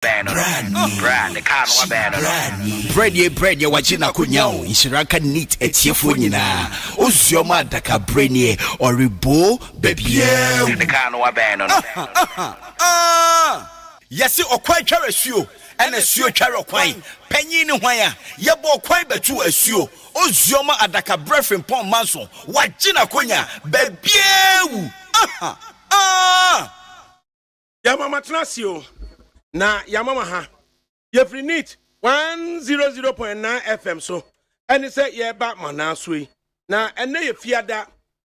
Brand the car no banner. Bread wachina kunyao ishiraka neat etiefo nyina ozioma ADAKABRI oribo baby The car no banner. Yesi okwan tware asuo ena suo tware okwan panyin ne hwan a yebo okwan betu asuo ozioma ADAKABRI FRIMPONG MANSO wachina kunya baby Yamama Trasio. Na Yamama ha. Yefri neat 100.9 FM so. And it say ye Batman na sui. Na ene ye fiada.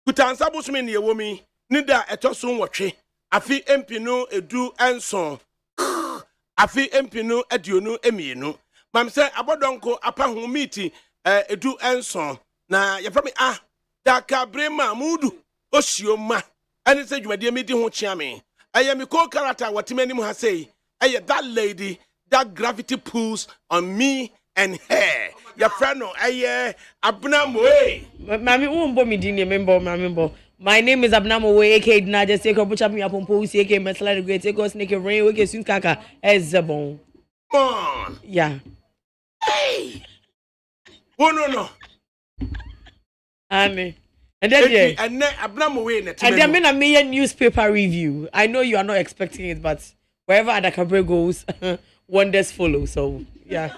Kutansa busumi ni yewomi. Nida etosun watche. Afi empinu edu enson. Afi empinu edionu emienu. Mam say abodonko apa humiti edu enson. Na yeframi ADAKABRI mamudu. Oshioma. And it say jumadi midi ho chiame. I am a co-character what many have say. I am that lady that gravity pulls on me and her. Your friend no Abnamoe. Mami umbo mi dini member. My name is Abnamoe, aka Naja Seko, Butcher me upon Post, aka Mesla the Great, aka Snake Rain, aka Sun Kaka, Ezabon. Come on. Yeah. Hey. Oh no. Ame. And then and then Abnamoe. And then I made a newspaper review. I know you are not expecting it, but wherever ADAKABRI goes, wonders follow. So yeah.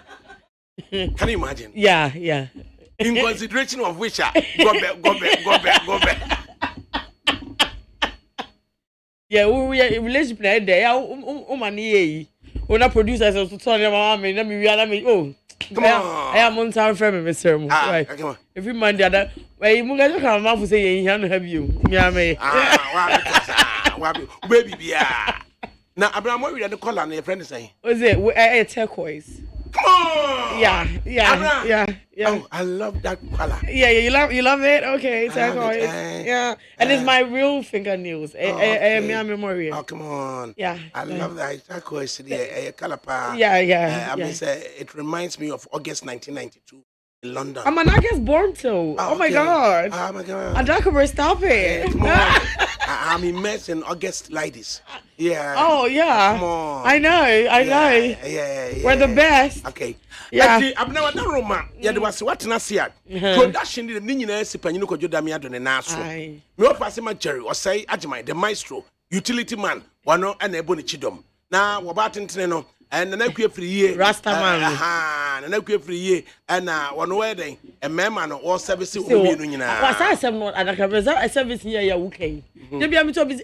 Can you imagine? Yeah. In consideration of which go back. Yeah, we are relationship there. Money. When I producers to tell them, let me. Oh, come on. I am on time for me, Mr. Right. Come on. Every Monday, that way you guys come out for saying, "I have you." Yeah, me. Baby, now, Abraham, what we are the color and your friend is saying? Was it turquoise? Come on! Yeah. Oh, I love that color. Yeah, you love it? Okay, turquoise. Yeah. And it's my real fingernails. Memory. Oh, come on. Yeah. I love that turquoise color. Yeah. I mean, it reminds me of August 1992 in London. I'm an August born too. Oh my God. ADAKABRI, stop it. Come on. I'm immersed in August ladies. Yeah. Oh yeah. Come on. I know. Yeah. We're the best. Okay. Yeah. I'm now at the Roma. Yeah, there was what na see. Production the Nina Sipanyino ko Jodamia do na so. Me o pass my Jerry or say Ajimai the maestro, utility man, wano and ebony chidom. Na wabatin no and na kwe free year. Rasta man. Na kwe free year and one wedding a man or service will be nyina. Was I some not ADAKABRI service here ya okay. Debi am to be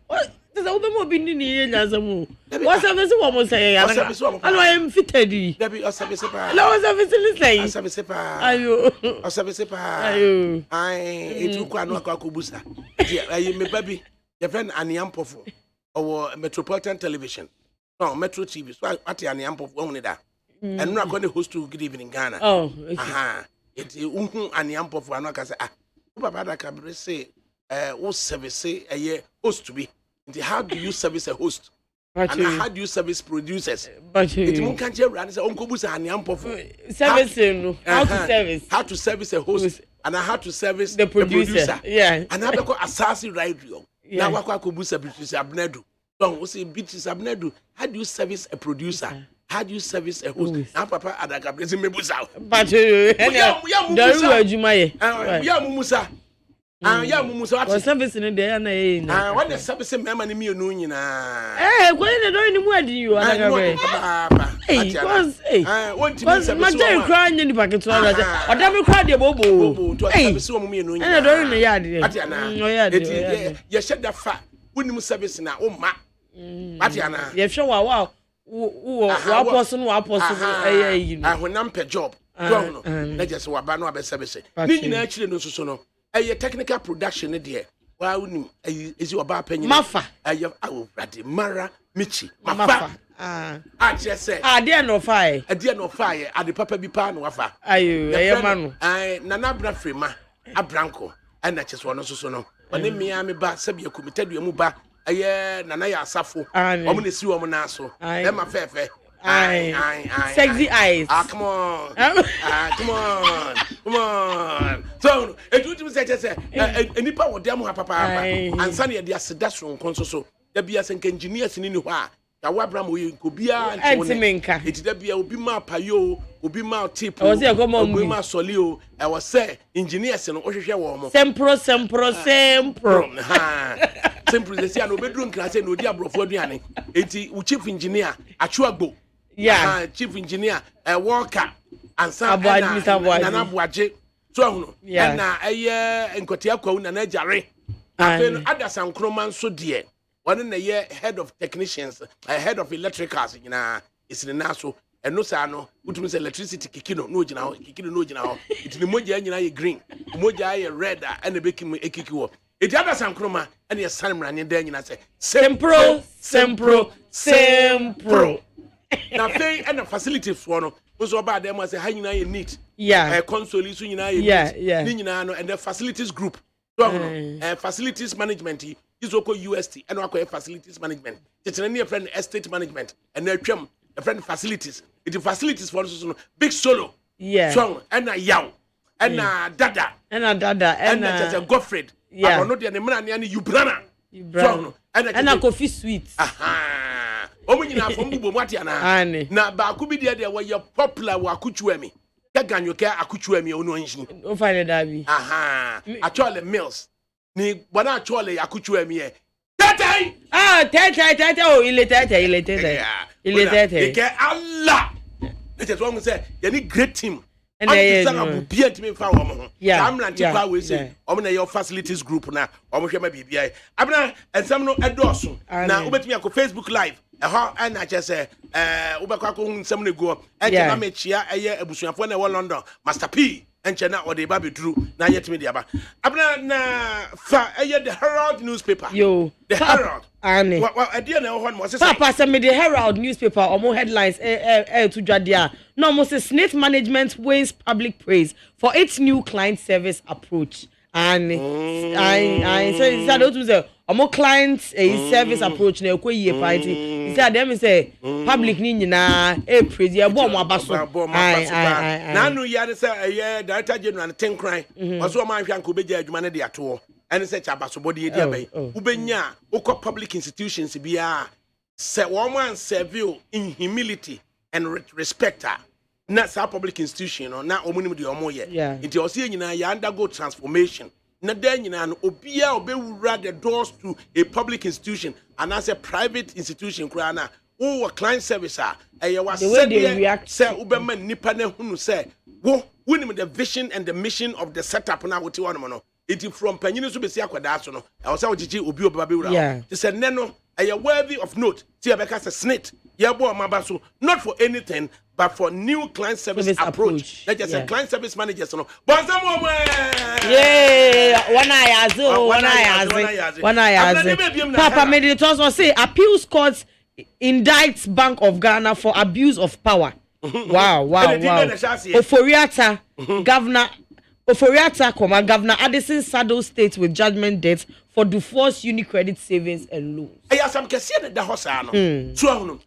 what does a woman be ni nyazamu. What service woman say I am fitted. Debi o service pa. No service say. Service pa. Ayo. O service pa. Ayo. Ai etu kwa no akakubusa. Ayi me baby. Your friend Aniampofo or Metropolitan Television. No, Metro TV. So at Aniampofo only that. And no going to host to Good Evening Ghana. Oh, it's Aniampofo and I can say Papa ADAKABRI say what service a year host to be. How do you service a host? And how do you service producers? But you can't say Uncle Busa Aniampofo. Servicing how to service a host and how to service the producer. Yeah. And how to go assassin radio. Now what Kubusa British Abnedu. Don't say British Abnedu. How do you service a producer? How do you service a host? Now Papa ADAKABRI is Mebusa. But Musa. Musa. What's servicing in there? What the service member in me no nyina. Eh, when they don't know what you ADAKABRI. Hey, what my day crying in the packet to others. Or never cried the bobo. Hey, and I don't in the yard. You said that fat. Wouldn't service now. Oh, ma. Matiana. You show wow. One person. When I'm per job. Let's just what Bano be service. Didn't actually know so no. A technical production there. Well, is your bar penny? Mafa. I have Mara Michi. Mafa. I just said, dear no fire. A dear no fire at the Papa Bipano wafa. Ayu, man. Nana Brafrima, a Branco, and I just want to know. When in Miami ba Sabia committed your muba, a year Nanaya Safo, Omni Sue Omonaso, Emma Fefe. Aye. Sexy eyes. Come on. Come on. So, it would say, any power, damn, papa, and Sunny, the Sedastron console. There be as engineers in Inua. ya wabram oye nkobia antimenka etida bia obi ma payo obi ma tip obi ma solio e was say engineers no ohwehwe wo mo sempro ha sempro they say no bedroom class no di abrofo aduane enti u chief engineer achuagbo chief engineer worker ansa na boaje so ahunu na enkotia kwa na jare afenu adasan kroman so de one na ye head of technicians head of electricals nyina isini naso eno sa no utumi se electricity kikino no gina ho itini moja nyina ye green moja ye red and e beki ekiki wo eti adasan kroma ene ye sanmra ne da nyina se sempro na fe and facilities for no so ba dem say ha nyina ye neat console so nyina ye neat ni nyina no and the facilities group so facilities management is oko UST and oko facilities management tetene ne friend estate management and na twam a friend facilities it facilities for so big solo so and na yaw and na dada and na Godfred no de ne mra ne you brana so and na coffee sweet omo nyina fo mbubo mwatia na ba ku bi de wo ye popular wa kuchuami ka ganyo ka akuchuami onu anhin o find that be actually mills ni bwana actually akuchuami e tetai oh ile tete ke Allah it is one say you need great team and they are bia timi fa wo mo amranti kwa we say omo na your facilities group na omo hwema bibia abna ensam no edoso na obetumi akọ Facebook live and I just say ubekwa ko nsam ne go na mechia eye abusuafo na we London Master P enchena o de ba bedru na yetimi de aba abna na fa eye the Herald newspaper the Herald ani wa ade na ho no say papa say me the Herald newspaper omo headlines to dwadia no mo say Snake management wins public praise for its new client service approach and I say that to say omo client service approach na ekoyie party he said them say public ni nyina praise e bo mo abaso na no ya say director general ten cry oso ma hwa nko beja adwuma ne de ato and say chabaso body e dia bai ubenya ukọ public institutions bia say woman serve in humility and respect na sa public institution no na omunim de omo ye nti o se nyina ya undergo transformation na da nyina no obia obewura the doors to a public institution and as a private institution kura na wo client service e wa say ubema nipa na hunu say wo winim the vision and the mission of the setup na wote wono no it from panyini so besi akwada so no e wo say ogigi obi obaba bewura ti say ne no e worthy of note ti abeka say snit ye bo maba so not for anything but for new client service approach. Let's just say client service managers no bonzamo one eye papa made it also say appeals court indicts Bank of Ghana for abuse of power. wow Governor Addison saddles states with judgment debts for divorce Unicredit savings and loans. Some can see the hosa no. So no.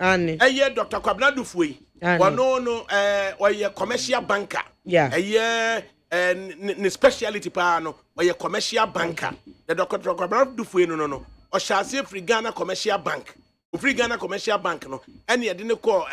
Dr. Kwabena Dufue. No or ye commercial banker. Ne speciality pa no or ye commercial banker. The Dr. Kwabena Dufue no. Or shall say free Ghana commercial bank. Free Ghana commercial bank no. And ye didn't call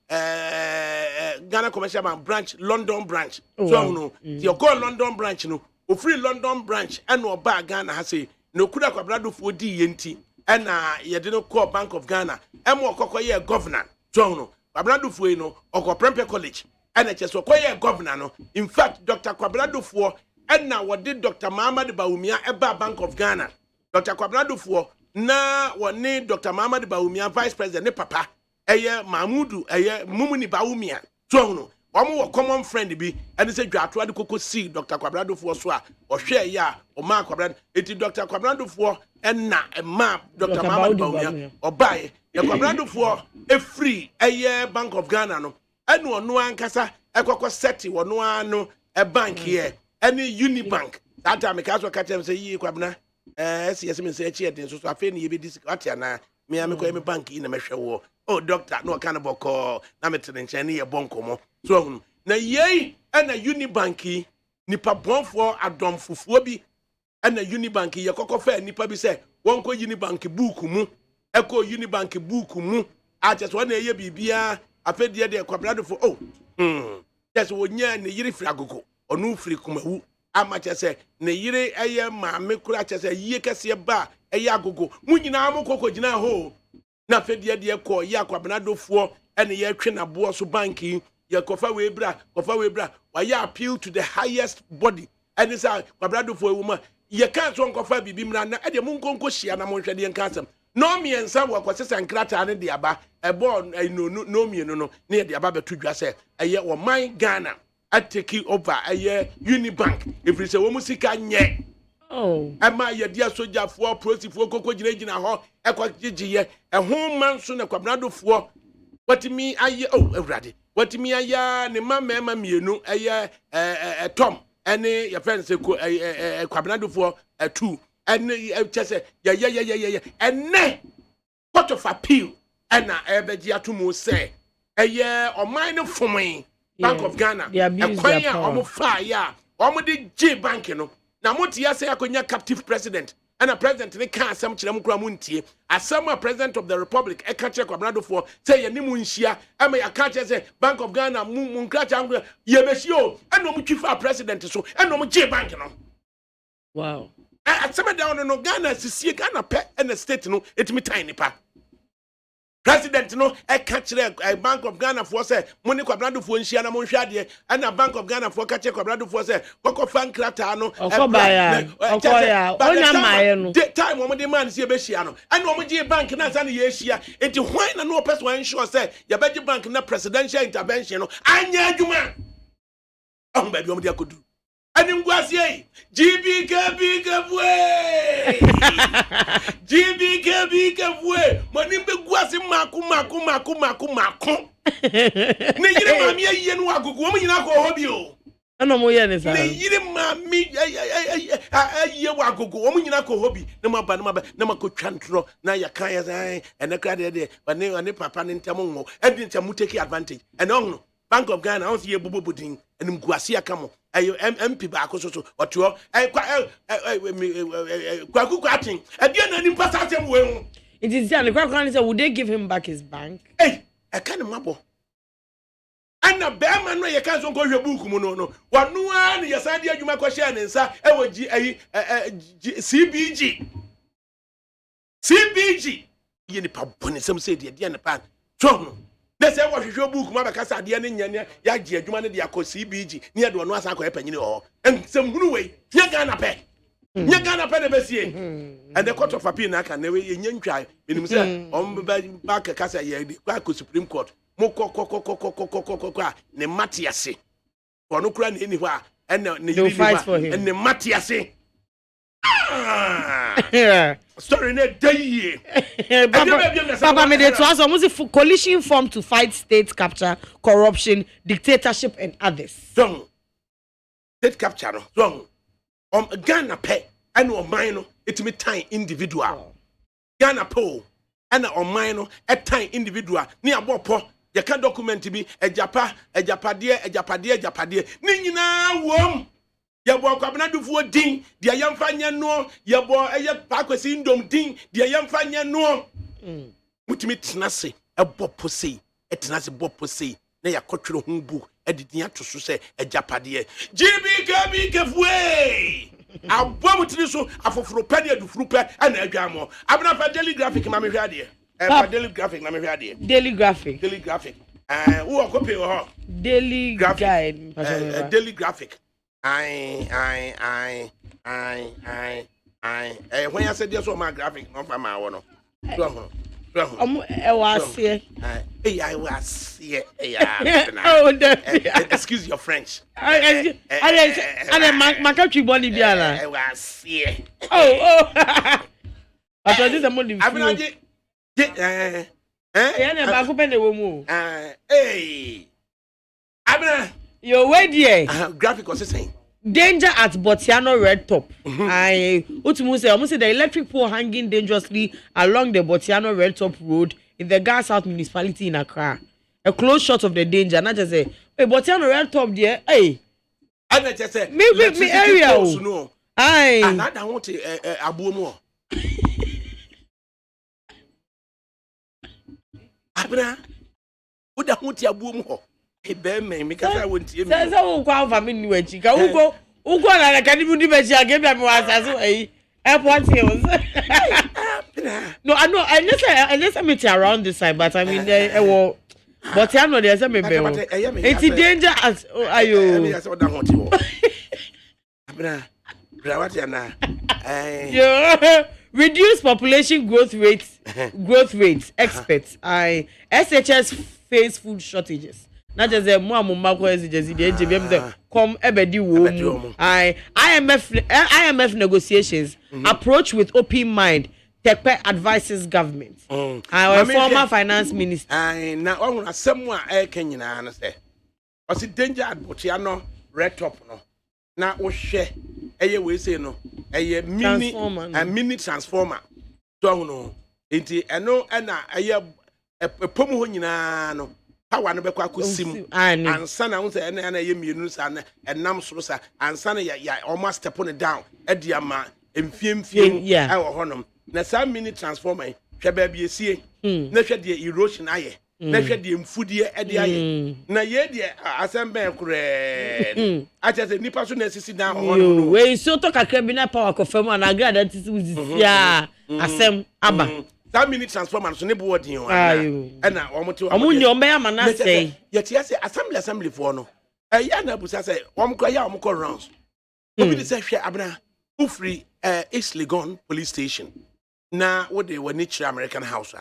Ghana commercial bank branch London branch. So no. You call London branch no. Free London branch and no ba Ghana has say no kuda Kwabena Dufue di yenti. And ye didn't call Bank of Ghana. And more kokoye governor. So no. Kwabena Dufue no oko Prempeh College and just okoye governor no. In fact, Dr. Kwabena Dufue and now what did Dr. Muhammad Bawumia eba Bank of Ghana. Dr. Kwabena Dufue na what need Dr. Muhammad Bawumia vice president ne papa eye Mahmudu eye Mumuni Bawumia. So no. Omo common friend bi and say dwato ade koko see Dr. Kwabena Dufue so a ohwe ya o ma Kwabena eti Dr. Kwabena Dufue and na ma Dr. Muhammad Bawumia obaye the Kwabena Dufue e free eye Bank of Ghana no enu onu ankasa ekoko seti wonu anu e bank here any Unibank that time ka so ka tell say yi Kwabena yes me say echi den so afa ni ye be dis atia na me am ko me bank yi na mehwe wo oh doctor no kan boko na me tene nchen ye bonkomo so hunu na yei na Unibank yi nipa bonfo adom fufuo bi na Unibank ye kokko fa nipa bi say won ko Unibank book mu Echo Unibank book mu. I just want to hear Bibia. I fed the other quadrado for that's what nya ne yiri fragogo. Or no free kumahu. Amacha say, ne yire aye ma me kura say ye kase ba agogo. Munyina mo koko gina ho. Na fed the other call ya quadrado for and ye train a boss banking. Ye kofa webra. Why ya appeal to the highest body. And it's a quadrado for a woman. Ye can't run kofa bibimra na e de munkonko shia na monhwede en kasem. No me ensa wo kwose sankrata ne de aba e born no me no ne de aba beto dwa se eye wo man Ghana atake over eye Unibank if say wo musika nye ama ye dia sojafo prosifo kokko gina ho e kwa gigiye e ho manso na kwabnadofo watimi aye awrade watimi aya ne mama mienu eye Tom ene your friend say kwabnadofo 2 and just yeah and ne court of appeal and na ebegia to mo say or mine for me Bank of Ghana and kwanya omo fire omo de J bank no na moti ya say akonya captive president and a president ne kan asem kire mo kura mo ntie asem a president of the republic e ka kire kwabnado for say ye ni mu nhia ama ya ka kire say Bank of Ghana mu nkracha ngwa ye beshi o and no mo twifa president so and no mo J bank no wow. At some down no Ghana see Ghana pet and the state no it me tiny pa. President no catch a Bank of Ghana for say money kwabrado for nshia na monhwade and a Bank of Ghana for catch a kwabrado for say koko fan krata no okoya onya maye no time wo de man see be hia no and wo je bank na sa na ye hia enti hwan na no person ensure say ya beji bank na presidential intervention no anya adwuma on ba bi wo de akodu and Guasie, GBK way. Monimbe Guasi Maku. Nigga, mammy, ye know I go woman in Ako Hobio. I know more than that. You mammy, ye go woman in Ako Hobby. No more banama, no more could chantro, na ya kaya and a credit, but never and papa and Tamongo, and didn't take advantage. And on Bank of Ghana, I don't see a boo pudding, and Guasia come. Ayo MP ba akososo otuo kwaku kwatin adie na nim pasa atem we hu it is there the kwaku say would they give him back his bank eh e kan mabo ana be man no ye kan so ko hwe book mu no wanu an ye sa de adwuma ko share ne nsa e wogi CBG ye ni pa boni sem say de ne pa tro they say what you book ma beka sa de ne nyane ya gi adwuma ne de akọ CBG ne ye de ono asa akọ epanyini ho ensem hunu we ye Ghana pe de besie and the court of appeal na kan we ye ntwa enim say ba ka sa ye kwa Supreme Court mo ko ne matiase ono kura ne ni ho a and ne yiri ni and ne matiase story ne day Papa made it to us almost a coalition formed to fight state capture, corruption, dictatorship and others. Wrong. State capture wrong. Ghana pay and or mine it me time individual. Ghana po and or mine at time individual. Ni abopo you can document be a japade ni nyina wom. Yabo kwabnado fu din dia yamfanya no yabo eye pakwesi ndom din dia yamfanya no mutimi tenase ebopo sei etenase bopo sei na yakotwere ho bu edidin atoso se ejapade GBK fu abo mutiri so afoforo pade adufuru pe ana adwamo abna fa daily graphic ma me hwade daily graphic na me hwade daily graphic wo okope ho daily guide daily graphic I when I said yes on my graphic not for my one I was here excuse your French I my country body biala I was here I thought this is more your way there graphic was saying danger at Botiano Red Top. I almost say the electric pole hanging dangerously along the Botiano Red Top Road in the Gas South municipality in Accra. A close shot of the danger. Not just say, hey, Botiano Red Top there. Hey, I just say, me area. No, I want to abu more. abra woda ho ti abuom ho e be me me ka say wontie me say wo kwa fa me ni wachi ka wo na ka ni mu di be chi aga bia me wa asase ayi airport hills. No, I know. I meet around this side, but I mean, but I know there's a maybe. It's a danger as ayo. Reduce population growth rates. Experts. SHS face food shortages. Not just a more come ebedi wo. IMF negotiations approach with open mind. Tekpe advises government. Our former finance minister. Na on asem a Kenya na say. O si danger adbotia no red top no. Na wo hwe eye we say no. Eye mini transformer. So no. Enti eno na eye pom ho nyina no. Power no bekwa kosim. Ansa na wo say na eye mienu sa na enam soro sa ansa na ya almost step on down. Edi ama emfiem awo honom. Na some mini transformer hwe ba bi esie na hwe de erosion aye na hwe de mfudie ede aye na ye de asembe kure acha se nipa so na sisi down hono we so to kakra bi na power ko fam na agree that is ya asem aba some mini transformer so ne bo odin o na omote omunye ombe ama na say ye tie say assembly for no ya na busa say omko ya omko rounds obi de say hwe abna ufri East Legon police station na what they were nature American house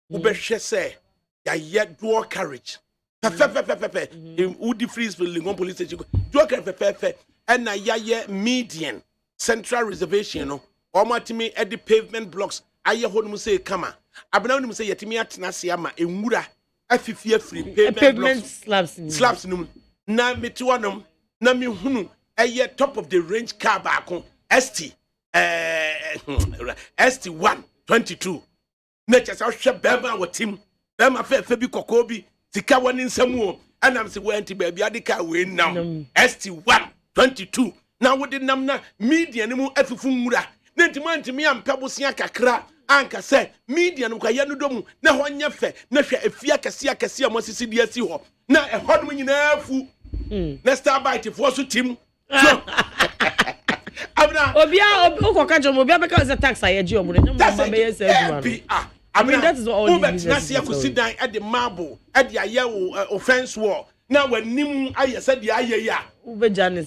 who be say ya yet dual carriage Udi freeze for Legon police station dual carriage and na ya median central reservation no omatimi at the pavement blocks aye ho say kama abena no say yetimi atena se ama enwura afifie free pavement slabs num na metiwanom na mi hunu aye top of the range car baako ST ST1 22 nature sa hwe bema watim bema fe bi kokobi sika woni nsamu anam se wenti ba bia de ka we nam ST1 22 na wodi nam na media ne mu afufu nwura na ntimi ampabosia kakra anka se media no kwa ya no domu na ho nya fe na hwe afia kase amosisi de asi ho na ehodum nyina afu na starbite fo so tim so Obia okoka jomo obia beka is a tax ayeji omude no mama be yes aduma. I mean that is all you need. Na see akusi dan at the marble at the aye offense wall. Na wanim aye said the aye ya. Ubejani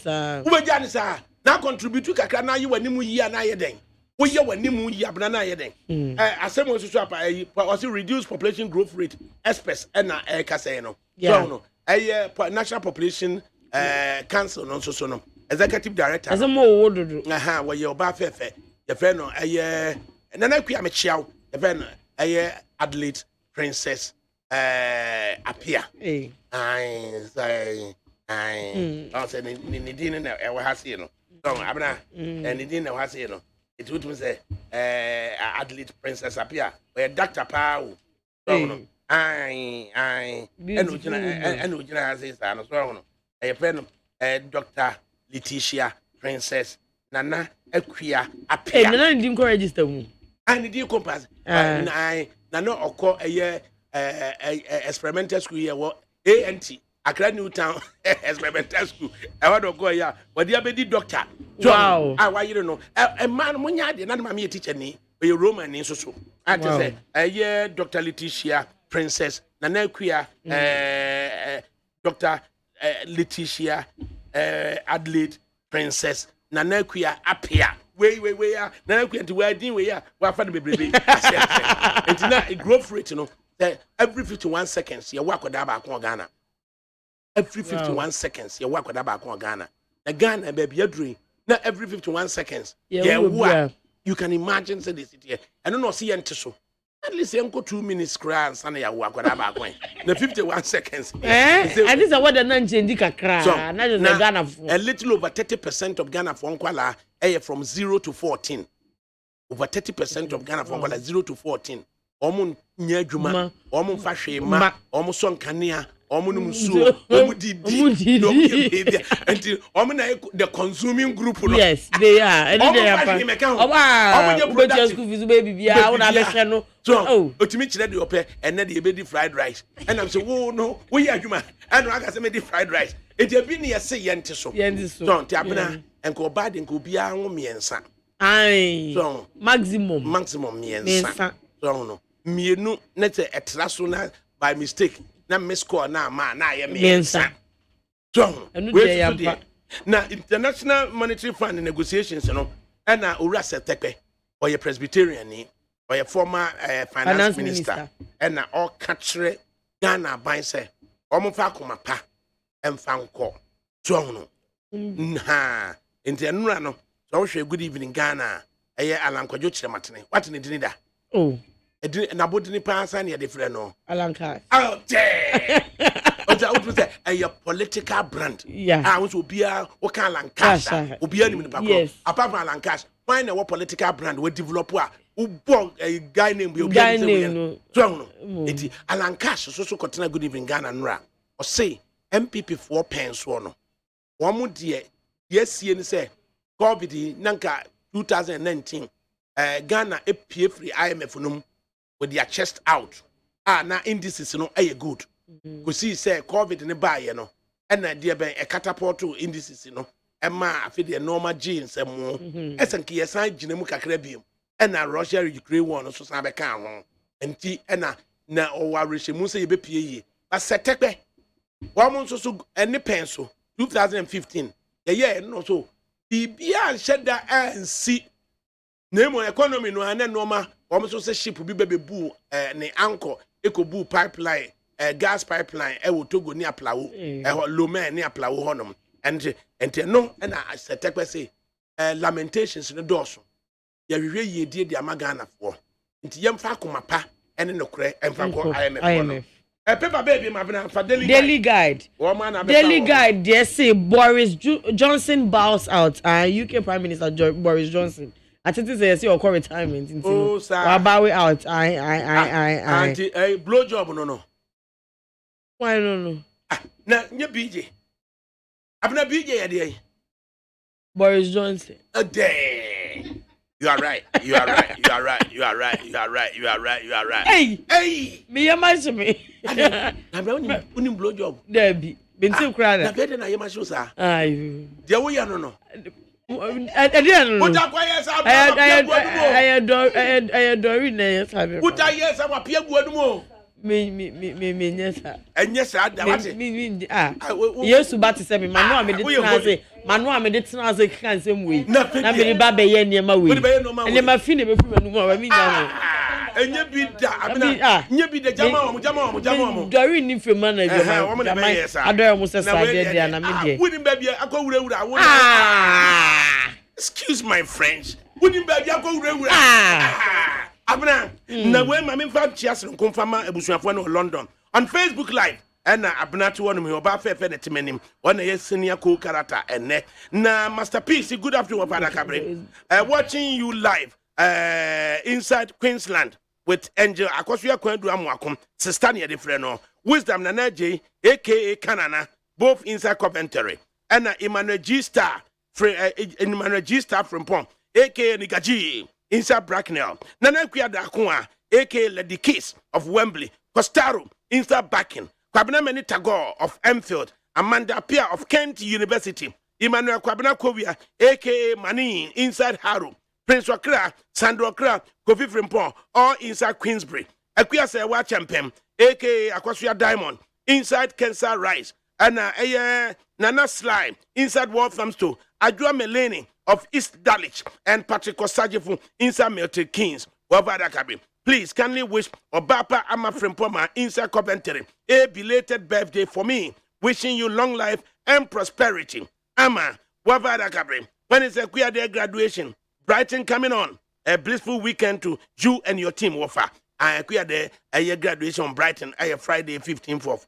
sa. Na contribute kakra na aye wanim yi na aye den. Wo ye wanim yi abna na aye den. Asemo so apa aye was reduce population growth rate express na ka say no. So no aye national population council no so no. Executive director. As a more wododo. Where you ba fefe. The friend no nana kwa me chiaw. The friend Adelaide Princess appear. I say I say ni din na e wa ha se no. So abna ni din na wa se no. It would say Adelaide Princess appear. We Dr. Pau. So no. Eno jina say sa no so no. E friend Dr. Letitia Princess Nana Equia appear. Nana didn't register mu. And did compass. Nana oko experimental school here what ANT Accra Newtown experimental school. I want to go here. But the abedi doctor. Wow. Why you don't know? A man munya de na mama teacher ni a Roman in so. I just say Dr. Letitia Princess Nana Equia Dr. Letitia Adelaide Princess Nana Kuya appear. Way Nana Kuya to where din we are fa the baby. It's not a growth rate, you know. Every 51 seconds you work with that back on Ghana. Every 51 seconds you work with that back on Ghana. The Ghana baby you dream. Not every 51 seconds. You can imagine say this here. I don't know see so. At least you go 2 minutes cry and sana ya work with that back when. The 51 seconds. And this is what the nan change kakra. Not just the Ghana. A little over 30% of Ghana for Nkwala from 0 to 14. Over 30% of Ghana for Nkwala 0 to 14. Omun nyadwuma, omun fahwe ma, omun son kanea, omunum so omudidi until omuna the consuming group. Yes, they are. And they are. Oh wow. But school fees baby bia una be no. So otimi kire de ope and na de be fried rice. And I'm say, "Oh no, we adwuma." And I can say me di fried rice. It e bi na say yente so. So nti abena enko bad enko bia ho miensa. Aye. So maximum miensa. So no. Mienu na te etra so na by mistake. Na miss call na ma na ye miensa. So na International Monetary Fund negotiations no and na Ura Setepe or your Presbyterian ni or your former finance minister and na all country Ghana by say omo fa koma pa emfa nko so no ha ntenura no so hwe good evening Ghana eye alankwajo chirematene what ne dini da oh na bodini pa san ye defre no alanka out there. A political brand. Yeah. I want to be a Lancashire. Yes. Apart from Lancashire, find a political brand we develop who born a guy named Strong. It a Lancashire so continue good evening Ghana Nra. Or say MPP 4 pence one. One more dear. Yes, you say COVID Nanka 2019. Ghana a pay free IMF with their chest out. Na indices no good. Go see say COVID ne buy no and na dear ben a catapult indices no and ma afi the normal genes and more esenke yesan ginemu kakra biom and na Russia Ukraine war no so san be kan ho enti na o wa rehemu say be pie yi ba setekbe wa mo so any penso 2015 yeah no so bibia sheda ansi na mo economy no ana normal wa mo so say ship bi be bu ne anchor ekobu pipeline gas pipeline will Togo near Plawo, Lome near Plawo Honum, and no, and I said, say, lamentations in the dorsal. You really did the Amagana for. Into young Fakumapa and in the cray and Franco IMF. A paper baby, my for daily guide. Daily guide, they say Boris Johnson bows out. UK Prime Minister Boris Johnson. I think this is your core retirement. Oh, sir. Bow out. I. Blow job, no. Why no? Na nye BJ. Abna BJ ade. Boris Johnson. A day. You are right. Hey. Me yamashi me. Abna unim blow job. There be. Binti kra na. Na bede na yamashi sa. Ayi. Dia wo ya no. Adian no. Uta kwa yes abna. I adore na yes abna. Uta yes abna pia gu adumo. Me yes da what me yes ba te say me manu a me de tena say kan say we na me ba be ye niam we ene ma fi ne be fu manu ma me nya no enye bi da abina nye bi da jama mo dori ni fe man na jama adore mo say sa de na me de woni ba bia akowurawura wo excuse my French woni ba bia akowurawura Abna, na we ma me fa chias nkomfama ebusuafo no London on Facebook live and abna to one me oba fefe ne temenim one ye senior co character ene na masterpiece good afternoon ADAKABRI watching you live inside Queensland with Angel Akosua Kwandu Amwakom sister ne de frɛ no Wisdom Nana J aka Kanana both inside Coventry and Emmanuel G Star Frimpong aka Nigaji inside Bracknell, Nana Kuyadakua, aka Lady Kiss of Wembley, Costaro, inside Backing, Kwabena Meni Tagore of Enfield, Amanda Pia of Kent University, Emmanuel Kwabena Kovia, aka Mani, inside Harrow, Prince Wakra, Sandro Kra, Kofi Frimpong, all inside Queensbury, Akuya Sewa Champem, aka Akwasua Diamond, inside Kensa Rice, and Nana Slime, inside Walthamstow, Adua Melanie of East Dulwich and Patrick Osajefu inside Milton Keynes. ADAKABRI. Please kindly wish Obapa Ama Frimpoma inside Coventry a belated birthday for me. Wishing you long life and prosperity. Ama ADAKABRI. When is a queer day graduation? Brighton coming on. A blissful weekend to you and your team. Wafa. I queer day a year graduation on Brighton. A Friday 15th of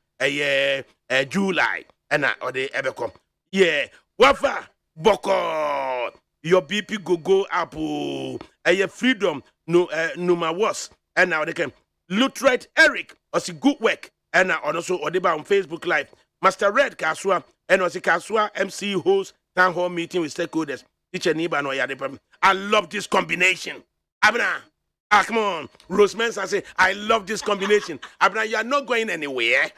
July. And or the Evercom. Yeah. Wafa. Boko, your BP go up. A freedom no my was and now they can Lutrite Eric or see good work and also Odeba on Facebook Live. Master Red Kasua, and also Kasua MC host town hall meeting with stakeholders. Teacher Niba no Yadepam. I love this combination. Abna, come on. Rosemans, I say, I love this combination. Abna, you are not going anywhere.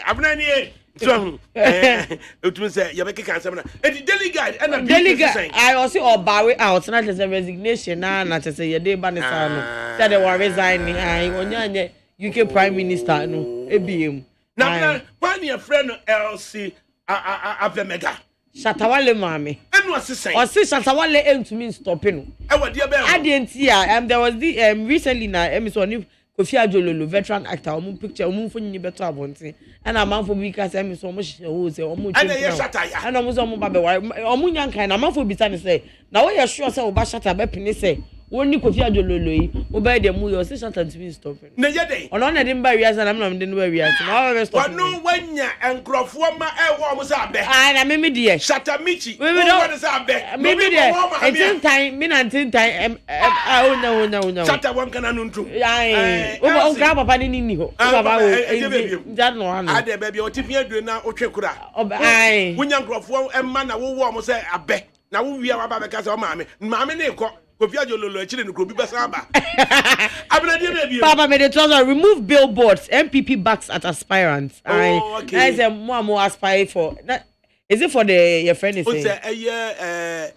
Abna, so, it was a Yabeki cancer. And the daily guide, and the daily guide. I also all bow out, not as a resignation, not as a day banisano. Said they were resigning. I want UK Prime Minister, no, ABM. Now, one your friend LC Avemega. Shatawale mami. And what's the same? Or say Shatawale aim to mean stopping. I didn't see there was the recently now episode Kofi Adjololo veteran actor omu picture omu fo nyi beto abontin and a man for because episode omu hye say omu and shataya and omu so omu ba be ware omu nyankan na man for bisa ne say na we you sure say oba shata be pini say woni Kofi Adjololo yi oba de mu yo say shata to mean stopping na ye dey ono na dem ba wiase na me dem ba wiase na we stop wonu wanya enkrofo ma e wo omu say abe na me dey shata michi we don't say abe me dey it's time me na tin time oh no shata won kana nuntu o ka papa ni ho papa o that no ano ade baby o tifi adure na o twekura wonya enkrofo emma na wo wo omu say abe na wo wia wa ba be ka say o maame ne ko Kofi Adjololo actually no be besamba. Papa made the remove billboards. MPP backs at aspirants. Okay. I say more aspire for. Is it for the your friend is saying? A year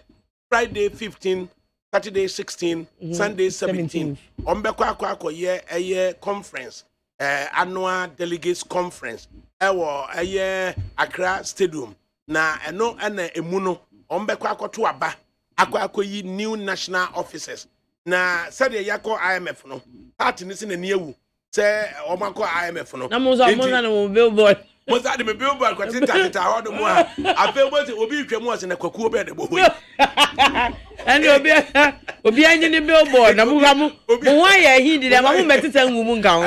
Friday 15, Saturday 16, Sunday 17. Ombekwa kwa year a year conference. Annual delegates conference. A year Accra Stadium. Na eno ene emuno ombekwa kwa to aba. Akwa new national officers na said yako IMF no party ni se na niewu say omako IMF no na mo na billboard mo za de billboard kwa tinta hodo mo a afebo se obi twemu ose na kwakuo be de bo hoyi and obi anyi ni billboard na mo wa ya hindi de ma mo metita ngumu nka ho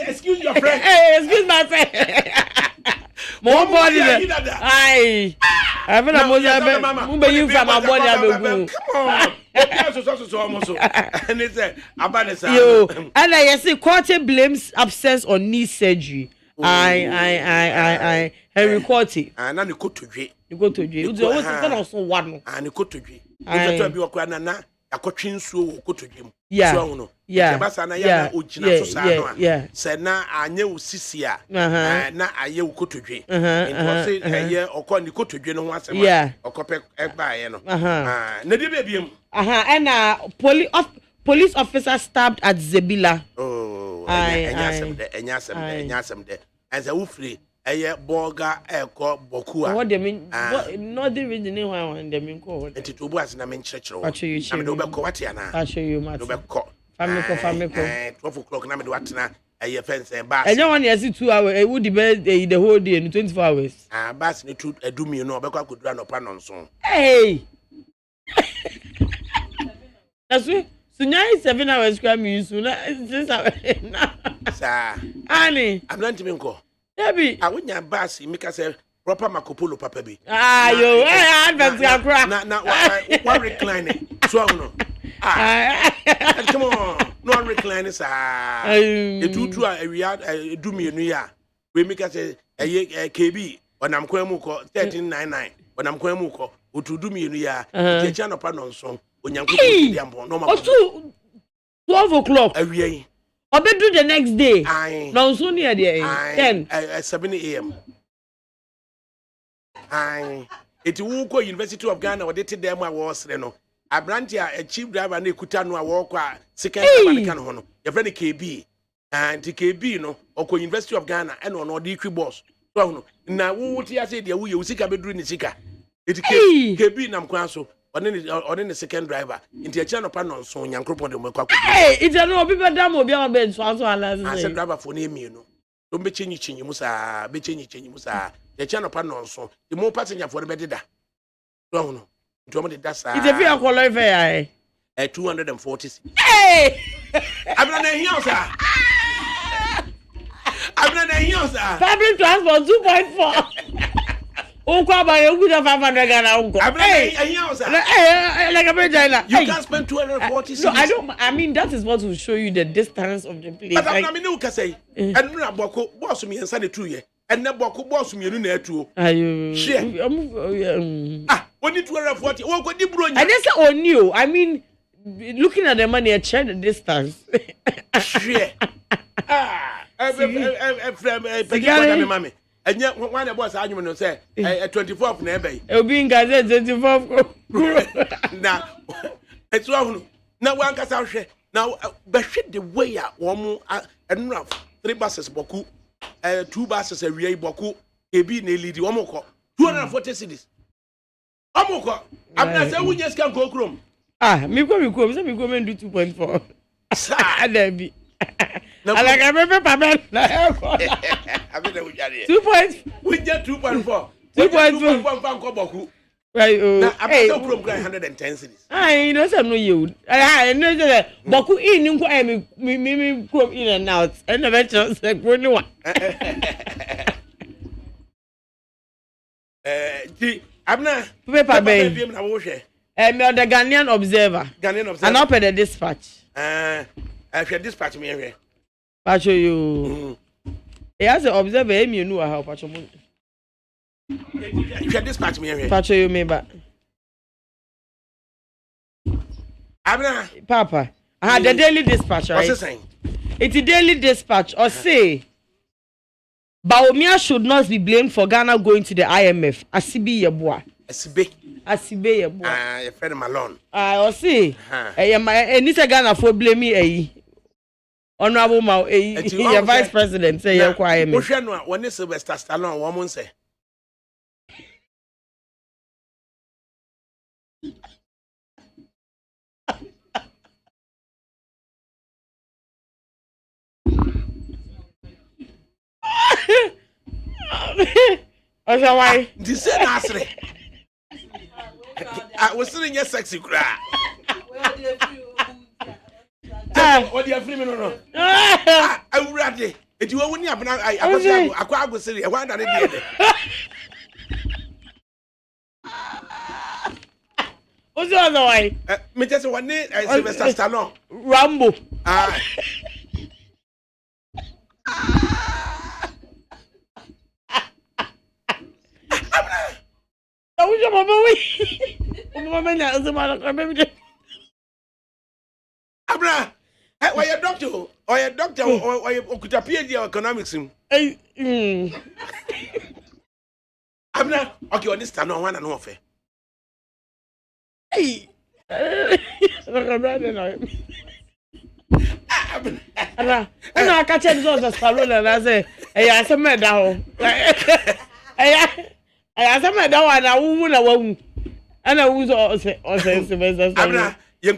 excuse your friend excuse my friend more body aye I feel like mo be you from my body abegu come on so almost and it's abanesa yo and I say court blames absence on knee surgery I Henry Courty na ne kotodwe uzo wo se na so wa no ne kotodwe uzo to bi okwa na akotwe nsuo wo kotodwe mu so no ya basa na ya na ogina so sa no a se na anye wo sisi a na aye wo kotodwe nti se eye okọ ne kotodwe no ho asema okọpe eba ye no na de be biem and police officer stabbed at Zebila enyasem de as a ufri eye boga eko bokua what they mean not the reason why one them in call enti to bu ase na men chirechiro na me do be ko wate ana I show you mat do be ko family 12 o'clock na me do watena eye fence bus enye one yes 2 hours it would be the whole day in 24 hours bus ni 2 edumi no be kwa kodura no pa no nso hey that's we Sunyai 7 hours scram you soon. Sir. Annie. I'm not even go. Debbie. I wouldn't have bassy, make us a proper Macopolo papa be. Yo, I advance now, one reclining. So, no. Come on. No reclining, sir. A 2 area do me a new year. We make us a KB when I'm Quemuko 1399. When I'm Quemuko, who to do me a new year. The channel panon song. Hey, oh, 12 o'clock. Every I'll be do the next day. No, so near the 10 7 a.m. It will go University of Ghana or dated them. I was Reno. A branch a chief driver and Kutano walk second Hono. Your friend KB and KB no or University of Ghana and on decree boss. So now what you say there we seek a bedroom in Sika. It KB Namquanso. On the second driver into a channel panel so yankropon de mekwa hey it's a no people dam obi am ben so ala I said driver for name you know don't be chinyi musa be chinyi musa the channel panel so the more passenger for the bedida so no to me that sir it's a free qualify 240 hey I'm not here sir public transport 2.4 Unko ba you good 500 Ghana unko. Hey, like a vagina. You can't spend 240 No, I don't. I mean, that is what will show you the distance of the place. But I mean, you can say, and no boko boss me and send it to you, and no boko boss me in there too. Share. When you 240, what could you bring? I just say on you. I mean, looking at the money, I check the distance. Share. Mammy. And yet, when the boss argument say, 24th never. It'll be in Gazette 24th. Now, it's wrong. Now, one can say, now, but shit the way out one more and rough 3 buses, Boku, 2 buses, a real Boku, a be nearly the Omoko, 240 cities. Omoko, I'm not saying we just can't go chrome. Me go, so me go and do 2.4. There be. I like I remember Pamela. 2 points. We get 2.4. 2.4. Right. Now, I'm not from 110 cities. I know some no you. I know that Boku in me come in and out. And eventually say no one. I'm not paper baby. Me the Ghanaian observer. And up at the dispatch. I should dispatch me here. Patch you. As an observer, you know how patch you. You should dispatch me here. Patch you me back. Abna. Papa. I had the daily dispatch, right? What's it saying? It's a daily dispatch. Or say, Baumia should not be blamed for Ghana going to the IMF. Asibi Yeboah. Asibe Yeboah. Your friend Malone. Or say, Nisa Ghana for blame me. Honorable Mao, your vice president, say you're quiet. When this Sylvester Stallone, woman say. Why? This is Nasri. I was sitting here sexy cry. What do you have free no? I'm ready. If you won't have I quite was sitting. I want to What's the other way? Me just one day, Sylvester Stallone. Rambo. Abra, why a doctor or a doctor or you could appear the economics? Abra, okay, on this time, no one and no affair. Hey, I catch it on the salon and I say, hey, I said, Madam, I said, Madam, and I won't. And I was also young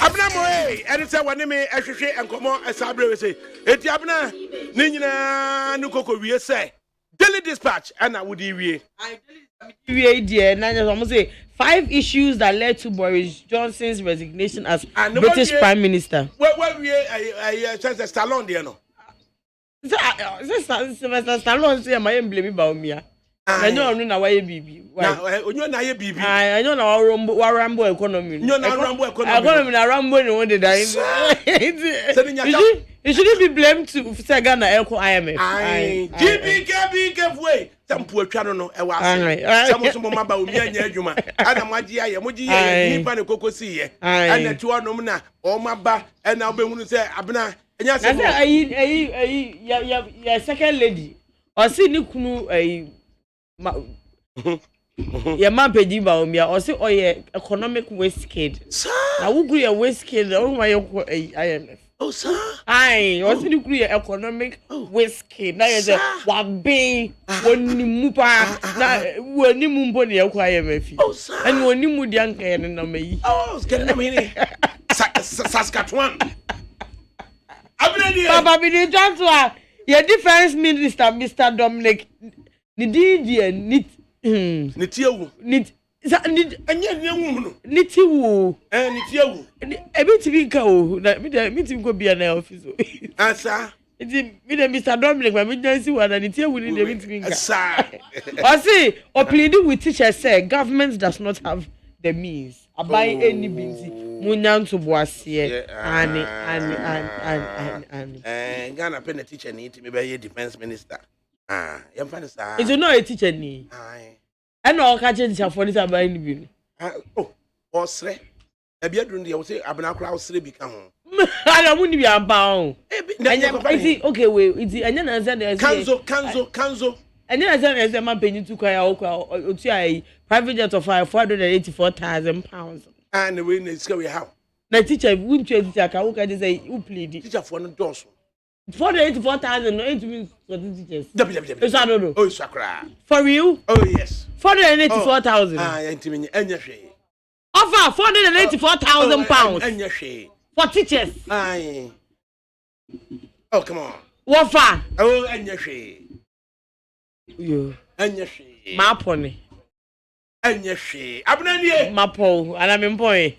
Abna moe, and say when me ehwehwe enkomo esabre we say. Eti abna ni nyina no koko wie say. Daily Dispatch and I would wie. Say 5 issues that led to Boris Johnson's resignation as British Prime Minister. Where we Stallone there no. Stallone say my blame about me. I know na why bibi. Onyo na ye bibi. I know na Rambo economy. No na Rambo economy. Economy na Rambo no one dey die. It shouldn't be blamed to say Ghana Eco IMF. GBK way. Sampu atwa no e wa ase. Samoso mo maba o mi anya adwuma. Adam agye aye mo gye ye nipa ne kokosi ye. Ana tuo no na o maba e na obehunu say abena enya se. Ya second lady. O si ni kunu ya man pedi ba o mi o si o ye economic waste kid. Na wo gru ya waste kid o ma ye ko IMF. Oh sir. Aye, o si ni kru ye economic waste kid. Na ye say wa be woni mu pa na woni mu mbo ne ye ko IMF. Oh sir. And woni mu di anka ye na mayi. Oh, get na me ni. Saskatchewan. Abena Papa bi di to your defense minister Mr. Dominic Nididi Nitiewu. Anya nyewu no. Nitiwu. Nitiewu. Ebi tibi nka o. Na mi tibi go bia na office o. Asa. Iti mi de Mr. Dominic ma mi dansi wa na nitiewu ni de mi tibi nka. Asa. O see, o pleading with teachers say government does not have the means. Abai any binti. Munya to boasie. Ani. Ghana pen a teacher need to be a defense minister. Yam fan sa. It's not a teacher ni. And all catching teacher for this abai ni bi. Oh, osre. Ebi adun dey say abena kra osre bi ka ho. Ana mu ni bi amba o. Okay wait, it's anya na say na Kanzo. Anya na say na man penny to kwaya otu ai private jet of 484,000 pounds. And we need to how. Na teacher won teacher ka wo ka dey say who plead. Teacher for no doors. 484,000 no it means for the teachers. It's I don't know. Oh, sakra. For you? Oh yes. 484,000. Intimi enya hwe. Offer 484,000 pounds. Enya hwe. For teachers. Aye. Oh, come on. What for? Oh, enya hwe. Yo. Enya hwe. Ma pony. Enya hwe. Abuna nie. Ma po, ana me mpoe.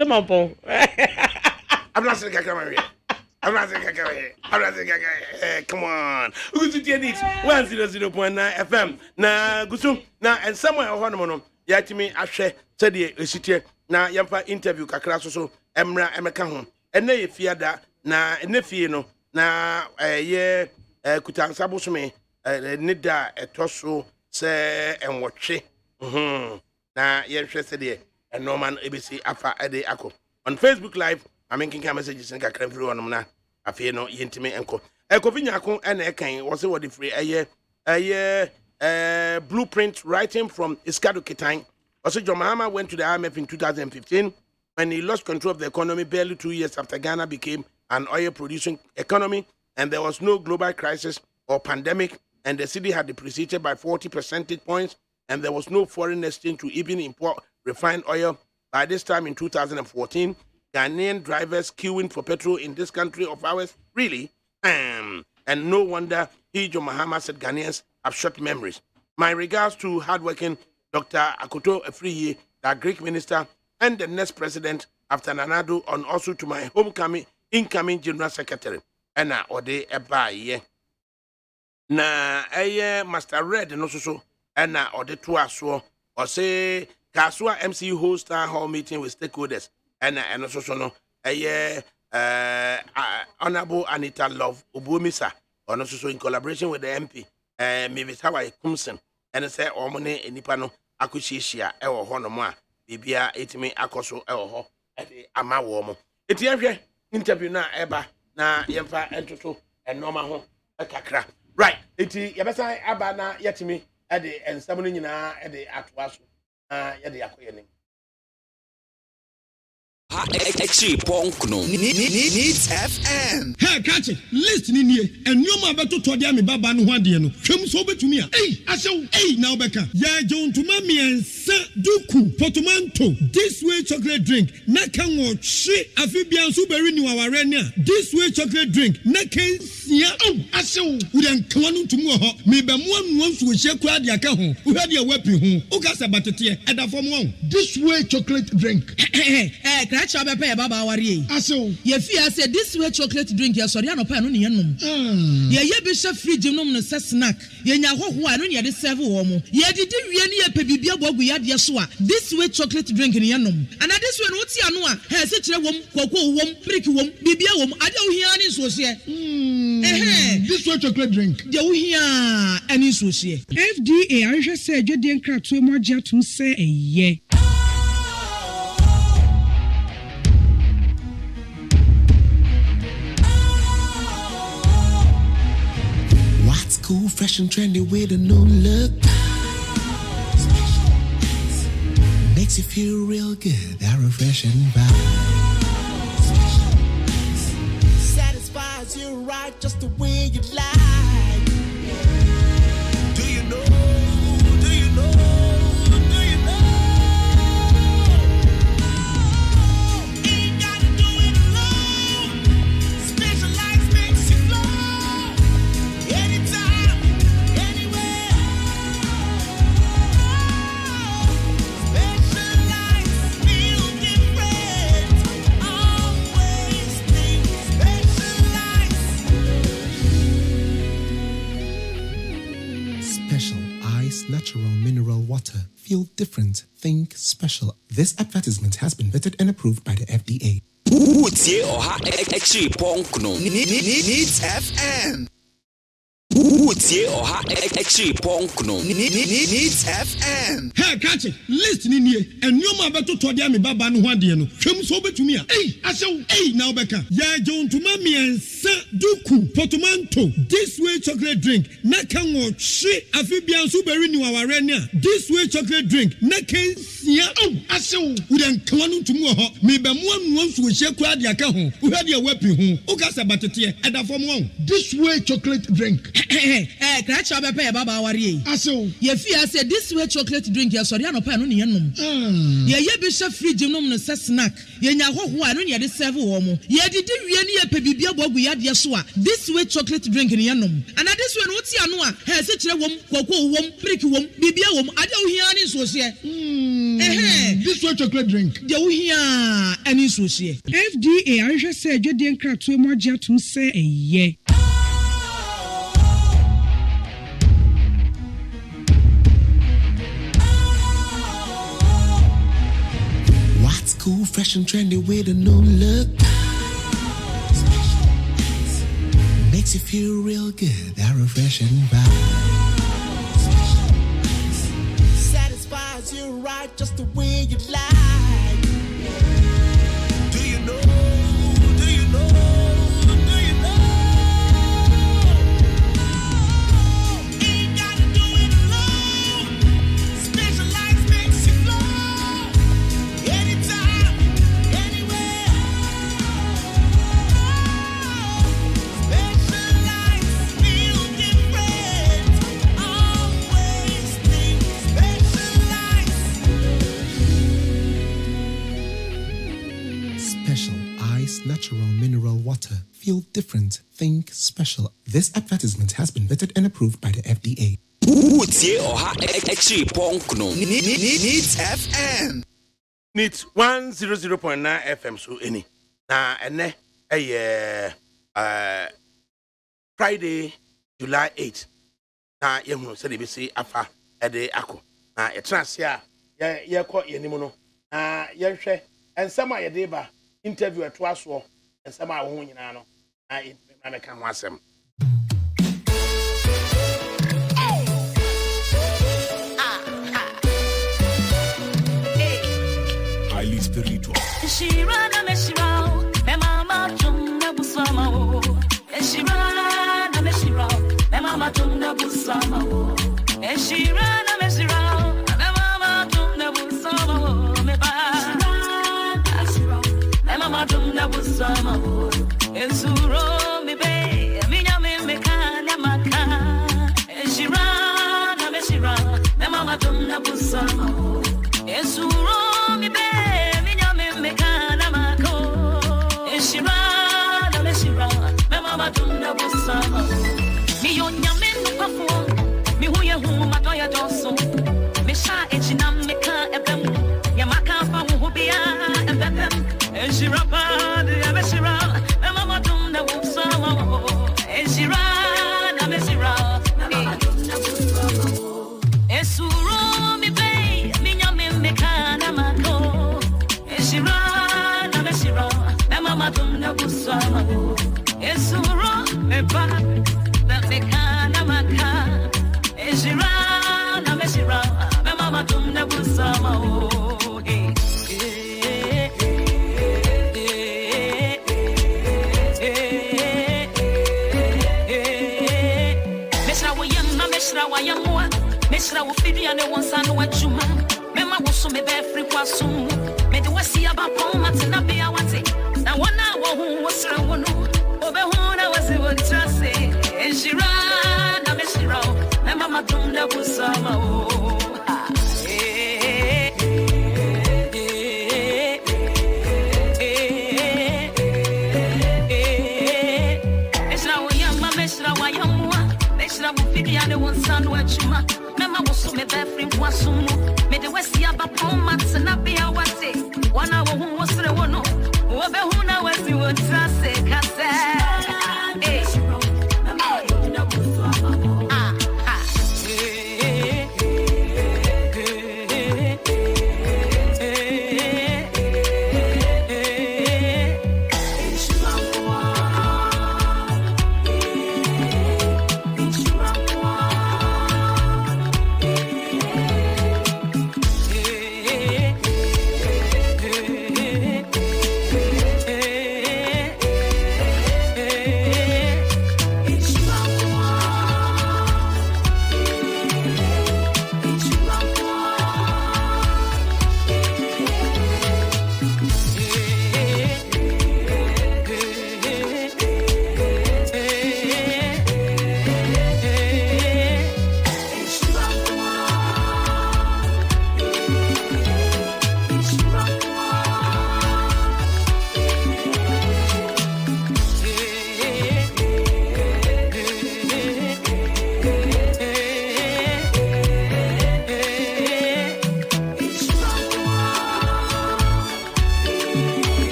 Se ma po. Abuna se kakama hwe. Come on. Who's it? 100.9 FM. Na gusu na and somewhere honomono. Yatimi ahwe said esitie na yamfa interview kakra so emra emeka ho. Ene ye fiada na ene fie no na ye kutansa bosome nida etoso se enwotwe. Na ye hwe said normal ebisi afa ede akọ. On Facebook live I mean kinka messages in kakra free one na afie no yentime enko Kofinyako ene ekan wo se wo de free blueprint writing from Iskado Kitan. Also John Mahama went to the IMF in 2015 when he lost control of the economy barely 2 years after Ghana became an oil producing economy and there was no global crisis or pandemic and the city had depreciated by 40 percentage points and there was no foreign exchange to even import refined oil. By this time in 2014 Ghanaian drivers queuing for petrol in this country of ours, really? And no wonder John Mahama said Ghanaians have short memories. My regards to hardworking Dr. Akoto Efriye, the Greek minister, and the next president after Nanado, and also to my incoming general secretary. And now, Ode Ebaye. Na Master Red and also so, and now Ode Tuaso, or say Kasua MC host town hall meeting with stakeholders. And also so no Honorable Anita Love Ubumisa, and also so in collaboration with the MP, maybe Hawaii Kumsen, and say Omone Nipano Akushia, Ewo Honoma, Bibia, Etime Akoso, Ewo, Ama Womo. It's here interview na Eba, na Yemfa Entoto, and Norma Home, a Kakra. Right, it's Yabasa Abana Yatimi, Eddie, and Samunina, Eddie Atwasu, Yadi Akoyaning. FRIMPONG Needs FM. Hey, catch it. Listen in here. And you ma beto to dia me baba no ho ade no. Hwem so betumi a. Hey, asew. Hey, now beka. Ya John to mami ensa duku potomanto. This way chocolate drink. Na kan wo hwe afibia so beri ni waware ne a. This way chocolate drink. Na kan sia. Oh, asew. We dan kan no tumu ho. Me be mo anu nso hye kura de aka ho. Wo hwe de wepi ho. O ka se batete e da fom won. This way chocolate drink. Crash up a pair baba worry. Asew. Ye fear say this way chocolate drink ya sorry anopa no ne yenom. Ye be sha fridge nom no se snack. Ye nya hoho a no ne de serve wo mo. Ye didi wie ne ye pe bibia bogu ya de so a. This way chocolate drink ne yenom. And this way no ti ano a, he se kire wom, koko wom, brick wom, bibia wom, ade wo hia ne so se. This way chocolate drink. De wo hia ani so se. FDA anhwe se adwede nkratoe mo agya to se eye. What's cool, fresh and trendy with a new look? Makes you feel real good, that refreshing vibe. Satisfies you right just the way you like. Do you know? Do you know? Do you know? Ain't gotta do it alone. Specialized makes you glow. Anytime, anywhere. Specialized feel different. Always think specialized. Special Ice Natural Mineral Water. Feel different. Think special. This advertisement has been vetted and approved by the FDA. Utie oha FRIMPONG Needs FM. Utie oha FRIMPONG Needs FM. Hey, catch it. Listen in here. And you ma beto to dia me baba no ho ade no. Hwem so betumi a. Hey, asew. Hey, now beka. Ya John to mami ensa duku potomanto. This way chocolate drink. Na kan wo hwe afibia so beri ni waware ne a. This way chocolate drink. Na kan sia. Oh, asew. We dan kan no tumu ho. Me be mo anu nso hye kura de aka ho. Wo hwe de wepi ho. O ka se batete e da fom won. This way chocolate drink. Crash up a pair baba worry. Asew. Ye fear say this way chocolate drink ya sorry anopa no ne yenom. Ye be sha fridge nom no se snack. Ye nya hoho a no ne de serve wo mo. Ye didi wie ne ye pe bibia bogu ya de so a. This way chocolate drink ne yenom. And this way no ti ano a, he se kire wom, koko wom, brick wom, bibia wom, ade wo hia ne so se. This way chocolate drink. De wo hia ani so se. FDA anhwe se adwede nkratoe mo agya to se eye. What's cool, fresh and trendy with a new look? Makes you feel real good, that refreshing vibe. Satisfies you right just the way you like. Do you know? Do you know? Do you know? Ain't gotta do it alone. Specialized makes you glow. Anytime, anywhere. Specialized feel different. Always think specialized. Special Ice Natural Mineral Water. Feel different. Think special. This advertisement has been vetted and approved by the FDA. Utie oha FRIMPONG Needs FM. Needs 100.9 FM so any. Na ene Friday, July 8th. Na yehunu se de be say afa ede ako. Na ye trans ya ye ko ye nimu no. Na ye hwe ensema ye de ba interview eto aso. Ensema wo nyina no. Na ye na ka ho asem. Highly spiritual. Shirana meshirao, me mama tunga busama wo. Shirana meshirao, me mama tunga busama wo. Shirana meshirao, me mama tunga busama wo. Me ba. busama ensuro mi be minya me kana maka eshira na meshira me mama tumna busama ensuro mi be minya me kana mako eshira na meshira me mama tumna busama mi yonya me no pafo mi huye hu matoya joso me sha echina me ka ebem ya maka fa hu bia ebem eshira pa de meshira me mama tumna busama eshira na meshira me mama tumna busama esuro mi be minya me kana mako eshira na meshira me mama tumna busama esuro me ba me kana maka eshira na meshira me mama tumna busama Meshra wa yamwa meshra wo fidi ane wonsa no adwuma mema wo so me be free kwaso me de wasi aba pon mate na be awate na wona wo hu wo sra wo no obe hu na wasi wo trase eshira na meshra me mama tumna busama meshra wa yamwa meshra wo fidi ane wonsa no adwuma mema wo so me be free kwaso me de wasi aba pon mate na be awate wona wo hu wo sra wo no obe hu na wasi wo trase kase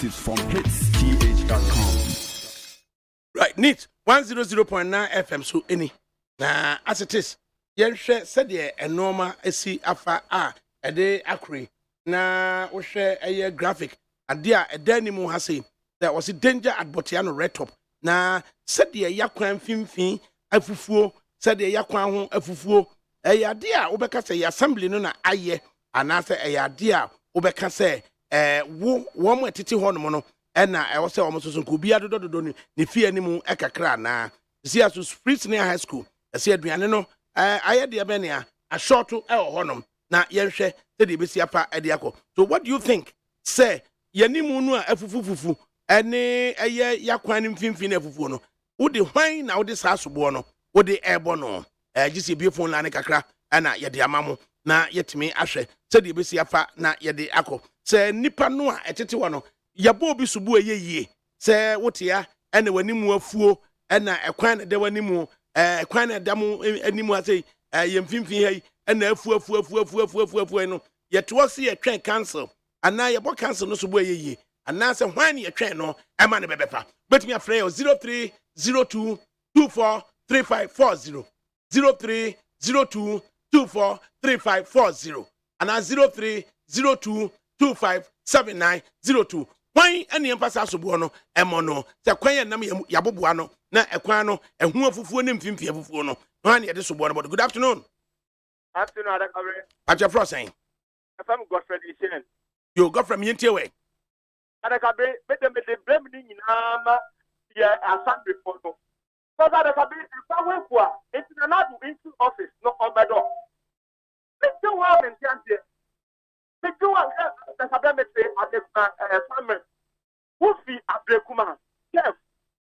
From hitsth.com. Right, neat 100.9 FM so any. Na as it is, yenhwe said ye enoma esi afa ede akre na wo hwe eye graphic ade a edani mu ha sei that was danger at Botiano red top na said ye yakwan fimfin afufuo said ye yakwan ho afufuo eye ade a wo beka say assembly no na aye anase eye ade a wo beka say wo mo etiti ho no no na e wo se wo mo so ko bia dododo ni fie ni mu ekakra na si aso Free Senior High School ese aduane no aye de be ne a short e ho no na yenhwe se de besi apa e de akọ. So what do you think say yanimu no a afufufufu ene eye yakwan ni mfimfin na afufu no wo de hwan na wo de sa sobo no wo de ebo no gisi bi phone la ne kakra na ye de amamo na yetimi ahwe se de besi apa na ye de akọ. Se nipa no a etete wo no yabo bi subu eyeye se wotia ene wanimu afuo ena ekwan de wanimu ekwan na damu animu ase yemfimfin hai ena afu no yeto se yetwen cancel ana yebo cancel no subu eyeye ana se hwan yetwen no ema ne bebefa betumi afre 0302243540 0302243540 ana 0302257902 Why any emphasis subuono emono se kwan nam yaboboa no na ekwan no ehu afufuo ne mfimfia afufuo no han ye de subuono. But good afternoon. Afternoon, ADAKABRI. At your frozen. I'm Godfrey Listen. You go from Yentiewe. ADAKABRI, better me the blame in Nama, yeah, a Sunday before. So ADAKABRI, if I went for it's not into office, not on my door. do one and Janty. They do one the Sabametry at the summer. Who see a Brekuma? Yes,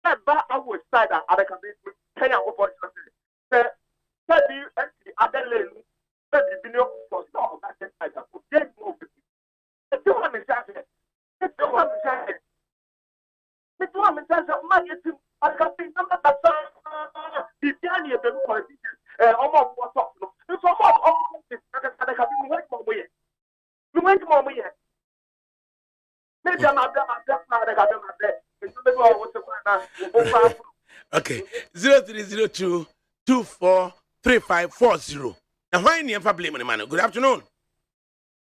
that bar outside at ADAKABRI, pay our voice. The other lane, the video for some of that I could get more. The 200 jacket. The 200 jacket. The 200 jacket. My I can think of that. The Danny of the politicians, almost what's up. It's almost ADAKABRI went more way. You went more way. Maybe I'm not okay, 0302 243540. Now, why in your blame man? Good afternoon.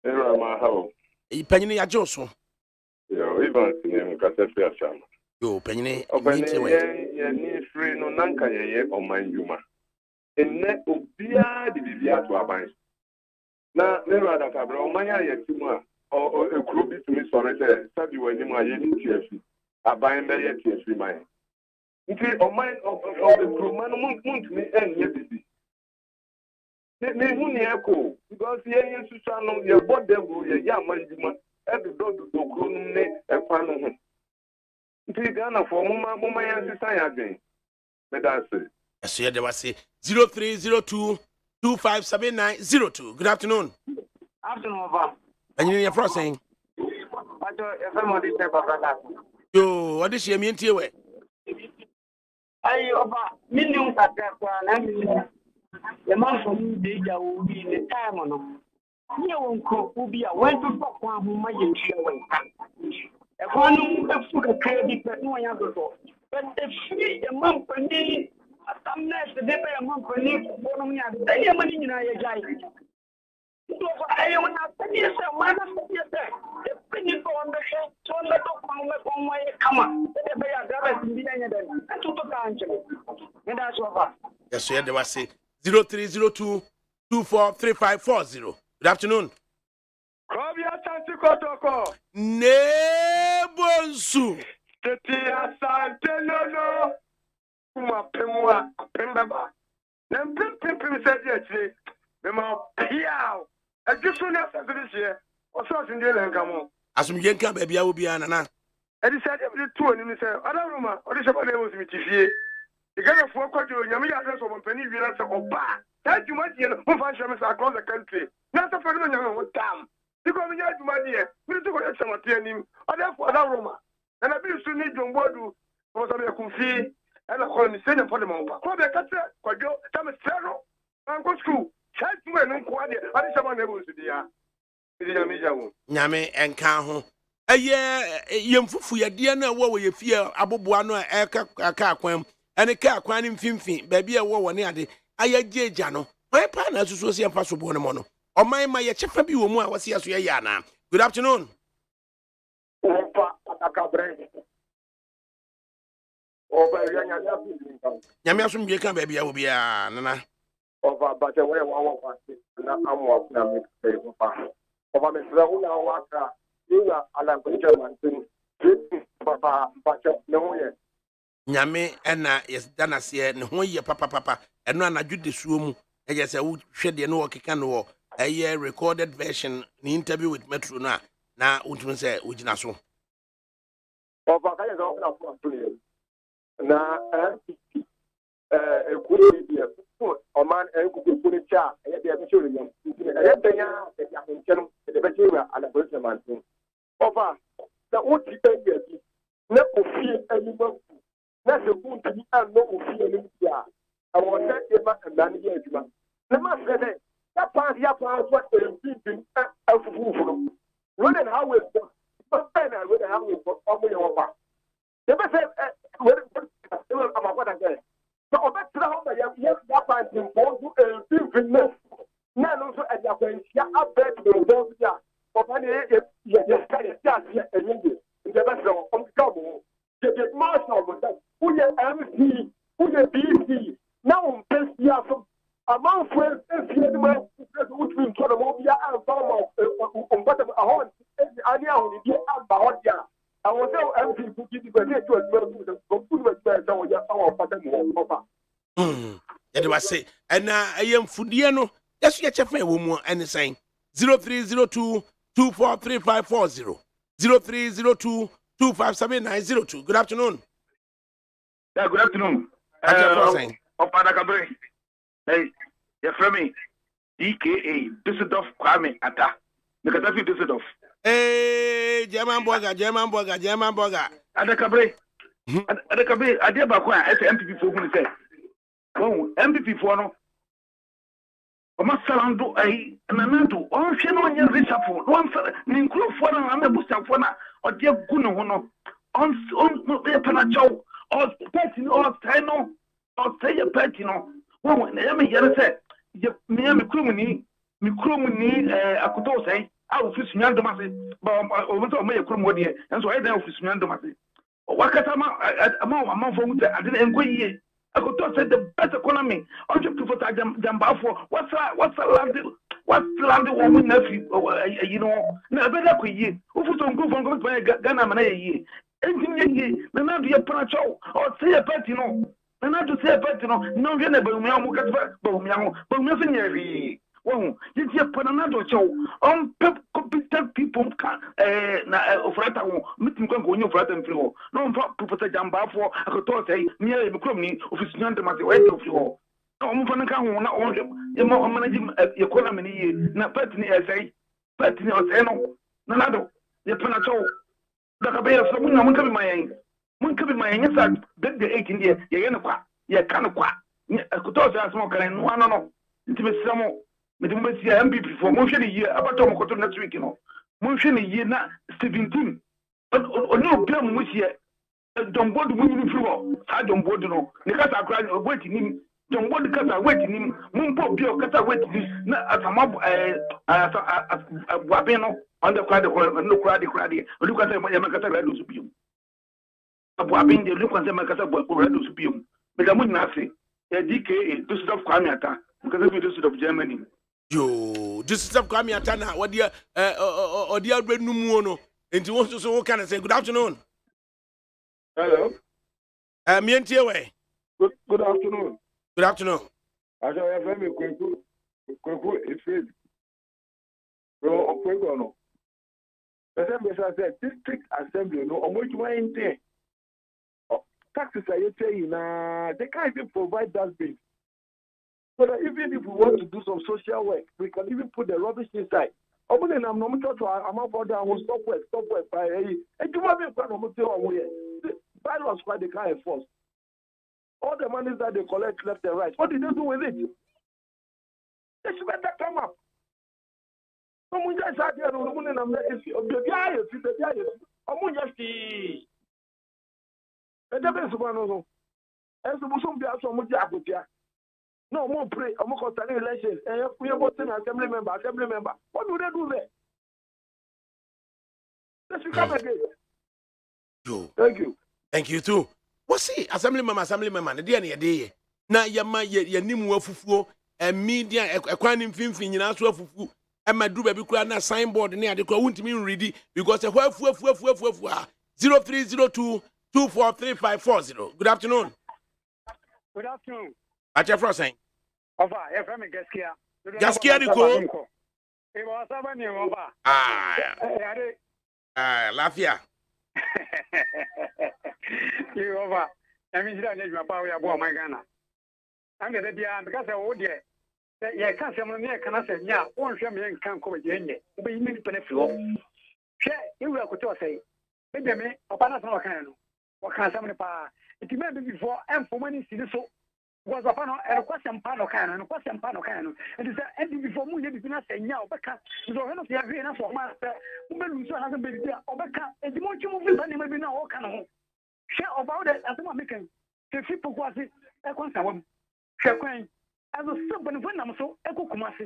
How? Penny Ajoso. Yo, Penny, free no nanka ye o manjuma. Enne obia di bibia to aban. Na ADAKABRI o manya ye timu o ekuru bi tumi sore se sabi wani mu aye ni TFC. Aban be ye TFC man. Nti o man o ekuru man muntumi enye bibi. Me huni eko because ye susa no ye bodego ye ya manjuma e do kuru ne e kwa no ho. Nti Ghana for mama ya sisa ya gen. Me da say. Yes, yeah, they was say 0302 257902. Good afternoon. Afternoon, Bob. And you your first saying? Yo, what is your mean to you? I over millions at that the man from Deja will be in the time on them. You won't cook, will be a way to talk one who might be away. A one who has put a credit that no one ever got. But the free a month for me, some nights the day a month for me, one of me, I am money in a guy. I want to say, man, the penny on the head, so let on my come on. They are grabbing the end and to the country. And that's what. Yes, yeah, they was say 0302 243540. Good afternoon. Nebonsu. Tetia Santeno. Kuma Pemwa, Pembaba. Then Pim said yesterday, Mema Piao. I just want to say this year, or something deal and come on. As we can come, baby, I will be an anna. I decided every two and he said, I don't know, or this about was with you. You got a 4 quarter, Yamia address of penny, you answer or bar. That you might hear who find across the country. Not a phenomenon with damn. You come here to my dear, we took some him, or therefore that Roma. And I believe to need your word for some of your and I call him sending for the moment. Call the catcher, Quadio, Thomas Ferro, and go school. Child to an inquiry, I did someone able to the Yame and Caho. A year, young Fufu, ya dear, no, what will you fear? Abubuano, a car quam, and a car quanim finfin, baby, a war near the Aya Jano. My partner to see a possible mono. Or my chef, you more was here, Yana. Good afternoon. Yamiasum Yakan, baby, I will be a nana. Over but away one I'm walking a mix over Mr. Waka, you are Alan German, Papa, but no yet. Yame and yes, Dana said, no, ye papa, and none I do this room. I guess I would shed the no can a year recorded version, the interview with Metro now. Now, Untum say, which Nasso. Over now, a good idea. Or man, and could put a chair, and yet they are showing them. They are the bacteria and the person man. Over the old people, no fear anymore. That's a good thing, and no fear anymore. I want that and management. The master that part, what they are thinking of food. Running how we but then I would have over. The best I'm what I get. So that's how I am here. That part in both fitness. None also at your friends. Yeah, I bet the both. Yeah, but when you just kind of start here and in the best of trouble, you get marshal with that. Who your MC, who your BC. Now, best year from among friends, if you know, which means sort of Mobia and Farmer on bottom a horn. I know you get about ya. I was so empty to give you a little It was say, and I am Fudiano, Yes, you get your woman and saying 0302-243540. 0302-257902. Good afternoon. Yeah, good afternoon. Of ADAKABRI. Hey, you're from me. DKA, Düsseldorf, Kwame, Ata. Because I feel Düsseldorf. Hey, German burger. ADAKABRI. ADAKABRI, I did back when I said MPP for who said. Oh, MPP for no. Masalando, I, and Anando, or she no one rich up for one include for an Abusa for or dear Guno, on the Panacho, or Petino, or Tino, or say a Petino. Well, when I am said, me and Crumini, I could all say, I will fish Yandomasi, but I will make a crumody, and so I don't fish Yandomasi. What can a month from I didn't inquire. I could talk the best economy. On your people, Jamba for what's land woman nephew, you know, never that ye. Who for some good from Ghana Manay? Anything the not be a panacho or say a pet, you know. The not to say a pet, you know, no, you never but nothing every. Well, you see upon another show. Competent people can meeting can go in your flat and floor. No Professor Jamba for I could talk say near the crummy of his Yantamati way of floor. No one can not own him. You more managing economy, not petty essay, petty or Zeno, Nanado, the Panacho. That a bear, someone won't come in my aim. One could be my answer, beg the 18 years, ye can't quack. I could talk as more and one no. Intimate some more. MPP for motion a year about Tomokoto next week, you know. Motion a year now, 17. Or no, Pam, which year. Don't board the winning floor. I don't board, you know. The cats are crying or waiting him. Don't board the cats are waiting him. Mumpo, Pio, cats are waiting him. Not as a mob, a Wabeno, on the crowd, no crowd, look at them, Yamakata Radu Supium. A Wabin, the look at them, Makata Radu Supium. But I wouldn't say, a DK to stop Kwamiata, because of the of Germany. Yo, this is Kwame Atana. What dear, or dear Red Numuono. And you want to so can I say good afternoon? Hello. Me and Tiaway. Good afternoon. Good afternoon. I shall have a quick it's no, no. The said district assembly, no, on which way in there. Taxes are you saying, they can't even provide that bill. So that even if we want to do some social work, we can even put the rubbish inside. I'm not sure I'm about that. I will stop work. By a bylaws why they can't enforce. All the monies that they collect left and right. What did they do with it? They should better come up. Someone just out here, I'm just no more pray. I'm going to elections. And we are voting assembly member. What do they do there? Let's become again. Thank you. Thank you too. What's it? Assembly member. The day. Na yama ye nimu afufuo. Media ekwan mfimfin nyina so afufu. E madu ba bi kura na signboard ne ade kura wuntimi ready because efu 0302-243540. Good afternoon. Good afternoon. Acha Frosen. Ofa, from Gaskia. Gaskia di ko. E mo saba ni ofa. Lafia. You over. I mean, you don't need my power about my Ghana. I'm going to be because I would yet. Yeah, can't say, can I say, yeah, one family can't come again. We need to benefit. You will go to say, Benjamin, or Panasano, what can somebody power? It may be before and for many cities. Was upon a question pano can and question pano can. And is that ending before we did not say now, but so one of the agreement for master who hasn't been there or back and the more you move it, maybe now all kind of share about it as I'm making the people was it a concern. Share coin as a simple when I'm so echo commerce.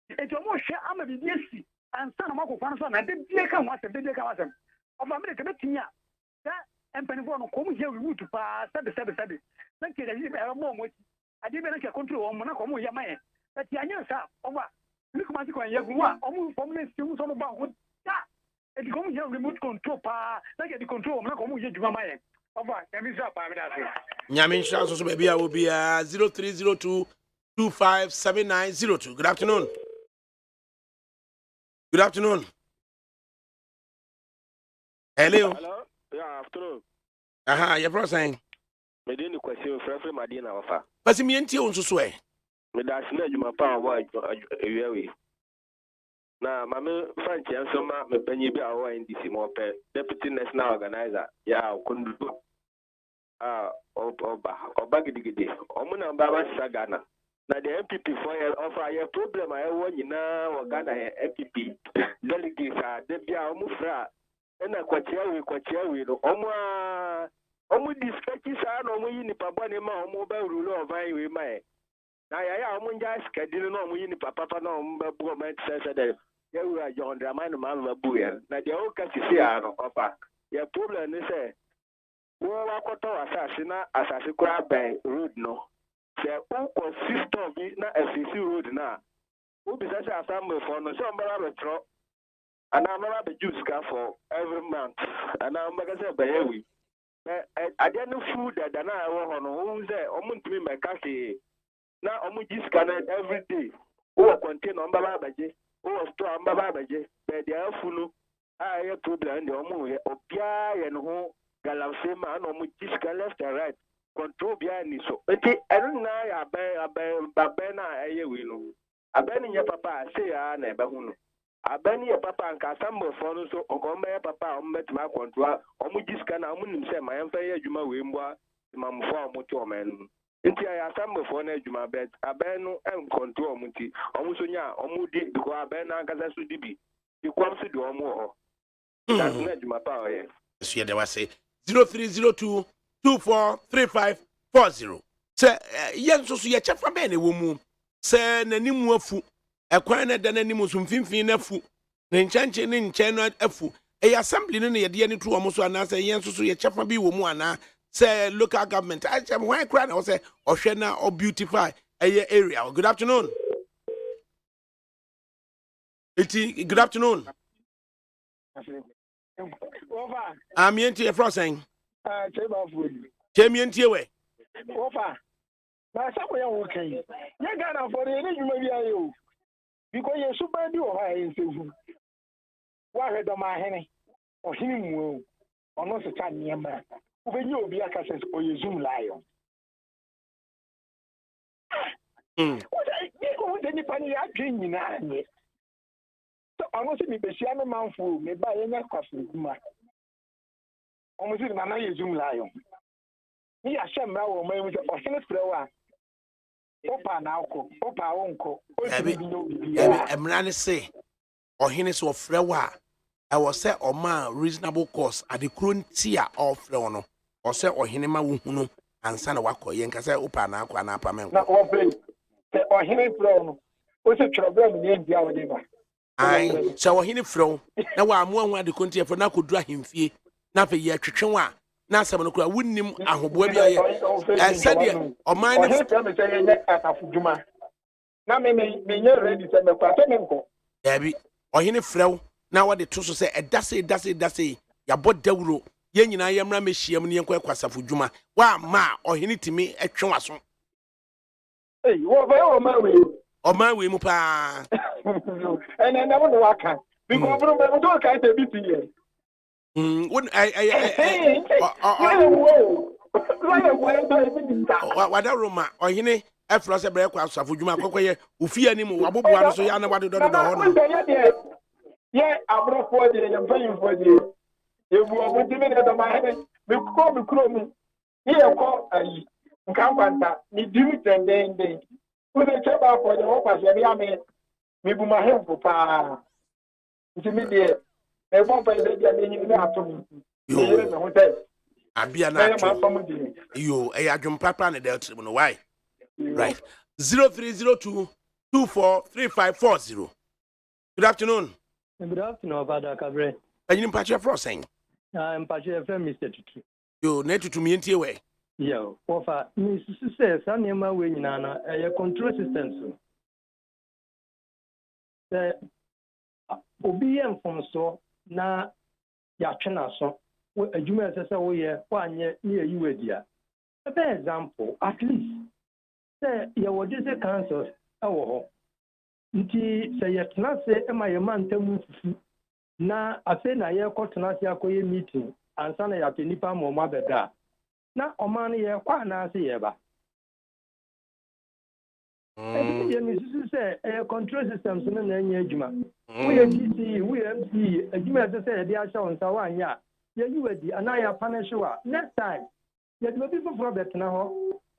It's almost share I'm a BDC and son of Marco Fanson. I didn't come once and didn't come once of America. That and Penivon come here we to pass 7. Thank you. I didn't control on Monaco, Yamae. But the annual staff over Nicomatic and Yagua, almost formally still some about what that. And come here remote control power, like the control of Monaco Yamae. Over, and Miss Up, Yamin Shas, maybe I will be 0302 257902. Good afternoon. Good afternoon. Hello. Hello. Yeah, afternoon. Aha, you're from saying. Me didn't question Frefre Madina offer. But me and you also swear. Me that's not my power white away. Now, my French and some me penny be our in this more pay. Deputy national organizer. Yeah, couldn't do. Or baggy. Omuna Baba Sagana. Now the MPP for offer a problem. I want you now or Ghana MPP delegates are Debia Omufra. And a kwachiawi omu dispatches are no yini papa ne ma mobile rule of I we my na ya omu nja schedule no omu yini papa no mbabu o man say that ya we are John Dramani man babu ya na de o ka sisi ano papa ya problem ni say wo wakoto asase kura ben road no say o consist bi na FCC road na wo bi say assembly for no so mbara retro. And I'm not the juice for every month. And I'm going to say, Bayawi. I didn't food that I want on there. I'm going to be my cafe. Now I'm going to scan it every day. Oh, contain on Babaji. Oh, store on Babaji. But they are full. I have to blend the Omu, Opia, and home, Galasema, and Omujiska left and right. Control behind so. But I don't know. I Babena, I will. I ben in your papa, say, I never know. Abani ya papa anka sambo fono so okomba ya papa ometuma control omujiska na omunim se ma yemfa ya adwuma we mbwa mamfo omuto omenu nti ya sambo fono adwuma bet abenu en control omuti omusonya omudi because abenu anka so dibi ikwam so de omu ho that's na adwuma pa oye so ye de wase 0302 243540 se yen so ye chefa be na wo mu se nanimu afu ekwan na dana ni musum finfin na fu ne nchanche ne nchen no afu e assembly no ye de ne tu omo so ana se yen so ye chefa bi wo mu ana se local government I chem why cry na say ohwe na o beautify area. Good afternoon. Good afternoon. Over. I'm yenti e frosen. Cheba food. Chemi yenti we. Over. Na sabo ya wokan. Ye Ghana for the ni juma bi ayo. Because you super do high in season. Why head on my henny or him or not a time near man? When you be a cassette or you zoom lion. What I think of any funny dreaming. So I want to be a man for me by any coffee. Almost in my zoom lion. Me a sham now or maybe a senate flower. Opa na ko opa wonko emrane say ohene so frewa I was say o ma reasonable cost at the krontia of frewono or say ohene ma wo hunu ansa na wakoye nka say opa na akwa na apa men na o play say ohene frewono o se problem ni ndia wo dey ba ai say ohene frew na wa amu anwa de krontia fo na kodura hemfie na fe ye twetwenwa na asem no kura wunnim ahoboa bi aye said o man ni me say ye atafuduma na me nye ready say me kwa to me nko yabi ohene frew na wo de to so say edase ya bodawuro ye nyina ye mra mehiam ne yenkwa kwasafuduma wa ma ohene timi etwe waso wo ba o ma we mu pa and na wo no waka because bro me do ka te bi ti When wada Roma or hine efrose break was of Juma Kokoye, Ufia Nimu, Wabuan, so Yana, what do yeah, I'm not for the I'm paying for the you will be given at my head. We call me Chrome. Here, call a Campanta, me do it and then put a check out for the office. Me put my hand for pa. It's immediate. I won't pay the meaning to me. Abiana, you a jump papa and the why? Right. 0302 243540. Good afternoon. Good afternoon, ADAKABRI. And you patch your frosting. I'm patching from Mr. Tutu. You need to me into way. Yo, offer Mrs. says, I'm near my way, Nana, a control system. The obedient from so na Yachana so, a Juma says, oh, yeah, 1 year near you, dear. A bad example, at least. sɛ yɛwɔ dise councils ɛwɔ hɔ nti sɛ yɛtena se ɛma yɛma ntamu fufu na afei na yɛkɔtena se akɔyɛ meeting ansa na yɛapɛ nnipa ma ɔma bɛda na ɔma no yɛkɔ anaase yɛba yɛ mesusu sɛ ɛyɛ control systems no na ɛnyɛ adwuma woyɛ dce woyɛ mce adwuma ɛsɛ sɛ yɛde ahyɛ wo nsa woanyɛ a yɛyi wadi anaa yɛapa no hyew a next time yɛde baabi foforɔ bɛtena hɔ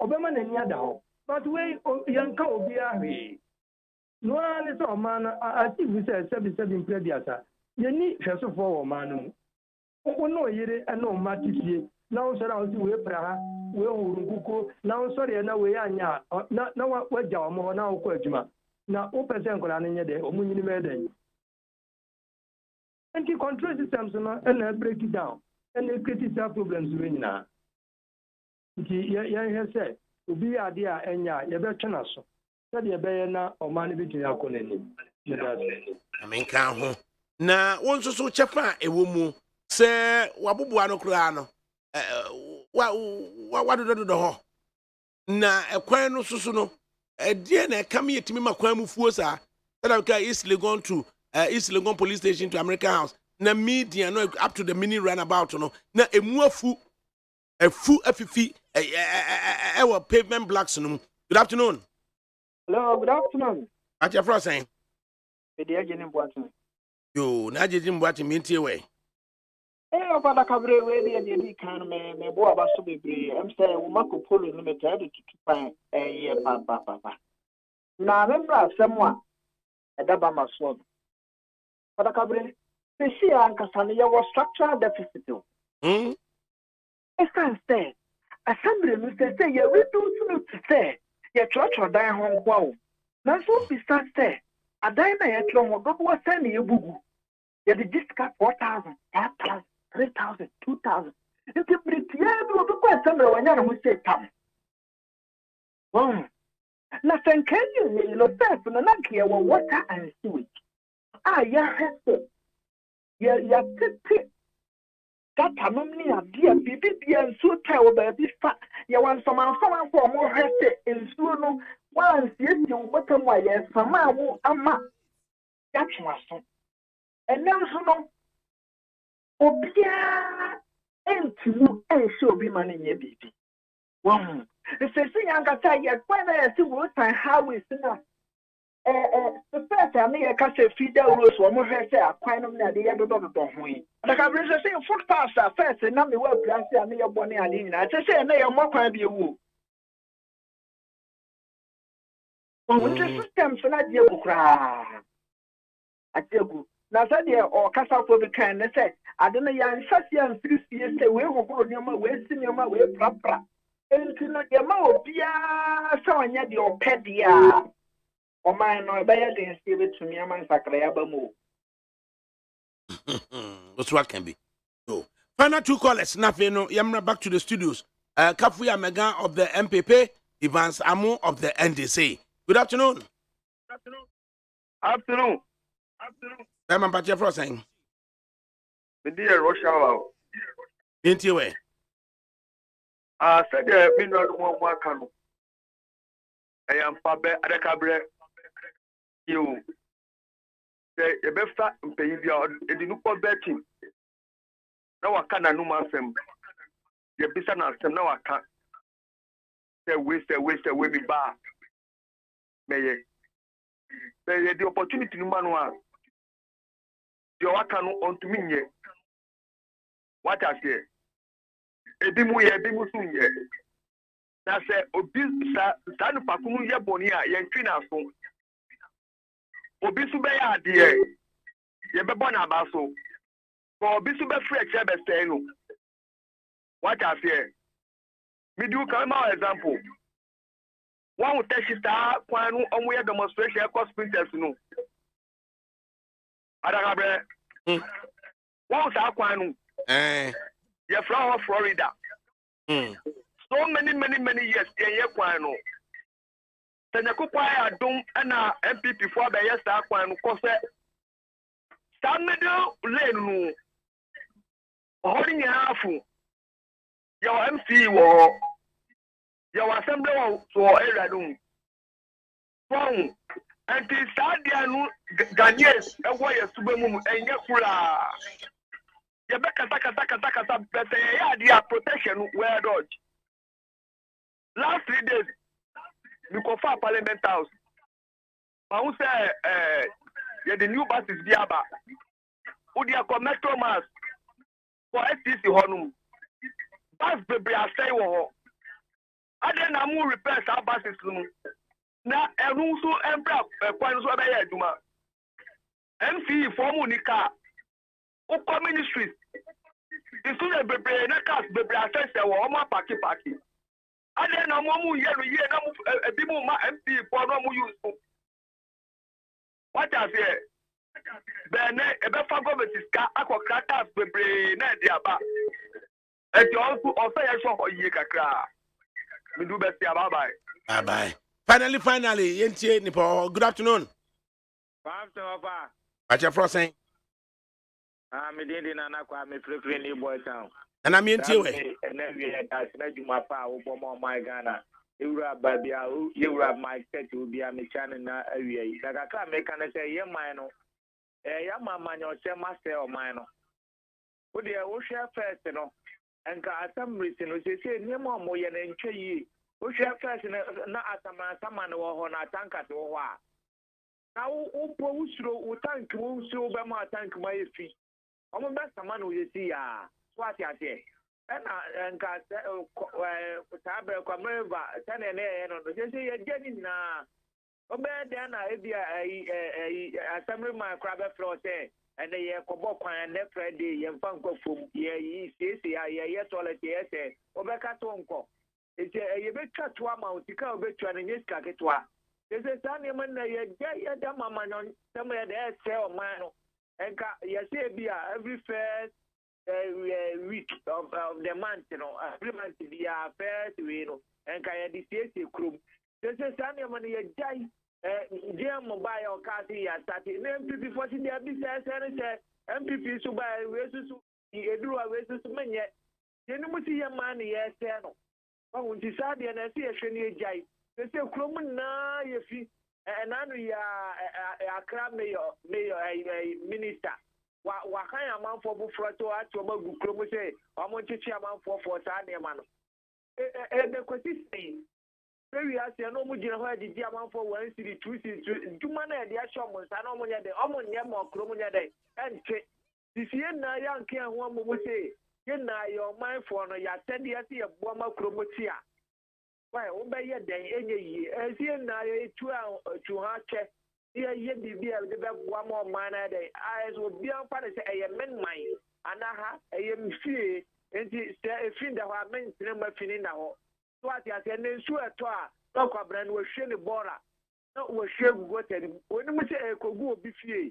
ɔbɛma n'ani ada hɔ but wei yɛnka obiara hwee no ara ne sɛ ɔma no ativu sɛ sɛbisɛbi mprɛduasa yɛni hwɛsofoɔ wɔ ɔma no mu wo ne ɔyere ne ɔma te fie na wosɔre a wo sɛ wei pra ha wei horo nkuko na wosɔreɛ na wei anyɛ a na wagya ɔmo hɔ na wokɔ adwuma na wopɛ sɛ nkɔla no nyɛ dɛ ɔmo nyini mɛ dɛn nti control systems no ɛna break it down ɛna create saa problems wei nyinaa nti yɛhwɛ sɛ obi yɛ adeɛ a ɛnyɛ a yɛbɛtwe no so sɛdeɛ ɛbɛyɛ na ɔma no bɛtumi akɔ n'anim amenka ho na wo nso so kyɛfa a ɛwɔ mu sɛ waboboa no koraa no wadododo hɔ na ɛkwan no soso no ɛdeɛ na ɛka me yɛtumi ma kwan mu fuo saa sɛda ka East Legon to East Legon police station to American House na media no up to the mini runabout no na emu afu afifi ɛwɔ pavement blocks no. Good afternoon. Hello, good afternoon. At your first saying? Yo, na jeji mbwati minti we. Over the cabaret where the can me boy about so be. I'm saying, we Marco Polo limited to find a year, papa. Now, remember someone at the Bama sword. For the cabaret, they see Uncle Sunny was structural deficit. I can't say. Assembly, Mr. Say, we do to say, your church or die home. Wow. Now, so besides say, a dime at long ago was sending you boo. You did just cut 4,000, 5,000, 3,000, 2,000. It's a pretty able to quite somewhere when you say come. Nothing can you know that from an unclear water and sewage. Yeah, yeah, pit. That I'm only a dear baby and so terrible baby fat. You want someone for more hefty in Suno. Once you what am I? Yes, some ama. That's my son. And now, so no, and to and so be money, baby. The first thing I got to say, when I see what I how is enough. The first time I can say, feed the rules, one more say, I quite know the other don't win. Like I was saying, foot pastor first, and now the work, I say, I need your bonnet, I just say, I am more quite be a woo. When the system for that, you cry. I tell you. Now, or Casa for the kind, they say, I don't know, young Sassian and 3 years, say, we will go near my way, senior my way, proper. And to not your mouth, yeah, so I need your pedia. Or mine, or better than give it to me, a man, Sacrayaba move. What's what can be? No. Final 2 callers, nothing, no, Yamra back to the studios. Kafuya Megan of the MPP, Evans Amo of the NDC. Good afternoon. Afternoon. I'm a patch for saying. The dear Russia. Into your way. Said there been not one canoe. I am Fabe ADAKABRI. You say a besta and pay your Edinuko betting. Now I can't know your business now I can't. Say waste away me bar. May the opportunity no man. Your can on to me yet. What I say? Edimu soon yet. That's a obis San Pakumu Yabonia, Yantrina soon. Obisubea, dear. Yababona Basso. For Obisube Fred Chabesteno. What I say? Me do come out example. One would tell you that one on where demonstration cost printers no. ADAKABRI. One was Aquanu. You're from Florida. So many years, Yaquano. Then you could buy a dome and a MPP for the yes, Aquanu, cause some middle lane. Holding your half. Your MC war. Your assembly or area room. Phone. And the Sadian Ghanaians, and why a Subamum and Yakula. Yabaka, but they are protection where dodge. Last 3 days, we go for Parliament House. I will say, the new buses, Diaba. Who they are metro mass for STC Honum. Bus baby, I say, I then I move repairs our buses. Now, and also emperor, points where they are, Juma. MC for Monica. Open ministries. The student baby, not cast baby, I say, or my party. And then I'm more year, a bit more MP for no more use. What I say? Then a better government is got aquacratas, baby, not the above. And you also say, I saw you, Kakra. We do best, bye bye. Finally, Yentie Nipo. Good afternoon. What your frost saying? I'm a didn't me free new boy town. And I'm into it. And then we had my power, my Ghana. You rub baby, you rub my set to be a mechan na area. Like I can't make an say, yeah, mine. Yeah, mamma, your share master or mine. Would you share first, you know? And got some reason, which is say, no more than ye. Who share first, not as a man, someone or on a tank at all. Now, who through tank, who through by my tank, my feet. I'm a best man who you see, what I say. And got Taber Comeva, 10 and they say, getting now. Oh, then I be a assembly my crab floor say, and they are Coboca and left Friday and Funko from ye, yes, all at the essay, Obeka Tonko. It's a bit cut to a mouth, you can't bet you an English caketua. There's a sunny man, yeah, Damma on somewhere there, sell mine. And yes, every first week of the month, you know, every month be a first, you know, and I had the crew. There's a Sunday money, a die, Jam mobile car here, starting MPP 40 years, and MPP to buy races, you do a races to men yet. You know, see your money, yes, oh, when you saw the NSA, jai. They say, Croman, na, you see. And I know you are a crab mayor, minister. What kind of man for Buffrato at Tobago Cromo say, I'm going to chairman for Sunday man. And the consistency. Very as you know, Mujina, the German for 1 city, 2 cities, 2 man, the Ashamans, and Omonia, the Omonia, Cromonia day. And this year, now, young king, one will say, you know, your mind for no, you 10 years, a bomber Cromotia. Why, obey your day, any year, as you know, 2 hours to her check. Here, be one more minor day. I will be on part of a men mine, and I am fear, and it's a friend of our men, never finning now. So I said, then sure to our local brand was share the border. No, was share what when we say a could be fear.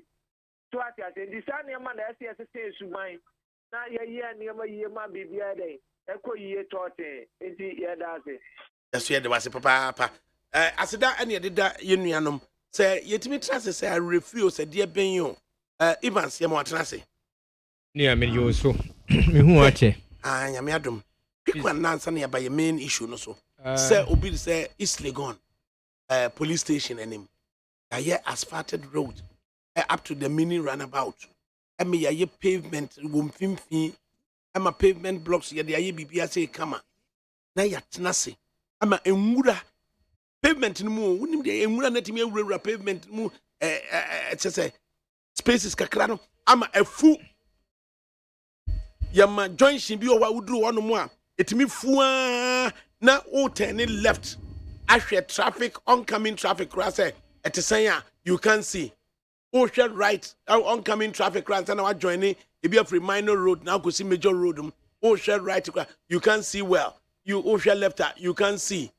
So I said, the son, your man, as he has a sense to mine. Now, yeah, near my year, my baby, a co year taught it, and yeah, that's it. That's where there was a papa. I said that any did that union. Say, yet me trust say I refuse a dear Benyo. Evans, you want to say? Near me, you so. Me who watch it? I am Adam. Pick one answer near by your main issue, no so. Say, Obi say, East Legon, police station, and him. I hear asphalted road up to the mini runabout. I mean, I pavement, womb fee. I'm a pavement blocks, yet the IBB say, come on. Now you're Tanasi. I'm a Mura. Pavement no more. Wouldn't be a Mura pavement more. Spaces Kakrano. I'm a fool. Yama join Shimbi or what would do one more. It me fool now all turning left. Actually, traffic, oncoming traffic cross at the saying you can see. Ocean right, oncoming traffic cross and I joining. It be a free minor road now could see major road. Ocean right, you can see well. You ocean left, you can see.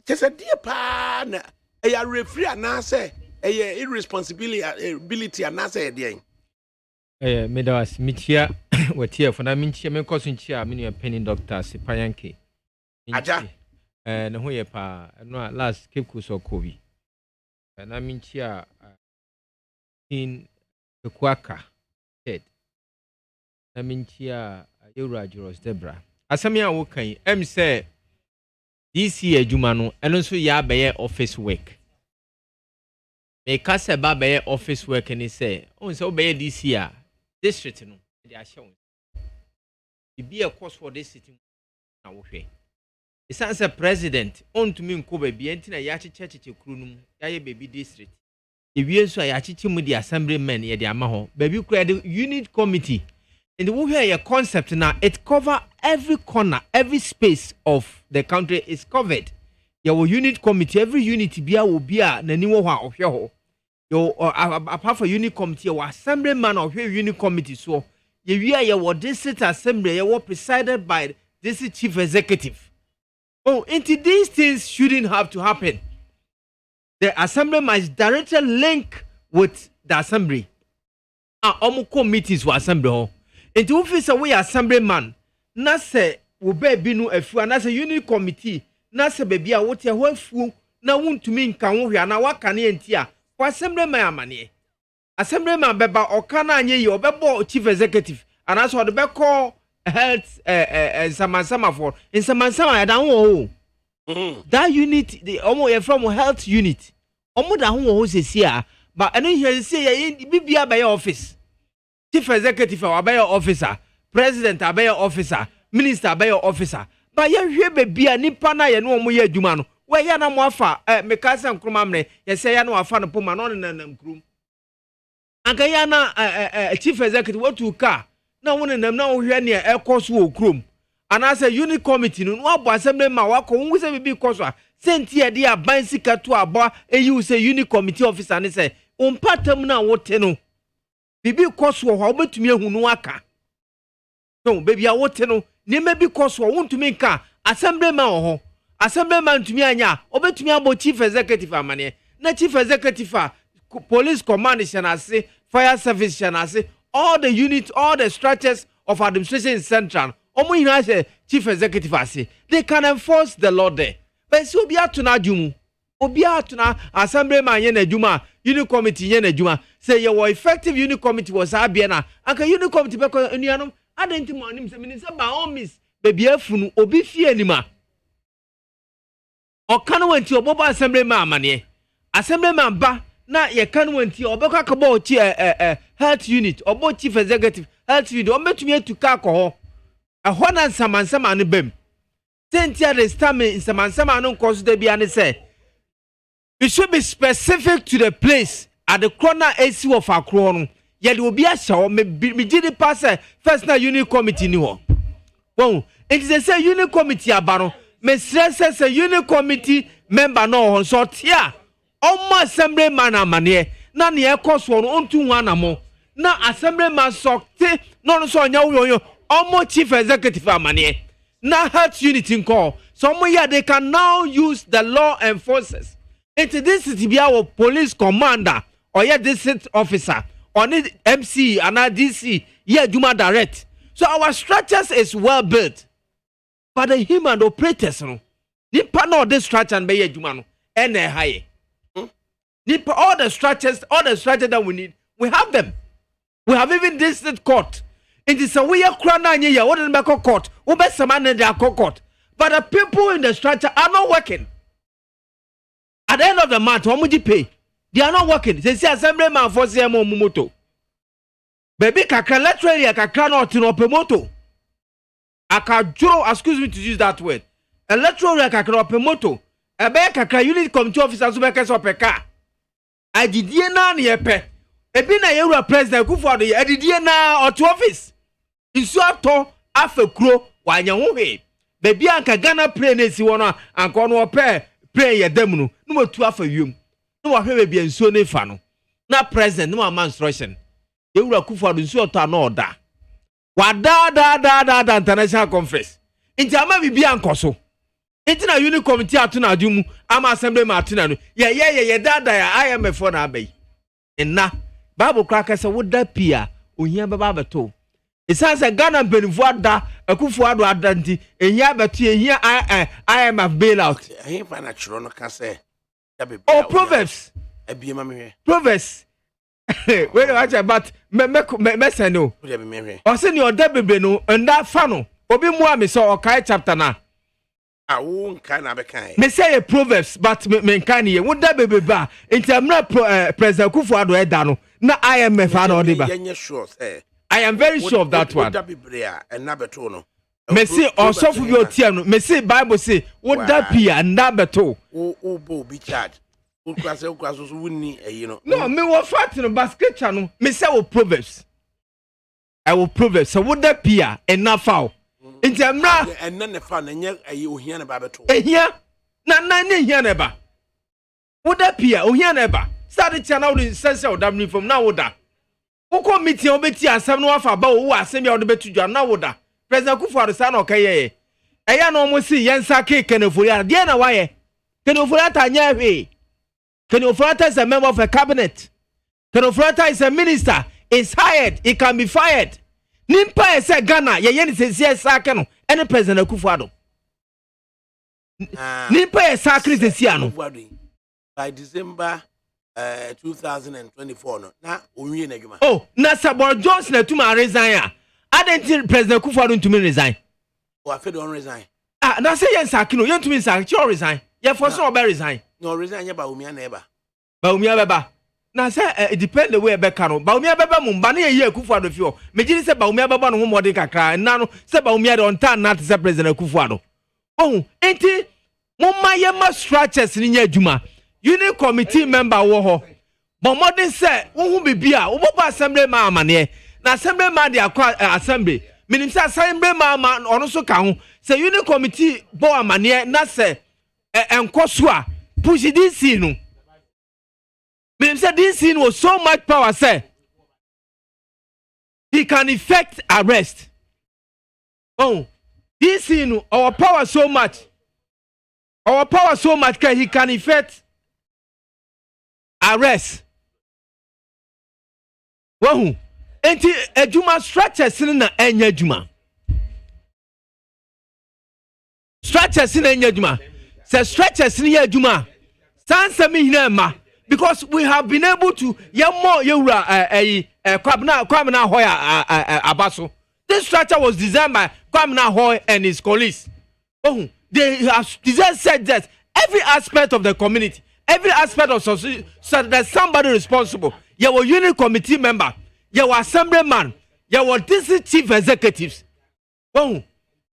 Just a dear partner, a referee and answer, a irresponsibility and answer again. Medawas, Mitia, what here for Naminchia, me cousin chia, many penny doctors, Payanke. Aja, and who ye pa, no last Cape Kuso Kovi. And Naminchia in the Quaka head. Naminchia, Eura Juros Debra. Asamia Wokai, say. DC adwuma no eno so ya be office work. Me ka se ba be office work ni say on se be DC a district no dey ahye won. Be a course for this city na wo hwe. Isan se president on to me nko ba bi enti na ya cheche kru no ya ye baby district. Ewie so ya cheche mu di assemblymen ye di ama ho. Baby kru the unit committee. And wo hwe your concept now it cover every corner, every space of the country is covered. Your unit committee, every unit bia will be a nani wo hwa ohwe ho. Your apart from unit committee, your assemblyman of your unit committee so your district assembly you presided by this chief executive. Oh, into these things shouldn't have to happen. The assembly must directly link with the assembly. Omuko meetings for assembly. Into office away assemblyman. Na se ube binu efu na se unit committee. Na se baby a wote hofu na wuntumi nka wo hwa na waka ne entia. For assemblyman amane. Assemblyman beba okana anye yi obebo chief executive and also the beko health samansama for in samansama ya da ho that unit the omo ye from health unit omo da ho sesi a but eno here say ye bibia be office chief executive wa be officer president be officer minister be officer but ye hwe bebia nipa na ye no omo ye adwuma no we ya na mo afa mekasa nkroma mre ye say ya na afa no poma no na nkrum Akaya na chief executive what to car na won nam na ohwe ne ekoso okrom anase unit committee no abo assembly ma wako won se bibi koso a senti e dia ban sika to abo eyi se unit committee officer ne se umpatam na wote no bibi koso ho obetumi ehunu aka no baby a wote no ne me bi koso wontumi nka assembly ma ho assembly ma ntumi anya obetumi abo chief executive amane na chief executive police command shanase fire service shanase all the units all the structures of administration in central omo hina say chief executive ase they can enforce the law there but so obi atuna adwumu obi atuna assembly man ye na adwuma unit committee ye na adwuma say ye were effective unit committee was abia na aka unit committee be ko anuanom adenti mo anim say minister ba on miss baby afunu obi fie anima okano wanti obobo assembly man amane assembly man ba na ye kan wanti obekwa kabo chi health unit obo chief executive health unit o metumi etuka akọ ho na samansama ne bem sentia the statement samansama no nkoso da bia ne say it should be specific to the place at the corner AC of akro no ye de obi ahya me gidi pass first na unit committee ni ho bon it is say unit committee abaro me stress say unit committee member no ho so tia Omo assembly man amane na ne ekoso no ontu hu anamo na assembly man sokte no so nya wo omo chief executive amane na health unit nko so omo ya they can now use the law enforcers into this city bia wo police commander or ya district officer or need MC and DC ya juma direct so our structures is well built but the human operators no nipa no this structure and be ya juma no ene high all the structures that we need, we have them. We have even district court. It is a way of crown here. What in the court? Who best a man in their court? But the people in the structure are not working. At the end of the month, how much you pay? They are not working. They say assembly man for CMO Mumoto. Baby, kaka literally a kaka not in Opemoto. Akajo, excuse me to use that word. A literally kaka Opemoto. A bear kaka unit committee officers who make us up a car. Adidie na ne yepe ebi na yewura president Kufuor ye adidie na to office nsu ato afekuro wanya ho he bebi anka Ghana play na si wono anka no ope play ye dam no no matu afa wiem no wa hwe bebi nsu ne fa no na president no ma instruction yewura Kufuor nsu ato na oda wada international conference nti ama bibi ankoso enti na unit committee atuna adwum ama assembly ma atuna no ye dada ya IMF na abai enna bible cracker say woda pia ohia baba beto esanse Ghana benfo ada Akufo ado adanti ehia beto ehia IMF bailout ehia fa na chiro no ka say oh proverbs ebie ma me proverbs wait watch about me say no o se ni oda bebre no nda fa no obi mu ame so o kai chapter na I won't kind of a kind. Me say Proverbs, but me kind ye. Would that be ba? Into President Kufuor Edano. Na IMF and Odiba. Sure, I am very sure of that one. Would that be Brea and Nabetono? Me say also for your tiano. Me say Bible say would that be and Nabeto? Oh, bo be charged. You know. No, me was fighting a basket channel. Me say Proverbs. I will Proverbs. So would that be and foul? In Jamra and none of fun and yet you hear about it. Here, none here never. Would that be oh here never? Started channel in sense of W from now. Who call me Tiobeti and some of about who are semi on the bed to John now. President Kufuor the son okay. I am almost see Yansa cake and of Diana why? Can you flat a Can you flat as a member of a cabinet? Can you flat as a minister is hired, he can be fired. Nimpa say Ghana, ye yen say saka no, any President Kufuor. Nimpa sakri say no. By December 2024 no. Na onwie na dwuma. Oh, na Sabor Johnson atuma resign. Adentin President Kufuor to resign. Oh, I don't resign. Ah, na say yen sakri no, yen to resign, you resign. Ye for so be resign. No resign ye ba umia na eba. Ba umia beba. Na say it depend the way beka no. Ba umia beba mum ba na ye Kufuor do fio. Me giri say ba umia beba no ho mode kakra. Na no say ba umia don tan na say President Kufuor do. Oh, enti mumma ye ma structures ni nya adwuma. Unit committee member wo ho. But modern say wo hu bibia, wo ba assembly ma amane. Na assembly ma dey akwa assembly. Minim say assembly ma ono so ka ho. Say unit committee bo amane na say enkoso a push this no. Minim say this scene was so much power say he can effect arrest. Oh, this scene our power so much. Our power so much that he can effect arrest. Wahu. Enti ejuma structures na enya ejuma. Structures na enya ejuma. Say structures na ejuma. Sansa mi hina ma because we have been able to yamo yura Kwabena Hoya abaso. This structure was designed by Kwabena Hoy and his colleagues. Oh, they have designed said that every aspect of the community, every aspect of society, so there's somebody responsible. You were unit committee member, you were assemblyman, you were district chief executives. Oh,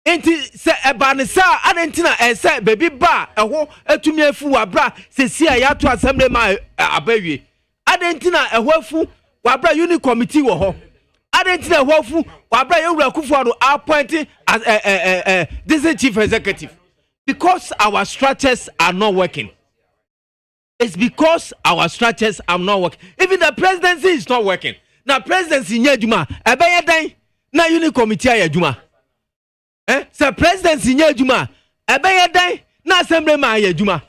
enti se ebanisa adentina ese baby ba eho etumi afu wabra se sia ya to assemblyman abawie. Adentina eho afu wabra unit committee wo ho. Adentina eho afu wabra yewura Kufuor appointing as district chief executive. Because our structures are not working. It's because our structures are not working. Even the presidency is not working. Now presidency nye juma ebeye dan na unit committee ayejuma. Sir presidency nye juma ebeye dan na assembly man ayejuma.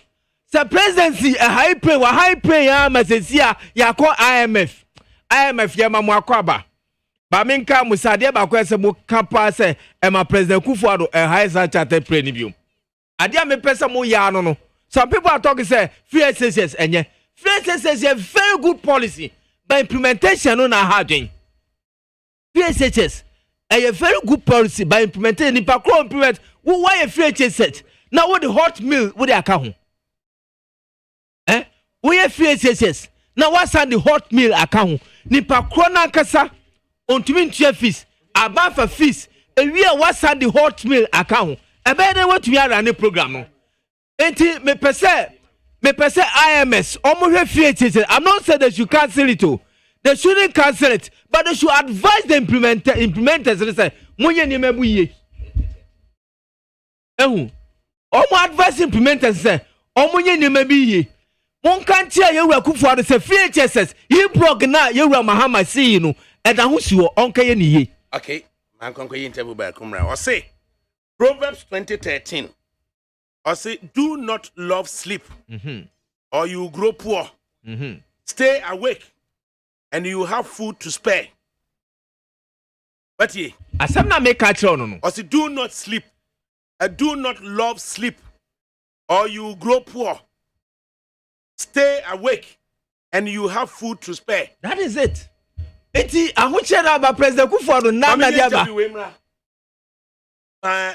Sir presidency high pray ya masesia ya ko IMF ya mamu akwaba. Ba minka musade ba ko ese mu kapa se ma President Kufuor high charter pray ni biom. Ade me pesa mo ya no. Some people are talking say free SSS enye. Free SSS is a very good policy, but implementation no na hard thing. Free SSS a very good policy, but implementation nipa kro implement why a free SSS. Now what the hot meal with the account? We a free SSS. Now what's on the hot meal account? Nipa kro na kasa ontumi ntua fees, above fees. And we are what's on the hot meal account. Ebe what we are running program no. Enti me pese IMS omo free SSS. I'm not saying that you cancel it too. They shouldn't cancel it, but they should advise the implementers. They say monye ni mebu ye. Omo advise implementers say omo nye ni mebu ye. Mon kantia yewura Kufuor say free SSS. He blog na yewura Mahama see no. Eda hu si wo onka ye ni ye. Okay, man kon ko interview by Kumra. O say Proverbs 20:13. I say, do not love sleep, or you grow poor. Stay awake, and you have food to spare. But ye, I not make a no. I say, do not sleep, do not love sleep, or you grow poor. Stay awake, and you have food to spare. That is it. Eti ahuchera ba President Kufuor na na dia ba.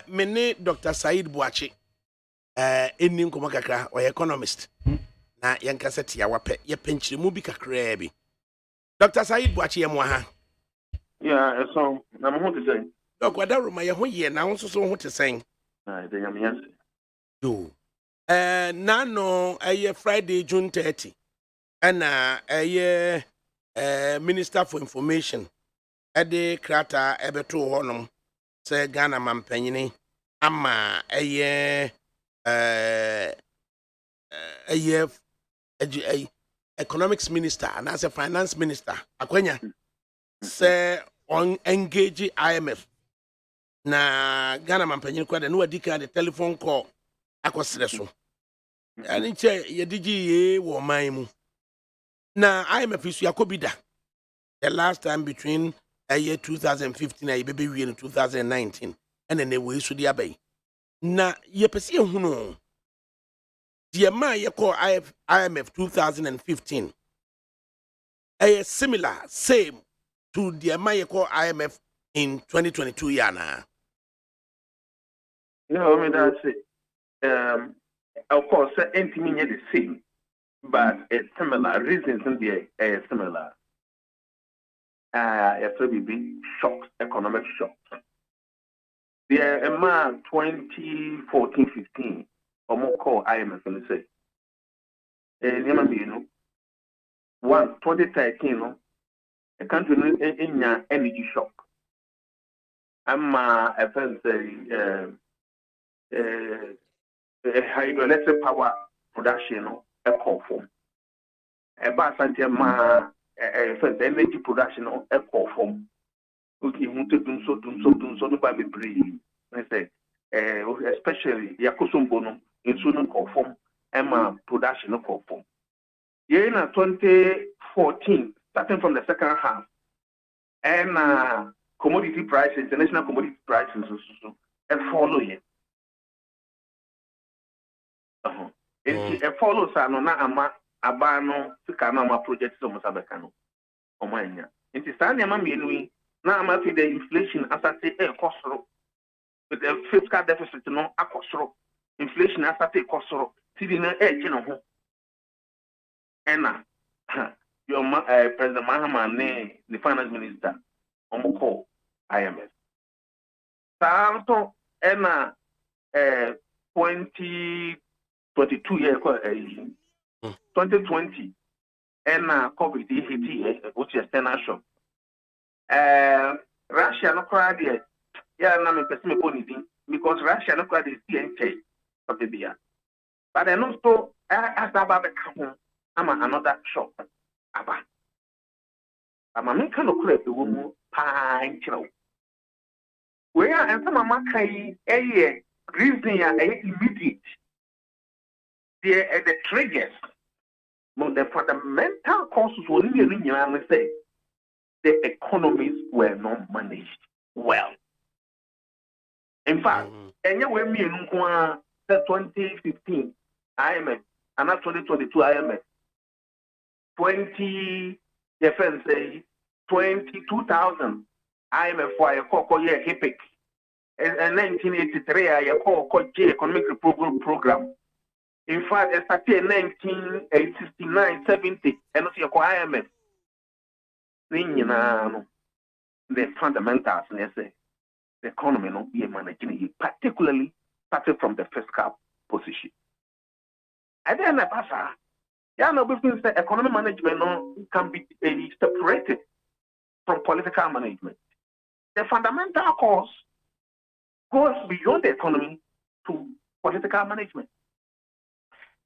Mene Dr. Said Boache. Ending Komakaka or economist. Na yankaseti ya wape ye penchiri mubi kakra bi. Dr. Said Boachi Mwaha. Yeah, so I'm going to say. Doc, what that room I hear now also so what to saying. Do. Nano a Friday, June 30. And a Minister for Information. Ede krata ebeto honum se Ghana mampenyini ama economics minister and as a finance minister akwanya se on engage IMF na Ghana mampenyini kwa no adika the telephone call akosre so ani che yedigi ye wo man mu na IMF isu yakobida the last time between year 2015 and baby we in 2019 and then they were so dia bay na ye pese ehunu the man ye call IMF 2015 similar same to the man ye call IMF in 2022 yana. No, I mean that's it. Of course anything the same but it's similar reasons in the similar. FBB shocks, economic shocks. The man 2014-15, or more call IMF and say, one 2013, a country in energy shock. I'm a hydroelectric power production, a call for a basantia energy production on a call form. Okay, want to do so by the breed. I say, especially Yakosum Bono in Sudan call form, and production of call form. Yeah, in 2014, starting from the second half, and commodity prices, international commodity prices, and following. It follows Anona Abano to Kanama projects of Musabekano. Omania. It is Sanya Mammy, now I'm after the inflation as I say a costro with the fiscal deficit no a costro. Inflation as I say costro, sitting a edge in a home. Anna, your President Mahama, the finance minister, Omoko, IMF. Santo Anna 2022 year 2020 and COVID hit which is external shock. Russia no crowd yet. Yeah, na me person me because Russia no crowd is TNT of the beer. But I know so as about the come I'm another shock. Aba. I'm a man kind of crap the woman pine chino. Where and some of my reason immediate. The triggers. But the fundamental causes were say the economies were not managed well. In fact, anyway, me in 2015 IMF and not 2022 IMF 20,000 IMF for a call year HIPIC and 1983 I call J economic recovery program. In fact, it started in 1969, 70, and also your IMF. The fundamentals, the economy not be managing it, particularly starting from the fiscal position. And then the passer, the economic management can be separated from political management. The fundamental cause goes beyond the economy to political management.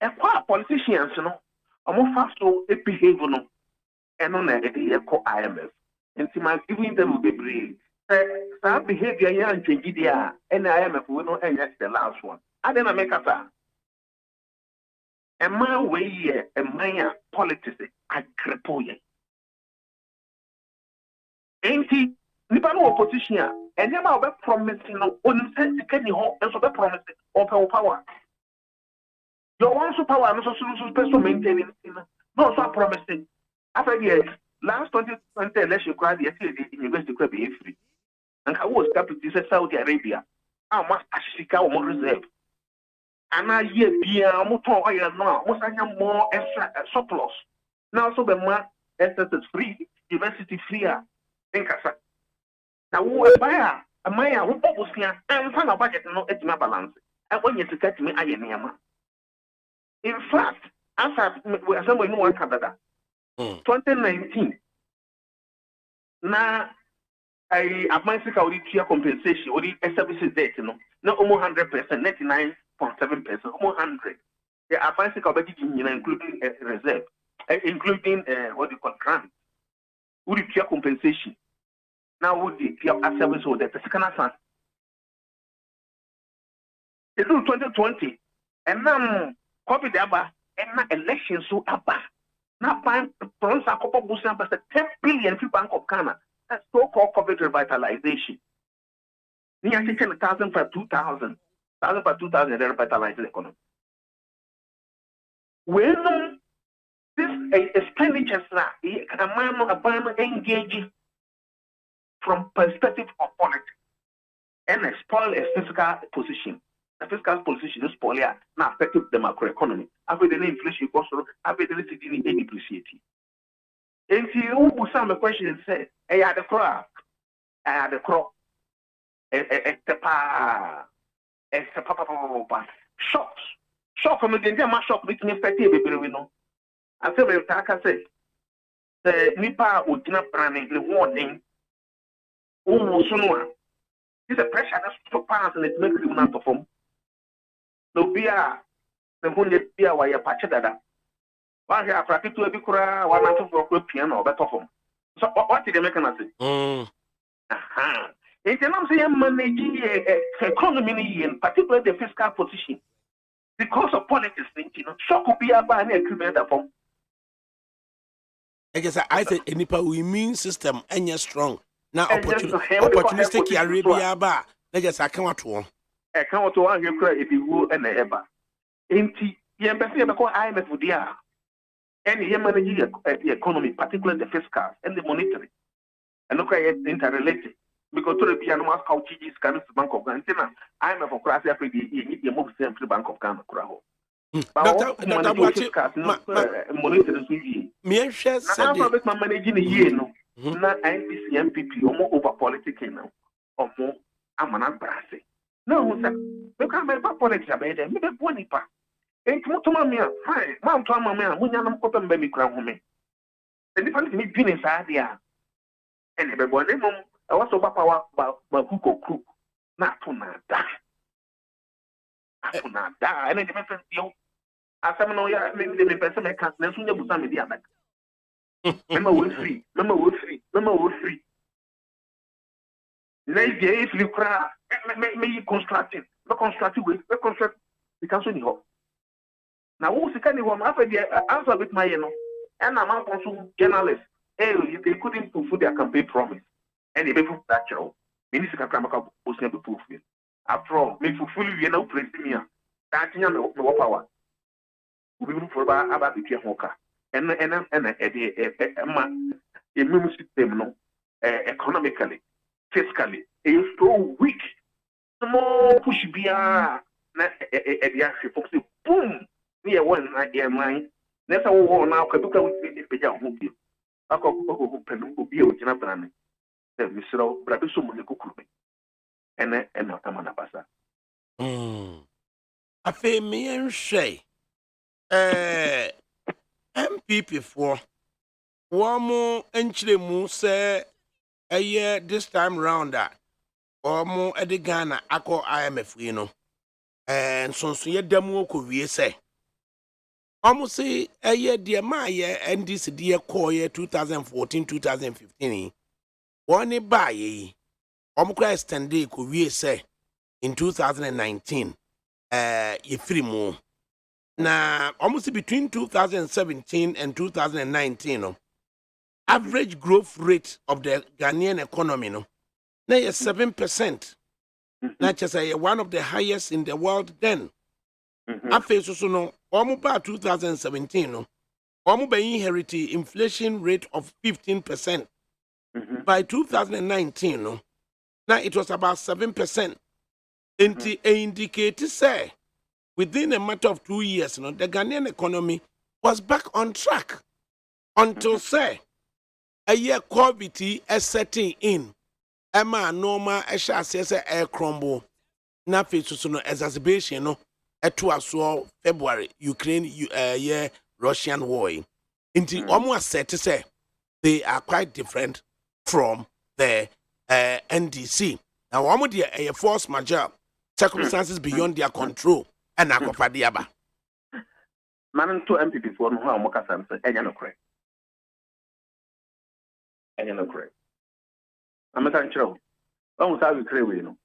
And what politicians, almost to behave, and on the IMF. And giving them the breed. That behavior, and IMF will not end the last one. I then make a sound. And my way here, and my politics, I cripple ye. Ain't he? Nipano opposition, and then I'll be promising on sense to get home and so be promising of power. Your one power, no special maintaining, no so promising. After years, last 2020 election, cried the university could be free. And I was capital Saudi Arabia. I must Ashika or more reserve. and I year be a motor oil now, most I have more extra surplus. Now, so the man is free, university free. Think I said, now, who a buyer, a Maya, who was here, and find a budget, no, it's my balance. And when you to get me, I am. In fact, after we are somewhere in one Canada, 2019, now I advance our compensation, or the services debt, not almost 100%, 99.7%, almost 100. The advance our budget, including reserve, including what you call grant, would you compensation? Now, would the service or the second answer? It's 2020, and now COVID aba, and now elections so aba. Now, bank funds are couple boosting per 10 billion for Bank of Ghana. That's so-called COVID revitalization. Near 1,000 for 2,000, 1,000 for 2,000, they revitalize the economy. When this expenditures now, a man engage from perspective of politics and spoil a physical position. The fiscal position is spoiled now affecting the macroeconomy. After the inflation goes through, after the city depreciating. And if you some question and say, I had the crop, shocks. Shock on the Indian shock with me, we know. I said, I say, the Nipa would not brand the warning. Oh, so it's a pressure that's to pass and it makes him not perform. No beer, the wounded beer while you're patched that. One here, practice to a big crowd, one out of a piano, better perform. So, what did the mechanism? Aha. It's an answer managing economy in particular the fiscal position. Because of politics, shock will be a by an agreement form. I guess I said, any immune system and you're strong. Now, opportunistic Arabia bar, I guess I can't to one. I can't to one you cry if you will and ever. Ain't he? You embassy because IMF would dear. And he managing the economy, particularly the fiscal and the monetary. And look at it interrelated. Because to the piano, how TG scans the Bank of Ghana. IMF for class every day, you move them to the Bank of Ghana. Monetary. Me share said my managing a year no. Na NPC MPP or over politics now or more amana brasse. No, sir. You can't make politics about them. Maybe one nipa. And to mamma, hi, Mount Mamma, when I'm open baby crown woman. The difference me being inside there. And everyone, I was over power about Hugo Crook. Not to not die. Not to not die. And it depends on you. As some know, maybe the person I can't listen to some media. Remember, we're free. Maybe if you cry, may constructing. Not constructive way, not construct the council. Now, who's the kind of one after the answer with my, and I'm also journalist. Hey, they couldn't fulfill their campaign promise. And they prove that show. Minister Kramaka was never proof. After all, me fulfill you know, premier. That's no power. We will for about the Kiahoka. And immune system, no, economically, fiscally, is so weak. The more push be a folks, boom, near one idea mine. That's all now. Can look at the Pija who be. I could be with Japan. Mr. Brabisum, the cook, and not Amanabasa. I feel me and say, MPP for one more entry mo say a year this time round that or more at the Ghana I call IMF, you know, and so ye demo could we say almost say a year dear my year and this dear call year 2014-2015 one by ye almost 10 day could we say in 2019 ye free more. Now, almost between 2017 and 2019, average growth rate of the Ghanaian economy, now is 7%. Not just one of the highest in the world then. After so, almost by 2017, almost by inherited inflation rate of 15%. By 2019, now it was about 7%. And it indicates, say, within a matter of 2 years, the Ghanaian economy was back on track until say a year COVID is setting in. Emma normal shall say air crumble. Nothing to no exacerbation no at 2 February Ukraine Russian war. Indeed, almost said to say they are quite different from the NDC. Now, one of a force majeure circumstances beyond their control and Akofadiaba. Man, 2 MPP for no Mokasan, and no correct. And no correct. I'm a control. Almost how we create, you know.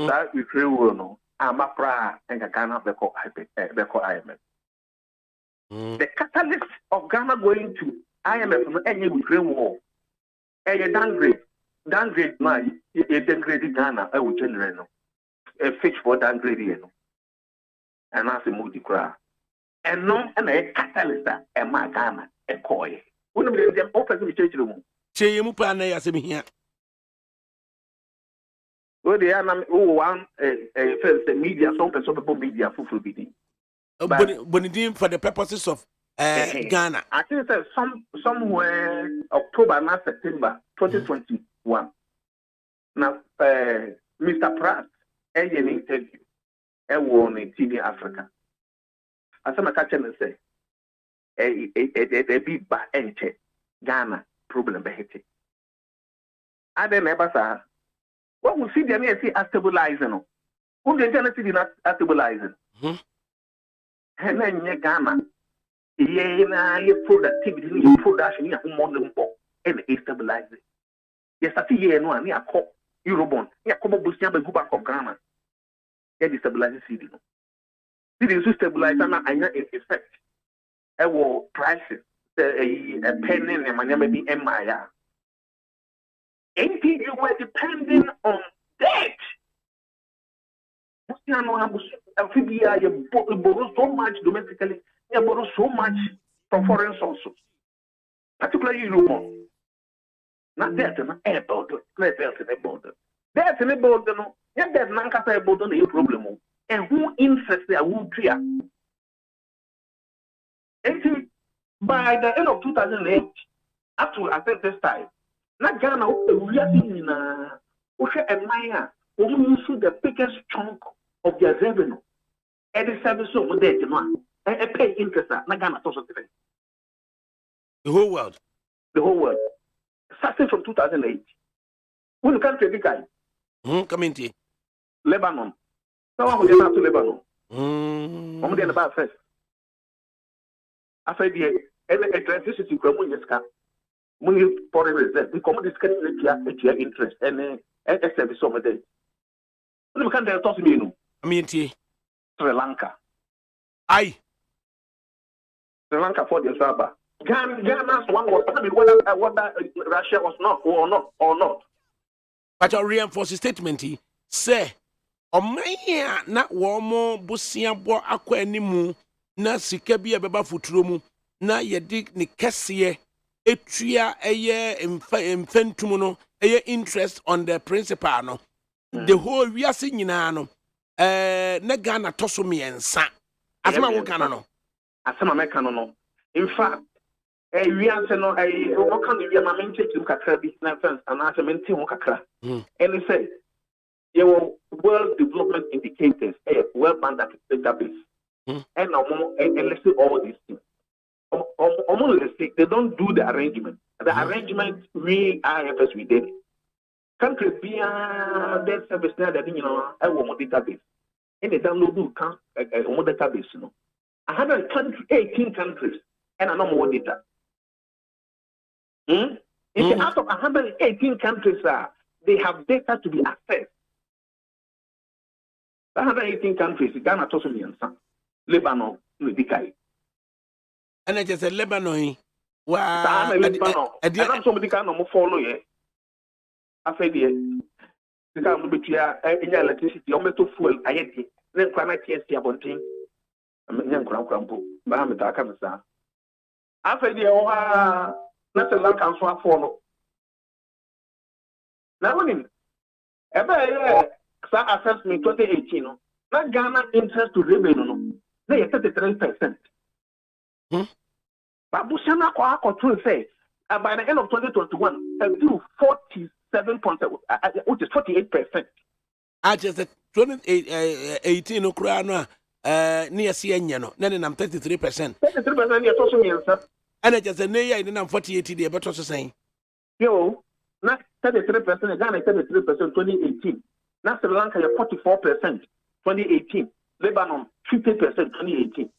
That we create, no. I'm a pra and I can't have the IMF. The catalyst of Ghana going to IMF no any Ukraine war. A downgrade now. A downgrade Ghana. I will generate no. A fix for downgrade no. And that's a multi cry. And no, and a catalyst and my Ghana a coy. One of them offers me change room. Che mu pa na ya se here. Well, they are one first media, some people media full bidding. Bonidin for the purposes of Ghana. I think that somewhere October, not September 2021. Now, Mr. Pratt, an interview, and won in TV Africa. As I'm a catcher and say, a big bad entry, Ghana problem behavior. I then never saw what we see the NSC as stabilizing. Who the NSC not stabilizing? And then Ghana, productivity, production, more than four, and stabilizing. Yes, I see no one near cop Eurobond, near Cobo Busia, but go back of Ghana. It stabilizes city. It is to stabilize and I know in effect. I will prices, a penny and my name be MIR. NP, you were depending on debt. You borrow so much domestically, you borrow so much from foreign sources, particularly Eurobond. Not debt, not air border, not debt in a border. Debt in a border, no, yet there's none can say border, no problem. And who interest there will clear. And by the end of 2008, up to I think this time, not Ghana, we are in Maya, who use the biggest chunk of their revenue. And the service over there, you know, and pay interest, not Ghana, social different. The whole world. The whole world. Starting from 2008. When the country began, come into Lebanon. Someone who to Lebanon. I'm going to first. After the electricity from Munyeska, Muni foreign reserve, we come discuss the interest and a service over there. When we can't talk to me, I mean, Sri Lanka. Aye. Sri Lanka for the Saba. Ghana's one was whether Russia was not or not. But I'll reinforce the statement. Say, Omaya na womo busia bo akwa animu na sika bi ebeba futuro mu na yedi ne kese etua eye mfentum no eye interest on the principal no the whole wiase nyina no na Ghana toso miensa asema wo kan no asema me kan no in fact we answer no what can you ma men take kakra bi na fence and answer men tin kakra and he said your world development indicators World Bank database and listen all these things they don't do the arrangement arrangement we IFS we did country be their service now that you know I want database and they download can database you know 118 countries and no more data. If out of 118 countries they have data to be accessed. 118 countries, Ghana told me Lebanon, Medicaid. And I just said Lebanon. Wow. Lebanon. And I'm somebody can follow you. I said, the can be clear in electricity, almost to fuel. I had then can I see a bunting? I'm a young crampo, but I'm a dark answer. I said, not a lot can follow. Now, when ever assessment 2018, That Ghana interest to revenue no. They 33%. But Bushana kwa control say by the end of 2021, do 47.7, which is 48%. I just 2018 no kura no near CN no. Then I'm 33%. 33% yes also means sir. And I just say near in 48 the better so saying. Yo, not 33%, Ghana 33% 2018. Now Sri Lanka 44% 2018. Lebanon 50% 2018.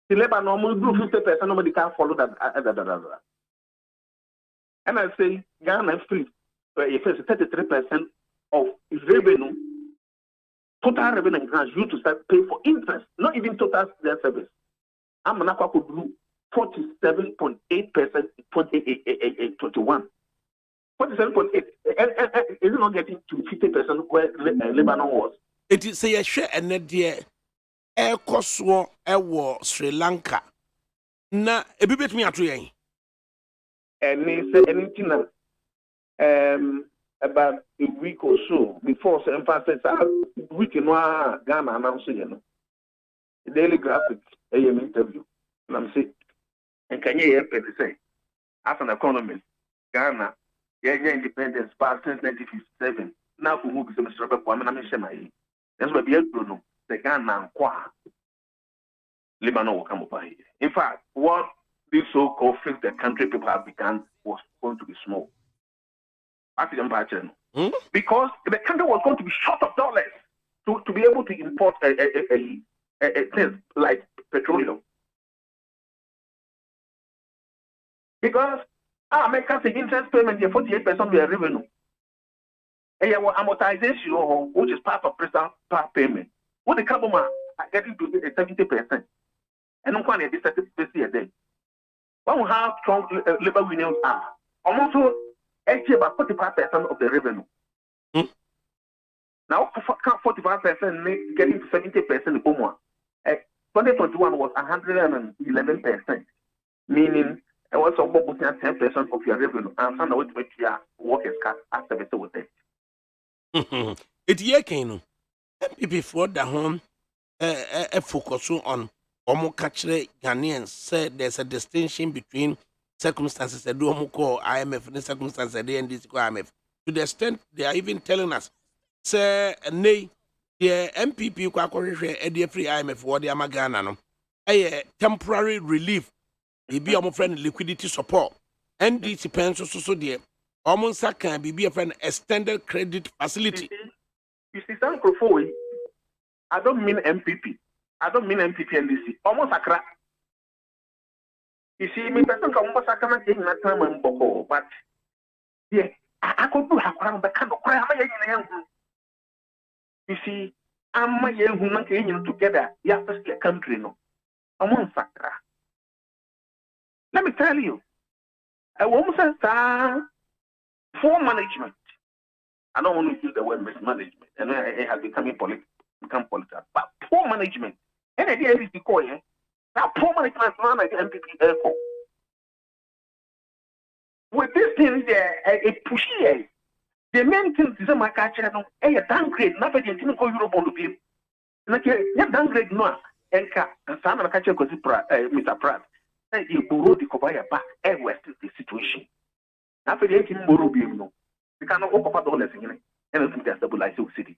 The Lebanon will do 50%, nobody can follow that. And I say Ghana free, it is 33% of revenue, total revenue in Ghana you to start pay for interest, not even total their service. I'm not going to do 47.8% in 2021. 47.8 is it not getting to 50% where Lebanon was? It is say a share and net dear air cost war Sri Lanka. Na a bit me at you. And they say anything about a week or so before some emphasis week in Ghana announcing you know. The Daily Graphic AM interview. And I'm saying, and can you hear me say, as an economist, Ghana, independence past since 1957. Now who move to Mr. Kwame Nkrumah. That's why we know the Ghana Lebanon will come over here. In fact, what this so-called fix the country people have begun was going to be small. Because the country was going to be short of dollars to be able to import things like petroleum. Because America's interest payment is 48% of their revenue. And your amortization, which is part of personal payment, what the government are getting to 70%. And I'm going to be a day. When we have strong labor unions almost about 45% of the revenue. Now 45% getting to 70% in Bomwa. 2021 was 111%, meaning it was almost 10% of your revenue, and some of which your work is cut after the with it. It's ye can MPP for the home focus on Omo Ghanaians said there's a distinction between circumstances that do call IMF and circumstances that they NDC call IMF. To the extent they are even telling us, say, nay, the MPP kwa free IMF or the Amagana no, a temporary relief. It be our friend liquidity support. NDC pension so dear. Almost can be a friend extended credit facility. You see, some Crofoi, I don't mean MPP. I don't mean MPP NDC. Almost a crack. You see, me person come almost a crack in that time and boko, but yeah, I could do have one, but can't cry. You see, I'm my young woman together. Yeah, first the country no. Almost a crack. Let me tell you, a woman says, poor management. I don't want to use the word mismanagement, and it has become political. But poor management, and the idea is to call it. Now, poor management is not like MPP airport. With this thing, a pushy, the main thing is my culture, a downgrade, not a gentle Europe on the people. Like a downgrade, no, and some of the culture because Mr. Pratt. You borrow the Kobaya back and west the situation. After the 18 borrow no, we cannot open up dollars in it, and it's a stabilized city.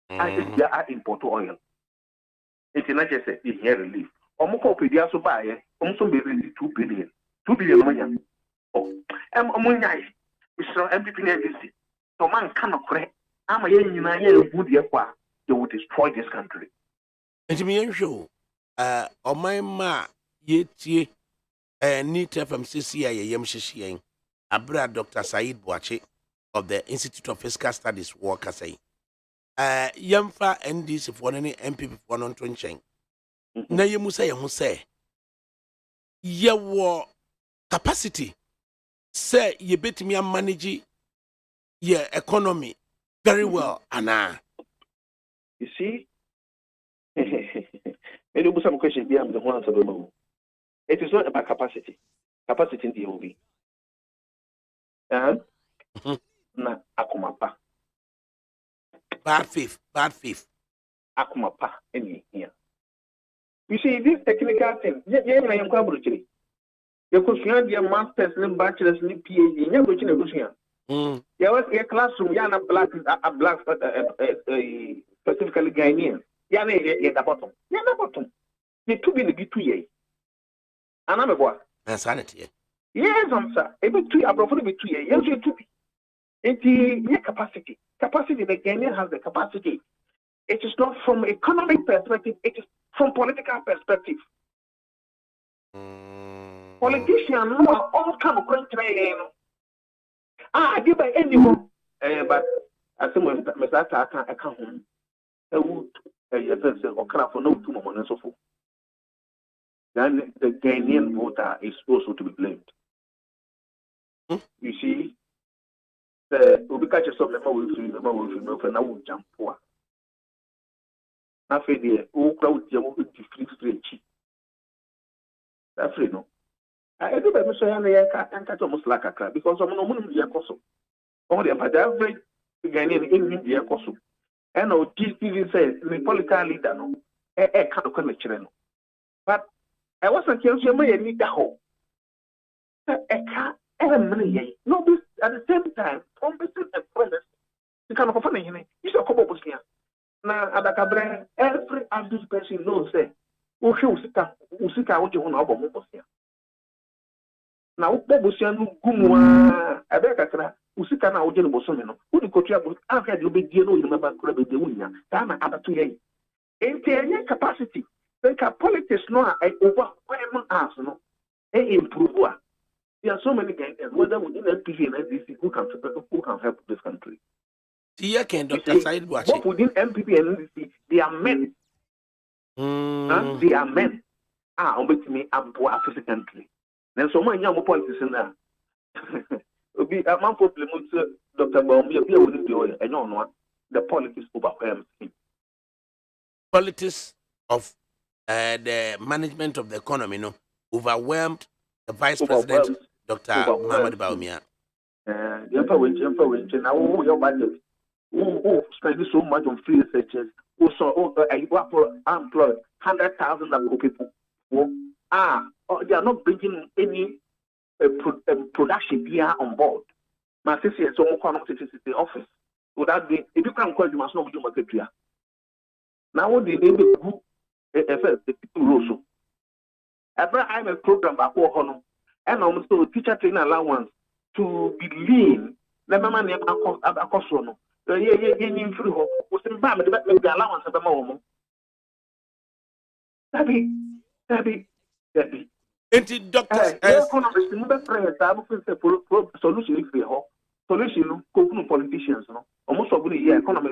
I think they are import oil. It's not just a here relief. Omoko Pedia so buy it, also be really 2 billion. 2 billion money. Oh, I'm among nice. It's from MPP NDC. So man cannot correct. I'm a young good year, they will destroy this country. And me show, on my ma, yet. Need FMCC Yemshishi Abra Dr. Said Boache of the Institute of Fiscal Studies worker say. Yamfa NDC for any MPP for non trenching. Na you say your capacity say you bet me and manage your economy very well, Anna. You see, maybe some questions here. I'm the one answer them. It is not about capacity. Capacity in the OB. Na akumapa. Bad faith. akumapa any here. You see, this technical thing, I am quite you could hear the masters and bachelors and PhD, you never change a question. There was a classroom, Yana Black, a black specifically Ghanaian. Yana at the bottom. Yana bottom. The two in the B2A. And I'm a boy. Insanity. Yes, I'm sir. Able to appropriate B2A. Yes, you to be. It's the capacity. Capacity, the Ghanaian has the capacity. It is not from economic perspective, it is from political perspective. Politicians who are all kind of country. I did by anyone. But as someone I can't home. A wood, or craft for no 2 months and so forth. Then the Ghanaian voter is also to be blamed. You see, the Ubikacha of the Mawul and I will jump for. I feel the old crowd to free cheap. That's free, no. I do better say I catch almost like a crab because I'm no money in the apostle. Only about every Ghanaian in the apostle. And no TV says the political leader, no, can't come a but I wasn't killing you, may need the whole. I can't ever money, no, at the same time, from business and presence, you can't offer anything. You shall come up with here. Now, ADAKABRI, every ambitious person knows, say, Usika, what you want to know here. Now, Bobusian Gumwa, Abeka, Usika now, General Bosomino, who the country I've had you be dealing with about Crabbe de Unia, Dana Abatuye. In their capacity, think a politics no, I overwhelm us, no, and improve. There are so many guys, whether within MPP and NDC who can help this country. Tia can Dr. Said watch it. Within MPP and NDC, they are men. They are men. On with me, I'm poor African country. Then so many young politicians in there. Be a man problem with Dr. Baum, you'll be able to do it, and you know the politics overwhelms him. Politics of the management of the economy, no, overwhelmed the Vice President, Dr. Muhammad Baumia. Now, your budget. Who spend so much on free researchers? Also, you employ 100,000 people. They are not bringing any production here on board. My sister is the office. Without the if you can't call you must not do market here. Now what they do the people also. I'm a program back home and also teacher training allowance to be lean. Never mind about you free home. Was in Bam the allowance of the moment. Debbie. Doctors, solution free home. Solution, politicians, no. Almost of the economy,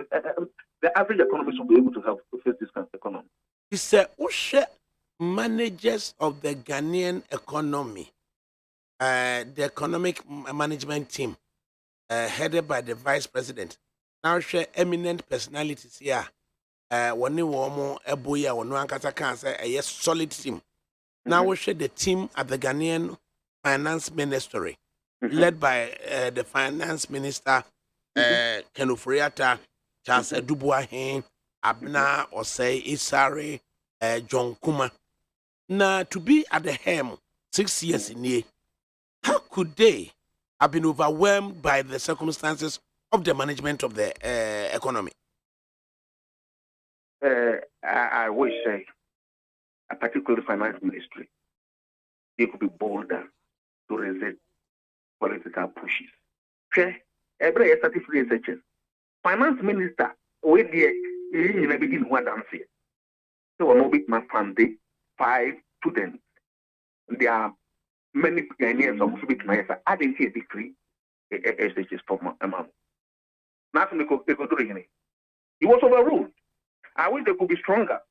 the average economist will be able to help to face this kind of economy. He said, managers of the Ghanaian economy, the economic management team, headed by the Vice President, now share eminent personalities here. One woman, a boy, one ankasa can say a solid team. Now we share the team at the Ghanaian Finance Ministry, led by the Finance Minister, Kenufriata, Charles Dubois, Abna Osei Isari, John Kuma. Now to be at the helm 6 years in here, how could they have been overwhelmed by the circumstances of the management of the economy? I wish a particular finance ministry, they could be bolder to resist political pushes. Every statistic researchers, finance minister, we in the beginning one dance here. So no big man funded 5 students. There are many Ghanaians of big man. I didn't see a decree. SHS from amount. Nothing they could do it. It was overruled. I wish they could be stronger.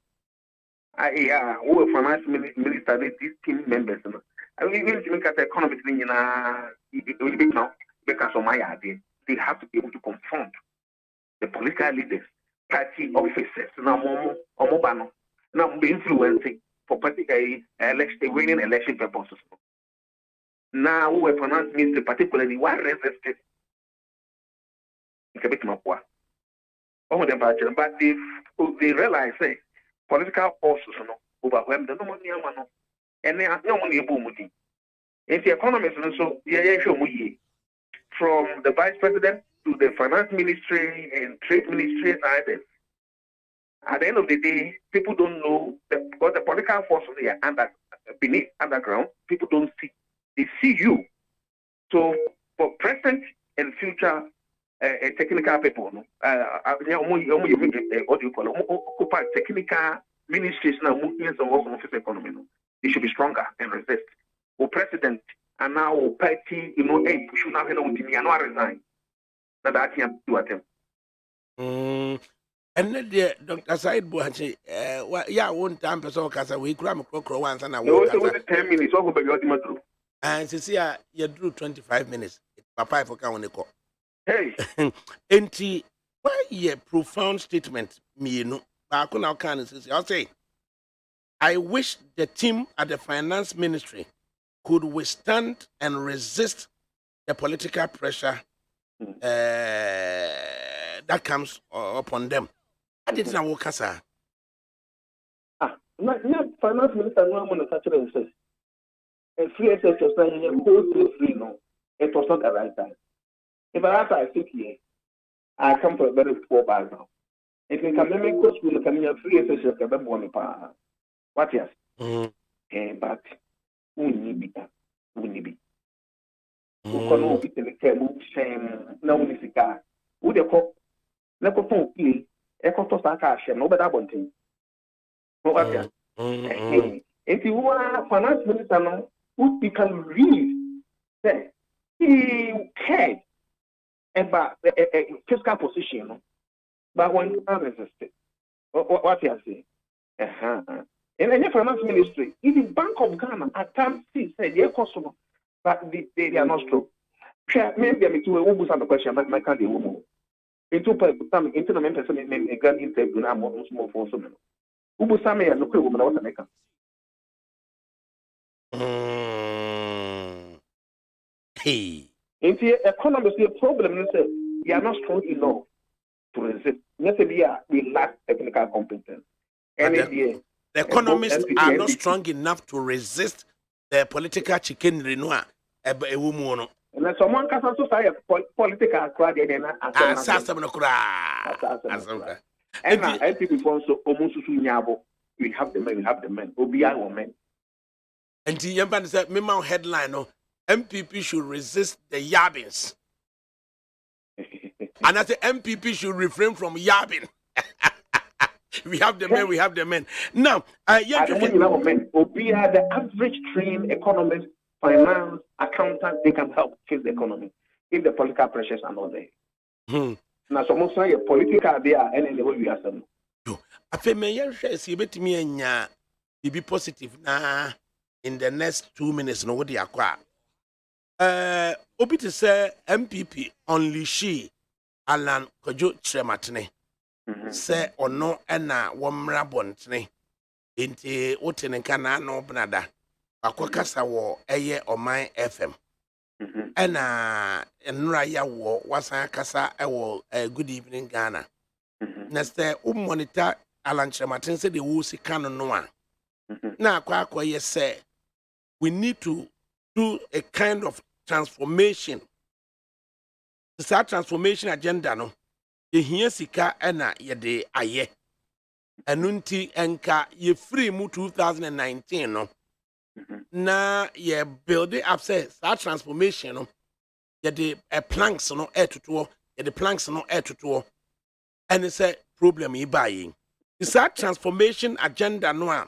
Who are finance minister, these team members. I mean, even to make at the economic thing now, because of my idea, they have to be able to confront the political leaders, party officers, now be influencing for particularly winning election purposes. Now, who are finance minister, particularly one resisted. Oh, them but they realize say political forces overwhelm the no money and they are no money boom. If the economists so from the vice president to the finance ministry and trade ministry and at the end of the day, people don't know because the political forces they are beneath underground. People don't see; they see you. So for present and future technical people, what do you call it? Occupy technical ministries now moving some office economy. They should be stronger and resist. For president and now party, hey, should not have with me and not resign. That I can't do at him. And then Dr. Said Buhachi, yeah, one time person casa we cram a once and I walk 10 minutes. What about your through? And see, you drew 25 minutes. Papa for count call. Hey, and why a profound statement, me, no, I could now can I'll say, I wish the team at the finance ministry could withstand and resist the political pressure that comes upon them. I didn't know what Casa. Not finance minister, no one such a says. And free access was saying, free, no, it was not the right time. If I sit here, I come from a very poor background. If you can make go school, can you free access to the money? What yes? But we need it. We need it. We can't be the care, shame, no musica. Who the cook? Let us phone play. Echo to Saka, no better one thing. What yes? If you are finance minister, who you can read, say he cared about fiscal position, but when you are resisted, what you say? And any finance ministry, even Bank of Ghana at times said, "Dear customer, but they are not strong." Maybe I'm to a woman some question, but my can't be woman. Into some internal person in a gun interview, I'm almost more for some. Ubu Same and look at woman what I make. Hey, if the economists the problem is that we are not strong enough to resist. Maybe we lack technical competence. And the economists are not strong enough to resist the political chicanery. No, a woman. And someone can also say political crowd and and people also almost we have the men. OBI women. And the Yamban said, Memo headline, no, MPP should resist the yabbings. And I say MPP should refrain from yabbing. We have the men, we have the men. Now, OBI, the average trained economist, finance, accountant, they can help fix the economy if the political pressures are not there. Now, someone say a political idea and in the way we are saying. I feel me, yes, you bet me and be positive now. In the next 2 minutes, no what they acquire. Obi to say MPP only she Alan Kojo Trematne. Say or no ena womra bontne. Inti utene kana no brada. Akwakasa wo eye Oman FM. Ena enra ya wo wasan kasa ewo good evening Ghana. Next monitor Alan Trematne say the wo sika no no a. Na akwa yes say we need to do a kind of transformation. This transformation agenda, no. Ye here sika ena ye de aye. Enunti enka ye free mu 2019, no. Na ye build it up say that transformation, no. Ye de planks no air to ye de planks no air to and it's a problem ye buying. This transformation agenda no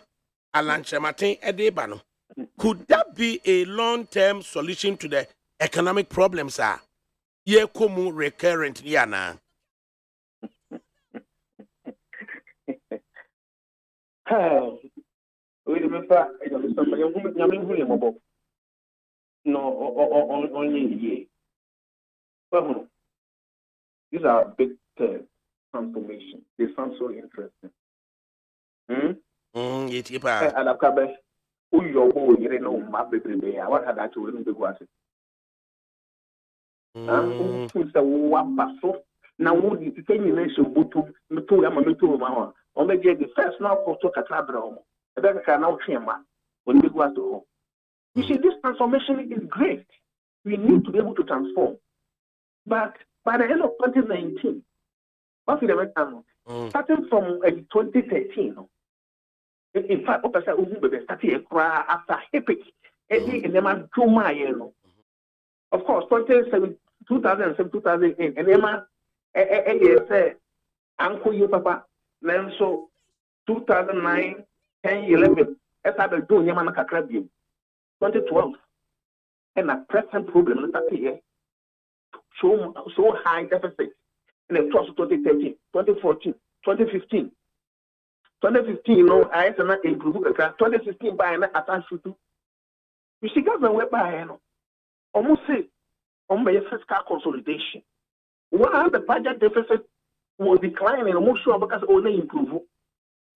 Alan Chematin edeba no. Could that be a long-term solution to the economic problems? Ye komu recurrent yana. Wait a minute, no, only a year. Well, these are big transformations. They sound so interesting. ADAKABRI. Who your boy, you know, my baby, what had I to do? Who's the one passo? na wo di tike nyina so butu meto ya ma meto ma ho o me je the first now for to katra bra ho e be ka na wo twe ma oni be go ato ho. You see, this transformation is great. We need to be able to transform. But by the end of 2019, what we starting from 2013, in fact, started after epic, of course, 2007, 2008, and Emma, say, Uncle you papa, then so 2009, 10, 11, as I was doing Yamana Krabi, 2012, and a present problem here, so high deficit. In the 2013, 2014, 2015. 2015, you know, I had not improved. 2016, by an attached to. You see, government went by, almost say, on by fiscal consolidation. While the budget deficit was declining, almost sure because only improve.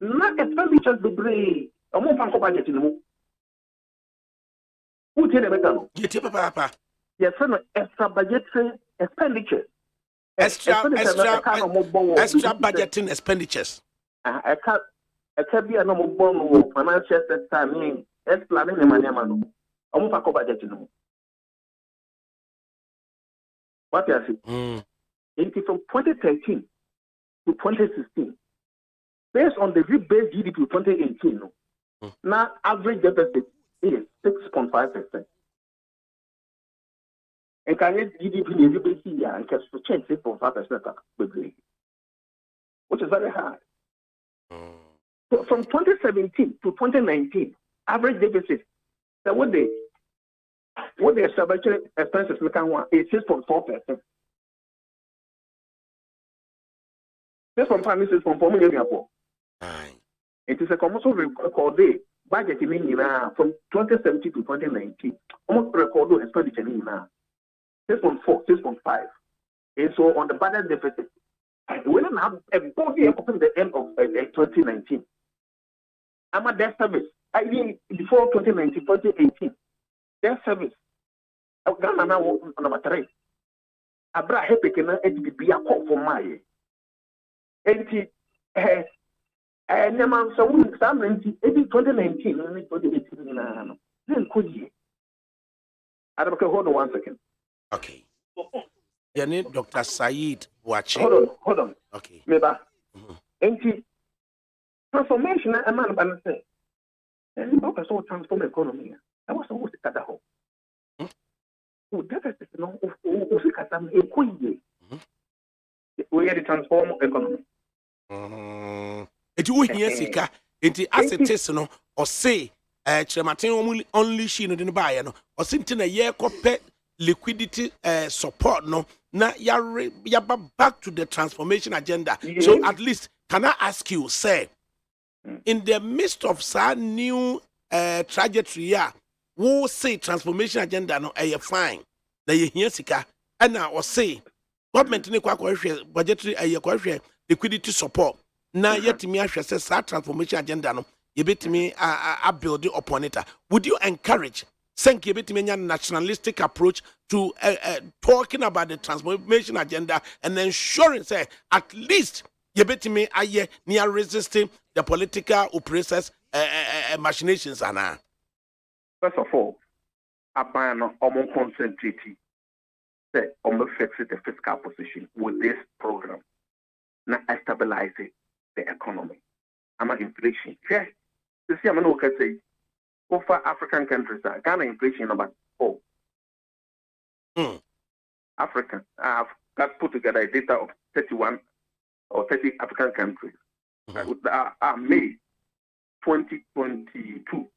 Not expenditures the brain, a more fancy budget in the move. Who tell them? Get your papa. Yes, extra budgetary expenditure. Extra budgeting expenditures. I can't be a normal bond financial sector. Explaining the money, man. I'm not budgeting. What I say? From 2013 to 2016, based on the rebased GDP 2018, now average deficit is 6.5%. And can you GDP here and can change 6.5%, which is very high. So from 2017 to 2019, average deficit, so what the establishment expenses is 6.4%. 6.4 million. It is a commercial record day budget in from 2017 to 2019. Almost record expenditure in 6.4, 6.5. And so on the budget deficit, we don't have a body up to the end of 2019. I'm at debt service. I mean, before 2019, 2018, debt service. I'm now on number 3. Abra hepekena be a call for my. And never so 2019, 2018, then could you? I don't hold on 1 second. Okay. Your name, Dr. Said watching. Hold on. Okay. Maybe. Transformation, a man by say. And you also transform economy. I was always at the home. Who deficit no we had to transform economy. It will hear Sika, it assets no or say, Chematin only she no didn't buy no, or since a year compare liquidity support no, now you're back to the transformation agenda. Yes. So at least, can I ask you, say, in the midst of some new trajectory, who say transformation agenda no fine, na ye hear Sika, and now or say, government ne kwa budgetary liquidity support. Now yet me says that transformation agenda no you bet me build upon it. Would you encourage thank you bet me a nationalistic approach to talking about the transformation agenda and ensuring say at least you bet me near resisting the political oppressors machinations and first of all, I'm concentrating say fix the fiscal position with this program. Now stabilize the economy. I'm inflation. Yeah. You see, I'm not going to say over African countries, Ghana inflation number 4. African, I've got put together a data of 31 or 30 African countries. May 2022.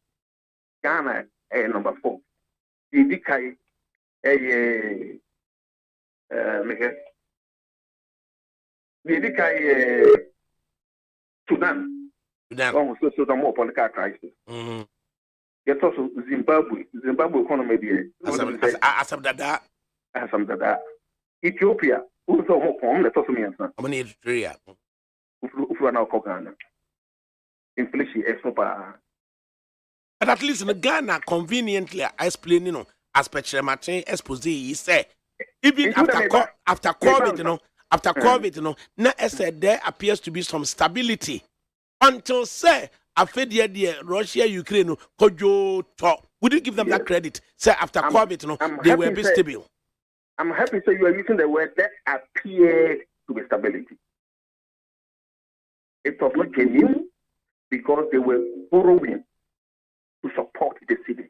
Ghana number 4. Indikai Sudan. So more political crisis. Yet also Zimbabwe economy there. Asam Ethiopia. Also home. Let's also mean some. How many Eritrea? Ufu na Ghana. Inflation is super. But at least in Ghana, conveniently explaining, as Petre Martin expose, he said, even after COVID, after COVID, na said there appears to be some stability until say after the Russia Ukraine kojo talk. Would you give them that credit? Say after COVID, they were a bit stable. I'm happy so you are using the word that appeared to be stability. It was not genuine because they were borrowing to support the city,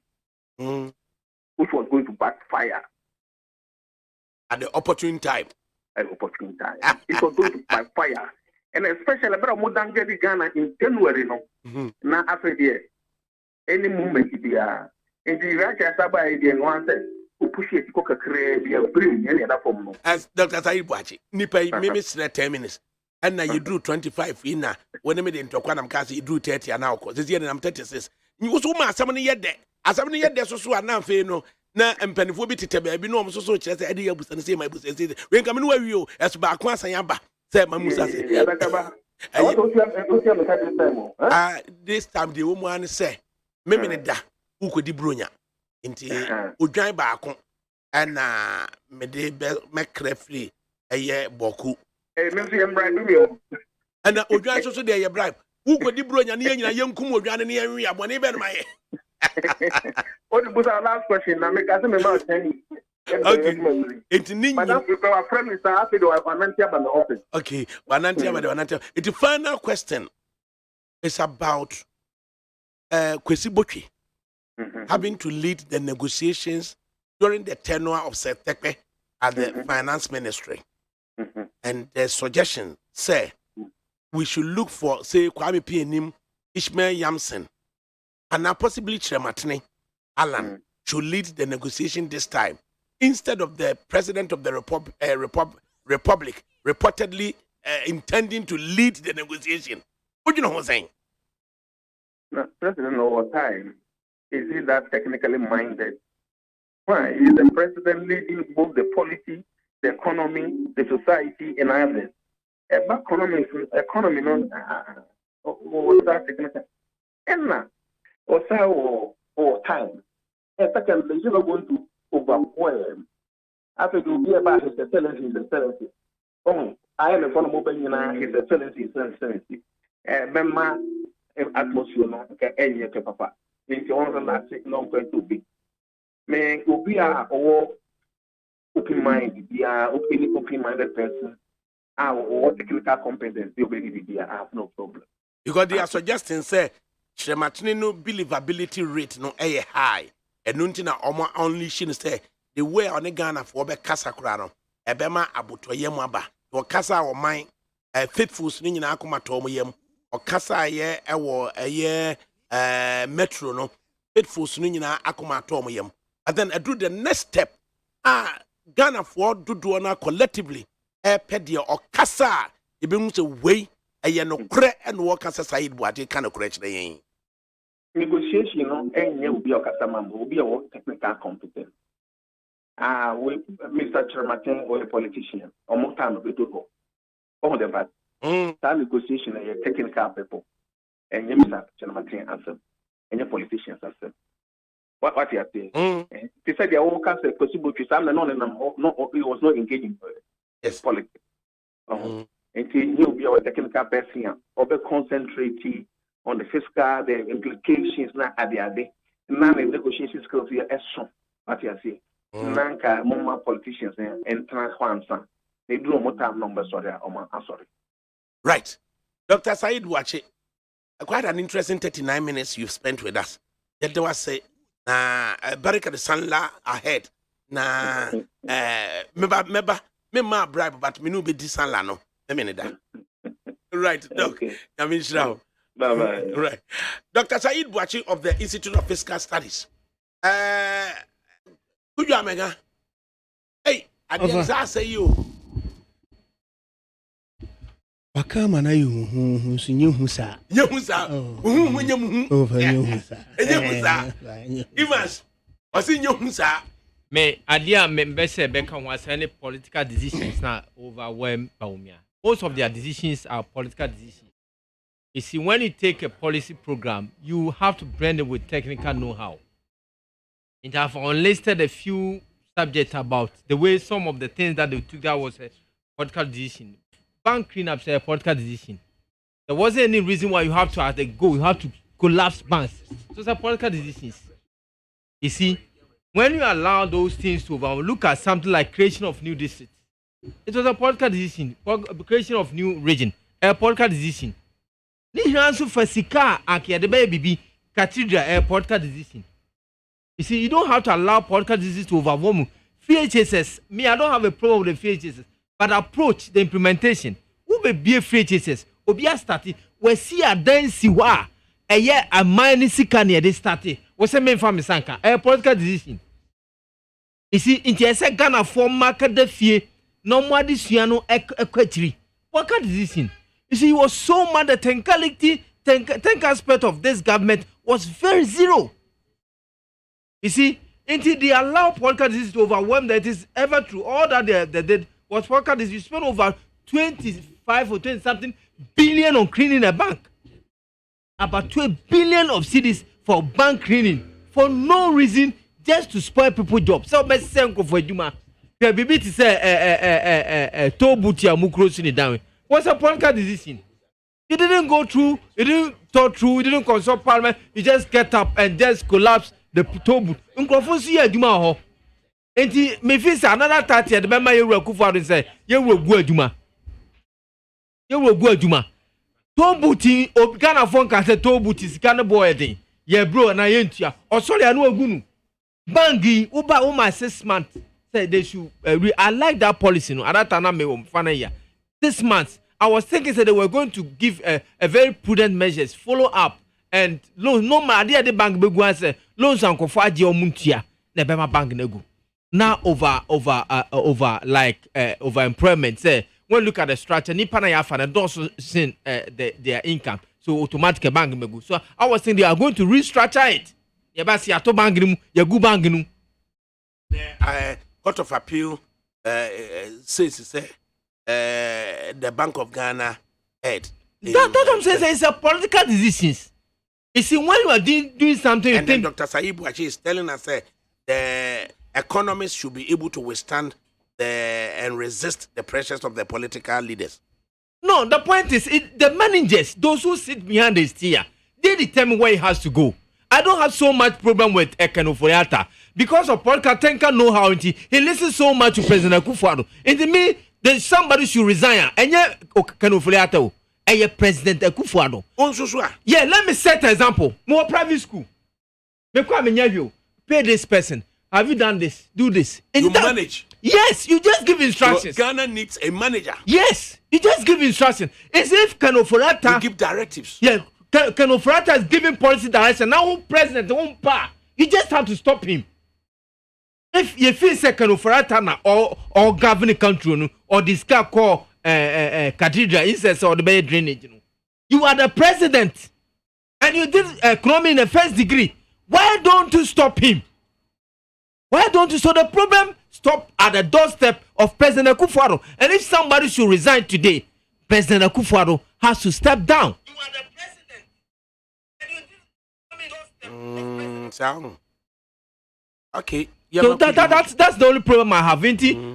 which was going to backfire at the opportune time. At the opportune time, it was going to backfire, and especially about modern Ghana in January. Now after the any moment they are in the Russia Sabah, they want to push it to create the bring any other form. As Dr. Said Wachi, Nipa minutes 10 minutes. And now you drew 25 in now. When I made into Quanam Cassie, you drew 30 and now, because this year I'm 36. You was almost somebody yet there. As somebody yet there, so now, Feno, now, and Pennyphobia to baby, no, so chess, Eddie, and say my business. When coming where you, as back once I am back, said Mamusa. This time the woman say, Mimmy da, who could debrunya into Udrai back and Mede Macrefree a year Boku. And Udrai so they are bribe. Who could debrunya near young Kumo Jan near me? I'm one even my. What was our last question? I make as a member of 10. Okay. It's Madam, our friend is happy to have Banantia by the office. Okay, Banantia by the Banantia. The final question is about Kwesi Botwe having to lead the negotiations during the tenure of Setepe at the Finance Ministry. And the suggestion say we should look for, say, Kwame Pianim, Ishmael Yamson, and now possibly Chrematine Alan should lead the negotiation this time, instead of the president of the Republic reportedly intending to lead the negotiation. What do you know what I'm saying? No, president over time, is he that technically minded? Why? Is the president leading both the policy, the economy, the society, and others? Economy, no, what's that technical? And now, or time. And secondly, you're not going to overwhelm. After you be about his excellency, oh, I am a former mobile, his excellency, member atmosphere, no, any papa. If you want to last it, no, going to be. May be a open-minded, be a open-minded person, or technical competence, you will have no problem. Because they are suggesting, say, Shrematine no believability rate no high. And nuntina omo only shin say the way on the Ghana for be kasa krano. Ebema abutoye mwaba. Or kasa or mine faithful swinging akuma tomo yem. Or kasa ye ewo ye metro no faithful swinging akuma tomo yem. And then I do the next step. Ghana for do na collectively pedia or kasa ibingu se way no kre and work as a side what you kind of correct the negotiation, and you will be a customer, will be a technical competence. With Mr. Chairman or a politician, or more time of it to go. All the bad. That negotiation and your technical people, and you Mr. Chairman answer, and your politicians answer. What you are saying? They said they all can't say possible to some no, it was not engaging politics. And he'll be our technical person, or be concentrating on the fiscal, the implications now at the other. Now the negotiation skills here are strong. What you say? Nanka more politicians and transfer. They do more time numbers sorry. Right. Dr. Said Wachi, quite an interesting 39 minutes you've spent with us. That there was say Barika the Sanla ahead. Na me bribe but me no be this Sanla no. That. Right, Doc. I mean, bye-bye. Right. Dr. Said Wachi of the Institute of Fiscal Studies. Who you are, Mega? Hey, I didn't say you. Wakama na you, Husa. Evans, what's in your Husa? Me, idea member say Beckham was any political decisions now overwhelmed Baumia. Most of their decisions are political decisions. You see, when you take a policy program, you have to blend it with technical know-how. And I've unlisted a few subjects about the way some of the things that they took that was political decision. Bank cleanups a political decision. There wasn't any reason why you have to at the go. You have to collapse banks. So it's a political decisions. You see, when you allow those things to look at something like creation of new districts, it was a political decision. Creation of new region, a political decision. Nihansu Fasika Akia the baby cathedral, a political decision. You see, you don't have to allow political decisions to overwhelm FHSS. Me, I don't have a problem with the FHSS, but approach the implementation. Who may be a FHSS? Obia started. We see a dance wa. A year a minor sicania they started. What's the main family sanka? A political decision. You see, in the Ghana for market the fear. No more this piano equity. What kind of decision? You see, he was so mad that ten aspect of this government was very zero. You see, until they allow political disease to overwhelm that is ever true. All that they did was political disease. You spent over 25 or 20 something billion on cleaning a bank. About 12 billion of cedis for bank cleaning for no reason, just to spoil people's jobs. So let's say for Juma. Bibi to say to butia mukrosi down. What's a political decision? You didn't go through, you didn't thought through, you didn't consult parliament, you just get up and just collapse the tobu. Unkofosi ya Juma ho. Enti me feel another 30 the member you Kufuor say you will go Juma. You will go Juma. Tobuti Ghana phone can say tobuti sika boy den. Ye bro na ye ntua. Osori anu agunu. Bangi uba uma 6 months. Say they should I like that policy no. At that time me fana here. 6 months. I was thinking that they were going to give a very prudent measures, follow up and loans. No matter the bank be go say loans and kofo aje omuntua na be ma bank na go. Now over employment say when you look at the structure nipa na ya fa na don't send their income, so automatic bank me go. So I was thinking they are going to restructure it. Ya ba si ato bank ni ya go bank nu. Court of Appeal says the Bank of Ghana head. That I'm saying it's a political decision. You see, when you are doing something, and then Dr. Saib Wachi is telling us the economists should be able to withstand and resist the pressures of the political leaders. No, the point is, the managers, those who sit behind the steer, they determine where he has to go. I don't have so much problem with Ekeno Foriata because of political thinker know-how. He listens so much to President Kufuor. And to me, then somebody should resign. And yeah, Ekeno Foriata, and yeah, President Kufuor. Yeah, let me set an example. More private school. Pay this person. Have you done this? Do this. And you manage. Yes, you just give instructions. So Ghana needs a manager. Yes, you just give instructions. As if Ekeno Foriata. You give directives. Yeah. Ekeno Foriata is giving policy direction. Now, president won't power. You just have to stop him. If you feel Ekeno Foriata na or governing country or this guy called cathedral instance or the bay drainage, you are the president and you did economy in the first degree. Why don't you stop him? Why don't you? So the problem stop at the doorstep of President Kufuor. And if somebody should resign today, President Kufuor has to step down. Okay. So that's the only problem I have.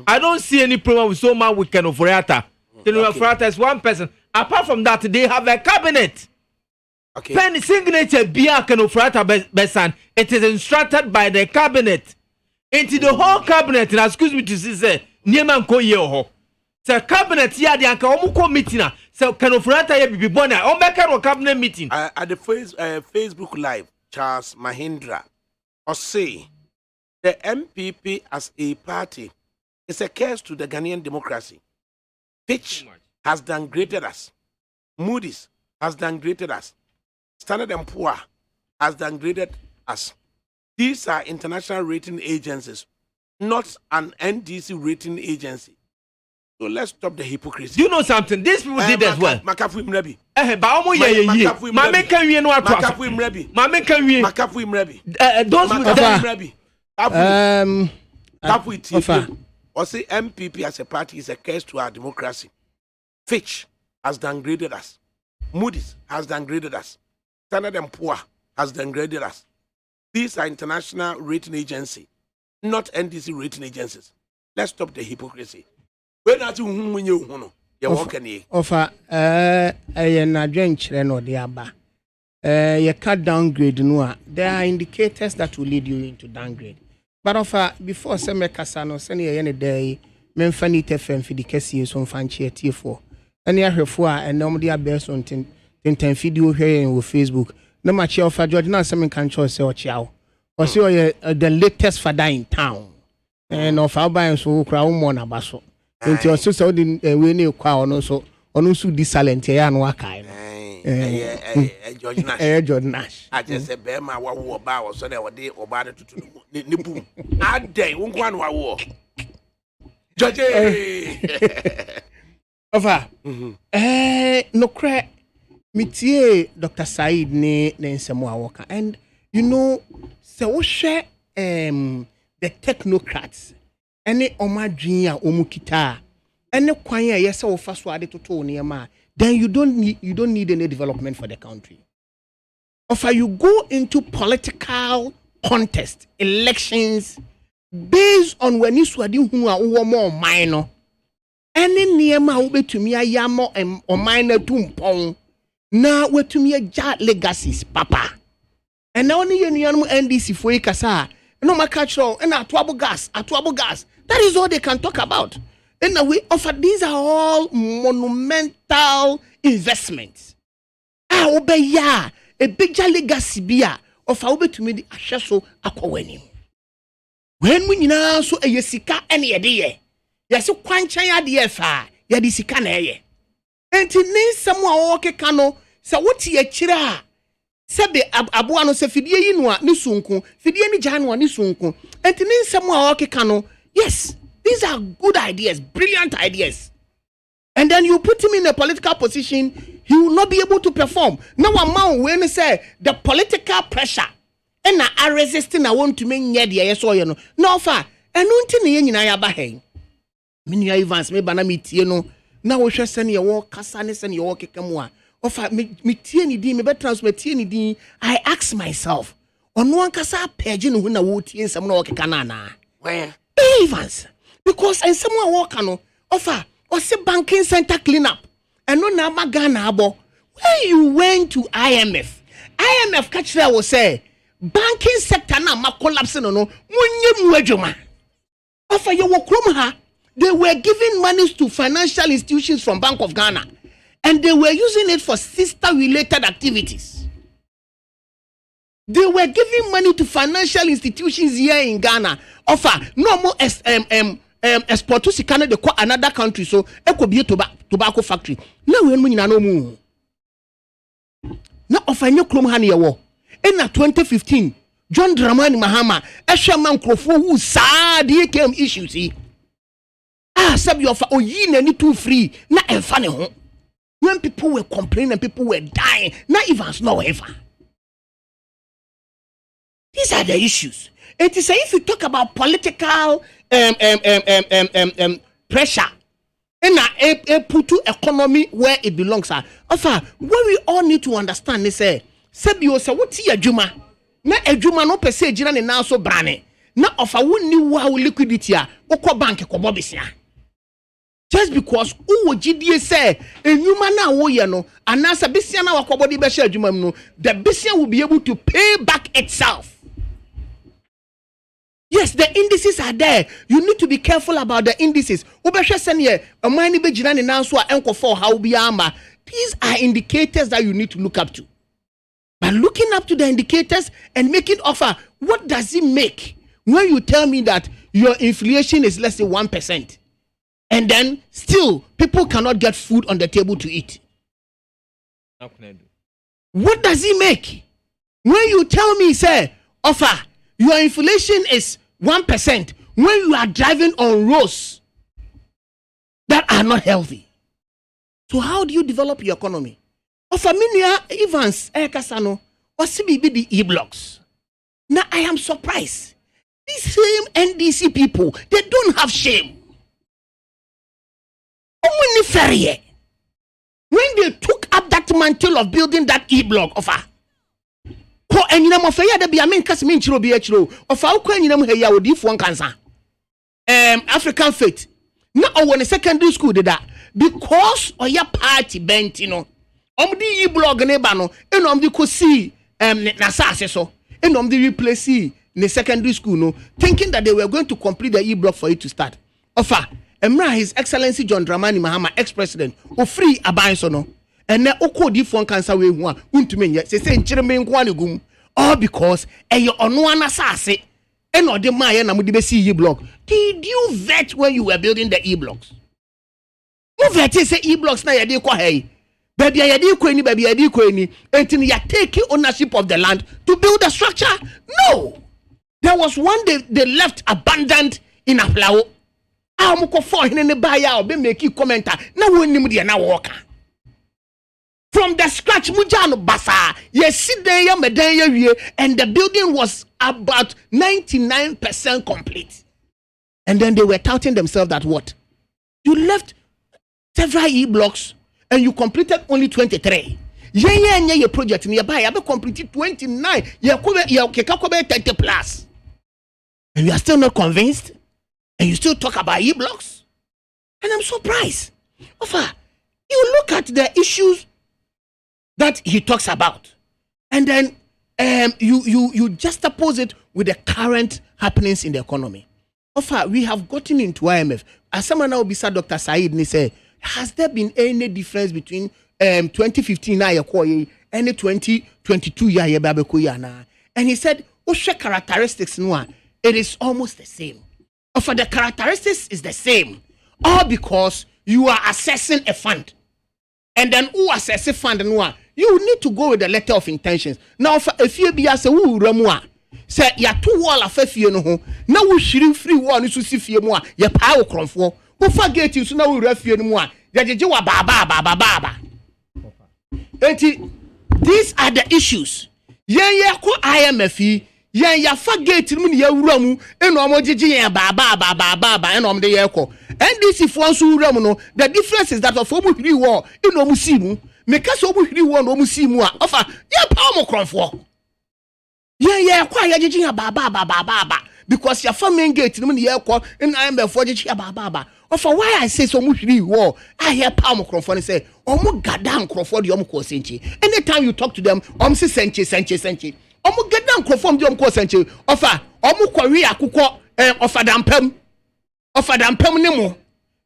I don't see any problem with so much with Ekeno Foriata. Ekeno Foriata is one person. Apart from that, they have a cabinet. Okay. Penny signature Bia Ekeno Foriata Besan. It is instructed by the cabinet. Into the whole cabinet. And excuse me to say, Nieman ko ye ho. So cabinet ya di anka omuko meeting. So Ekeno Foriata ye bibi bona. Omeka cabinet meeting. At the Facebook Live, Charles Mahindra, or say the MPP as a party is a curse to the Ghanaian democracy. Fitch has downgraded us. Moody's has downgraded us. Standard & Poor has downgraded us. These are international rating agencies, not an NDC rating agency. So let's stop the hypocrisy. Do you know something? These people did as well. Makafu Mrebi. Baomo ye. Mame can we no atwa. Makafu Mrebi. Mame can we. Makafu Mrebi. Those Makafu Mrebi. Kafu Ofa. Or say MPP as a party is a curse to our democracy. Fitch has downgraded us. Moody's has downgraded us. Standard & Poor has downgraded us. These are international rating agencies, not NDC rating agencies. Let's stop the hypocrisy. we na ti hu munye hu no ye wo kane ofa ye na dwenkyere no de aba you cut downgrade no a there are indicators that will lead you into downgrade but ofa before say me kasa no say ye ne dey memfa ni tefem fi di kase so mfa nche tiefo ene ahwefo a enom de abeso nten video hwe on Facebook no ma che ofa George na say me kan cho say o chiao o say o the latest father in town and ofa ban so kra wo mo na baso nti o so say we ni kwa ono so di silent ya no akai no George Nash George Nash I just say be ma wa wo ba wo so na wo de oba de tutu ni bum adai wo kwa no wa wo George ofa no cra mitie Dr. Said ne nsemo awoka and you know se wo hwe the technocrats ene omadwin a omukita ene kwan a yese wo fa so ade toto ne ma then you don't need any development for the country. Or you go into political contest, elections, based on when you swadi who are more minor. Any niema ube to me a yamo or minor tumpong. Now we to me a jar legacies, papa. And now only you NDC for kasa. No my cultural and atuabo gas. That is all they can talk about. And we offer these are all monumental investments. Obe ya a big legacy bia of obe to me the ashaso akwaweni. When we na so a yesika any idea. Yasu kwanchan ya de fa ya di sika na eye. Enti ni samu oke kano sa woti ye kira sebe aboa no se fidie yi no a ni sunku fidie ni gya no a ni sunku enti ni samu oke kano yes. These are good ideas, brilliant ideas. And then you put him in a political position, he will not be able to perform. Now, a man when say the political pressure and are resisting, I want to make the yes or no. No, far. And until the na yaba hen. Many Evans, me banamit, you know. Now we shall send your walk, Cassanis and your walk Kamwa. Offer me tieni di, me better transmit tieni di. I ask myself, on one Cassa paging when I would in some walk canana. Where? Evans. Because and someone walk offer or say banking center cleanup and no na Ghana abo. When you went to IMF catcher will say banking sector na ma collapsing no munye muejuma. Offer your work they were giving money to financial institutions from Bank of Ghana and they were using it for sister related activities. They were giving money to financial institutions here in Ghana. Offer no more export to Canada to another country so e could be a tobacco factory. Now when we no mu. Now offer new chrome honey war. In 2015, John Dramani Mahama, Eshaman Krofo who sad came issues. Sub your oyin any too free. Na funny when people were complaining and people were dying, not even no ever. These are the issues. It is if you talk about political pressure and put to economy where it belongs. What we all need to understand is Sebio say what ti adwuma na adwuma no pese gira ne na so brane na ofa wonni wo liquidity a okọ bank ko bobisia just because wo gidie say enwuma na wo ye no anasa bisia na wakobodi be sha adwuma no the bisia will be able to pay back itself. Yes, the indices are there. You need to be careful about the indices. These are indicators that you need to look up to. But looking up to the indicators and making offer, what does it make when you tell me that your inflation is less than 1%? And then still people cannot get food on the table to eat. What does it make when you tell me, say, offer, your inflation is 1% when you are driving on roads that are not healthy? So how do you develop your economy? Offer Minia Evans Ekasano or CBB the e-blocks. Now I am surprised. These same NDC people, they don't have shame. When they took up that mantle of building that e-block offer. Ko enyinam ofeya da bia men kase men chiro bi achiro ofa ko enyinam ha ya odi fo nkansa African faith na ɔwɔ ne secondary school deda because ɔyɛ party bent no ɔmde yi blog ne ba no ɛna ɔmde kɔsi na saase so ɛna ɔmde replace ne secondary school no thinking that they were going to complete the e-block for it to start. Offer Emra His Excellency John Dramani Mahama, ex-president, o free aban so no. And na okodi fon cancer we hu a untumi nye. Se nchire me nko anegum. All because eyo ono anasase. E no de ma ye na mo de be see e-block. Did you vet when you were building the e-blocks? You vet say e-blocks na ye de kwa hey. Baby ye de kwa ni baby ye de kwa ni. Enti you taking ownership of the land to build the structure? No. There was one day they left abandoned in Aplao. Amoko for hine ne ba ya obe make commenter na wonim de na worker. From the scratch mujano basa ye sit there ya medan ya wie and the building was about 99% complete. And then they were touting themselves that what? You left several e-blocks and you completed only 23. Ye project ni ba ya be completed 29. Ye keka 30 plus. And you are still not convinced? And you still talk about e-blocks? And I'm surprised. Ofa, you look at the issues that he talks about, and then you juxtapose it with the current happenings in the economy. Ofa, we have gotten into IMF. As someone now beside Dr. Said ni say, has there been any difference between 2015 and 2022 and he said, Osha characteristics no. It is almost the same. For the characteristics is the same. All because you are assessing a fund. And then who assess a fund and what? You need to go with the letter of intentions. Now if you be as a woo ramwa, say ya two wall of you no. Now we should free one to see few more. Ya power crumfo. Who forget you so now we refuse more. Ya jewa baba. These are the issues. Yeah, ko IMF. Ya forget mu ya wura mu eno omogege ya baba eno omde ye ko NDC fo nso wura mu no the difference is that of omu hiri wo eno omu si mu meka so omu hiri wo no omu si mu a ofa ya pa omu kronfo ya kwa ya gege ya baba because ya main gate mu ye ko eno am fo gege ya baba ofa why I say so omu hiri wo I hear pa omu kronfo ni say omu gada kronfo de omu ko senchi anytime you talk to them say senchi omu get down conform di omko senche ofa omu kwari akukọ ofa dampem ne mo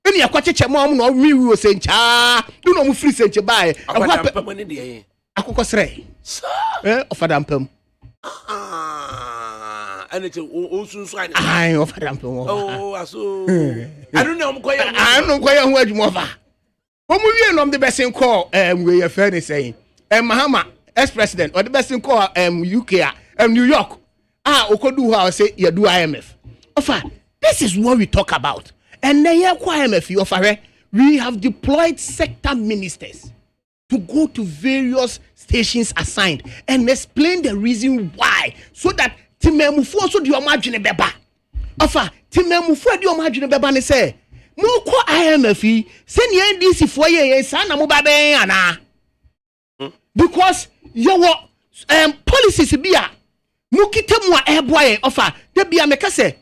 eni akwacheche mo omu no mi wi sencha du no mu free senche bae ofa dampem ne de akukọ sere ofa dampem ene che o sunsu ofa dampem aso anu ne omko ya hu adwuma ofa omu wie no de besen call we ye fair ni say Mahama ex-president or the best in call UK New York okodu how say you do IMF offer this is what we talk about and then IMF offer we have deployed sector ministers to go to various stations assigned and explain the reason why so that timemufu also do imagine beba offer timemufu do imagine beba ne say mo ko IMF say ni NDC for ye sa na mo ba ben ana because your policies be a mukite mu a eboye offer de bia meka say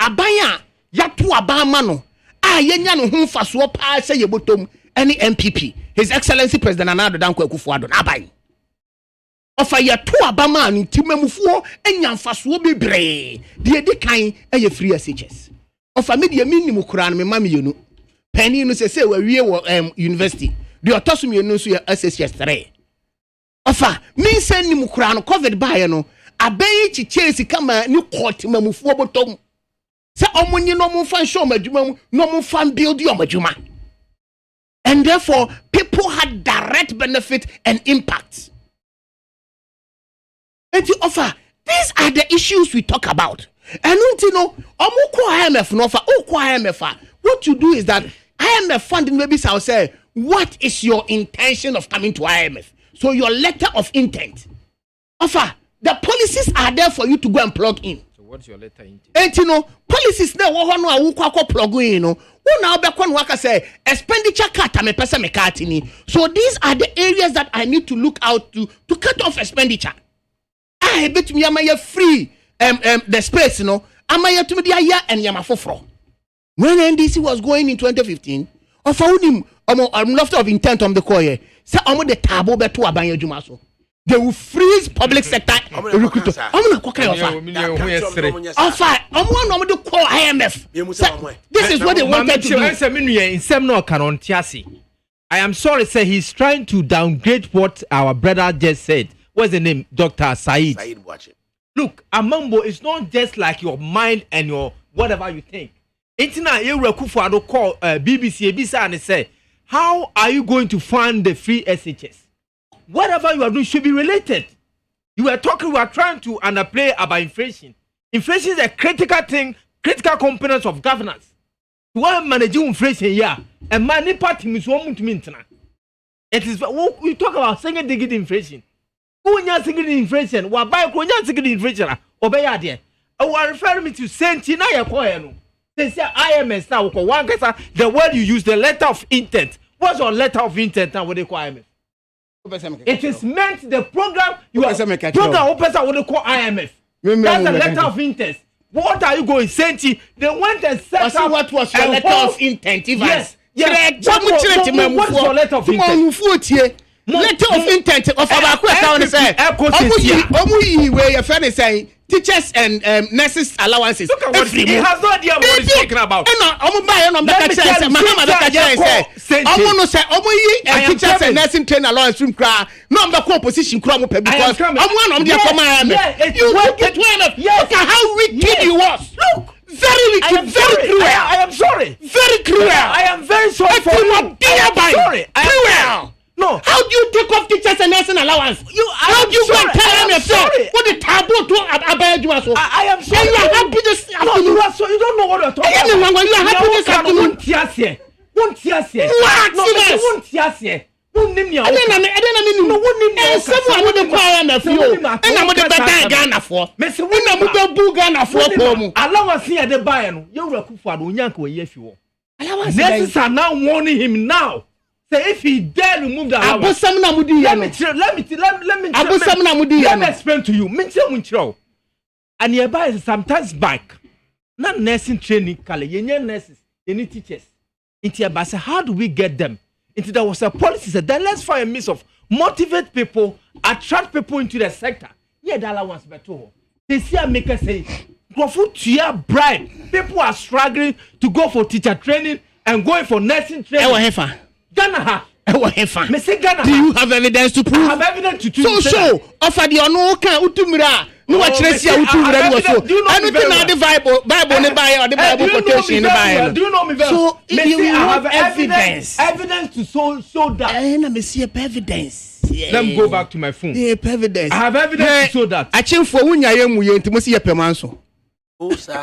aban a yato aban ma no a yenya no ho mfaso pa say yebotom any MPP His Excellency President Anado Danko Akufo-Addo aban offer yato aban ma no timamufuo enya mfaso bebre de kan eye free SHS offer me de minimum kura no me ma me yenu penny no say we wo university de otosum yenu so SHS 3 Ofa, me send ni mukura no COVID buy no, aben chiche sika ma ni court mamufu obotom. Se omunyi no mu fan show madwuma mu, no mu fan build your madwuma. And therefore, people had direct benefit and impact. And you offer, these are the issues we talk about. And you know, omuko IMF no offer, IMF. What you do is that IMF funding maybe say, what is your intention of coming to IMF? So your letter of intent. Offer, the policies are there for you to go and plug in. So what's your letter intent? And you know, policies now plug in, no. Now say expenditure cut me pesa me katini. So these are the areas that I need to look out to cut off expenditure. I bet me am free the space, you know. Am I to me and yama fofro. when NDC was going in 2015, of him left of intent on the coyer. Say the tabo beto abanye juma so. They will freeze public sector recruiter. IMF. This is what they wanted to do. I am sorry, sir. He's trying to downgrade what our brother just said. What's the name? Dr. Said. Look, Amambo is not just like your mind and your whatever you think. Intina Kufuado call BBC Ebisa and say, how are you going to fund the free SHS? Whatever you are doing should be related. We are trying to underplay about inflation. Inflation is a critical thing, critical component of governance. To want managing inflation, yeah. And money party is one to maintain. It is we talk about single digit inflation. Who is single inflation? What buy single inflation? Obey idea. I will refer me to Sentina Yakoyano. They say IMS now. One case, the word you use, the letter of intent. What's your letter of intent now? What they call IMF? It is meant the program you are program opens what they call IMF. That's the letter of intent. What are you going Senti? They went and set up. What was your letter of intent? Yes. What is your letter of intent? Letter of intent of our question say. Where your friend is saying teachers and nurses allowances. Look at what he has no idea what he's talking about. Teachers and nursing train allowance from cry. No, the composition crumble because I'm one of the look at how wicked you was. Look. Very wicked, very cruel. I am sorry. Very cruel. I am very sorry for you. I'm sorry. Cruel. No. How do you take off teachers and nursing allowance? How do you go and tell yourself what the taboo to Abayaju? I am sorry. You are happy this afternoon. You don't know what you're talking about. You are happy this afternoon. Won't tear. What? Won't tear. Someone with the choir and a few, and I'm with the Ghana for. Miss Winner with the Bugana for. Allow us here the Bayern. You will cook for Unyanko if you want. Nurses are now warning him now. Say if he dare remove the allowance. Let me explain to you. And nearby is sometimes back. Not nursing training, you need nurses, you need teachers. How do we get them? There was a policy said then let's find a means of motivate people, attract people into the sector. Yeah, the allowance better. They see a maker say, go for bribe. People are struggling to go for teacher training and going for nursing training. Ghana. Do you have evidence to prove? I have evidence to prove. So offer the onoka utumira. No actually utumira was so. Anything na the Bible ne buy or the Bible quotation ne buy. Do you know me very well? So you have evidence to show that. Na me see evidence. Let me go back to my phone. Evidence. I have evidence to show that. Achi for wunya ye mu ye ntimo see pemanso. Oh sir.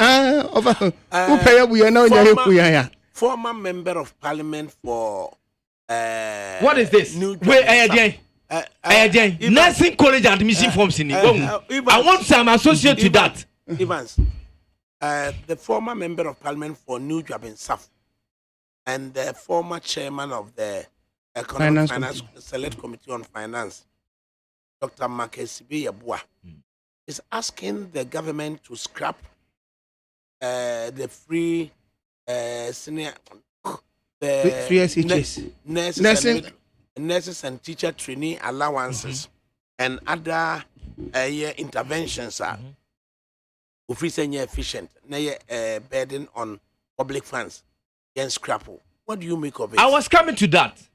Over who pay we na wunya ye ku ya. Former member of parliament for what is this? Wait, nursing college admission forms in it. I want some associate to that. Evans, the former member of parliament for New Job in South and the former chairman of the Economic Finance Select Committee on Finance, Dr. Makesibe Yabua, is asking the government to scrap the free senior. The free SHS, nurses and teacher training allowances and other interventions are efficient. Burden on public funds and scrapple. What do you make of it? I was coming to that.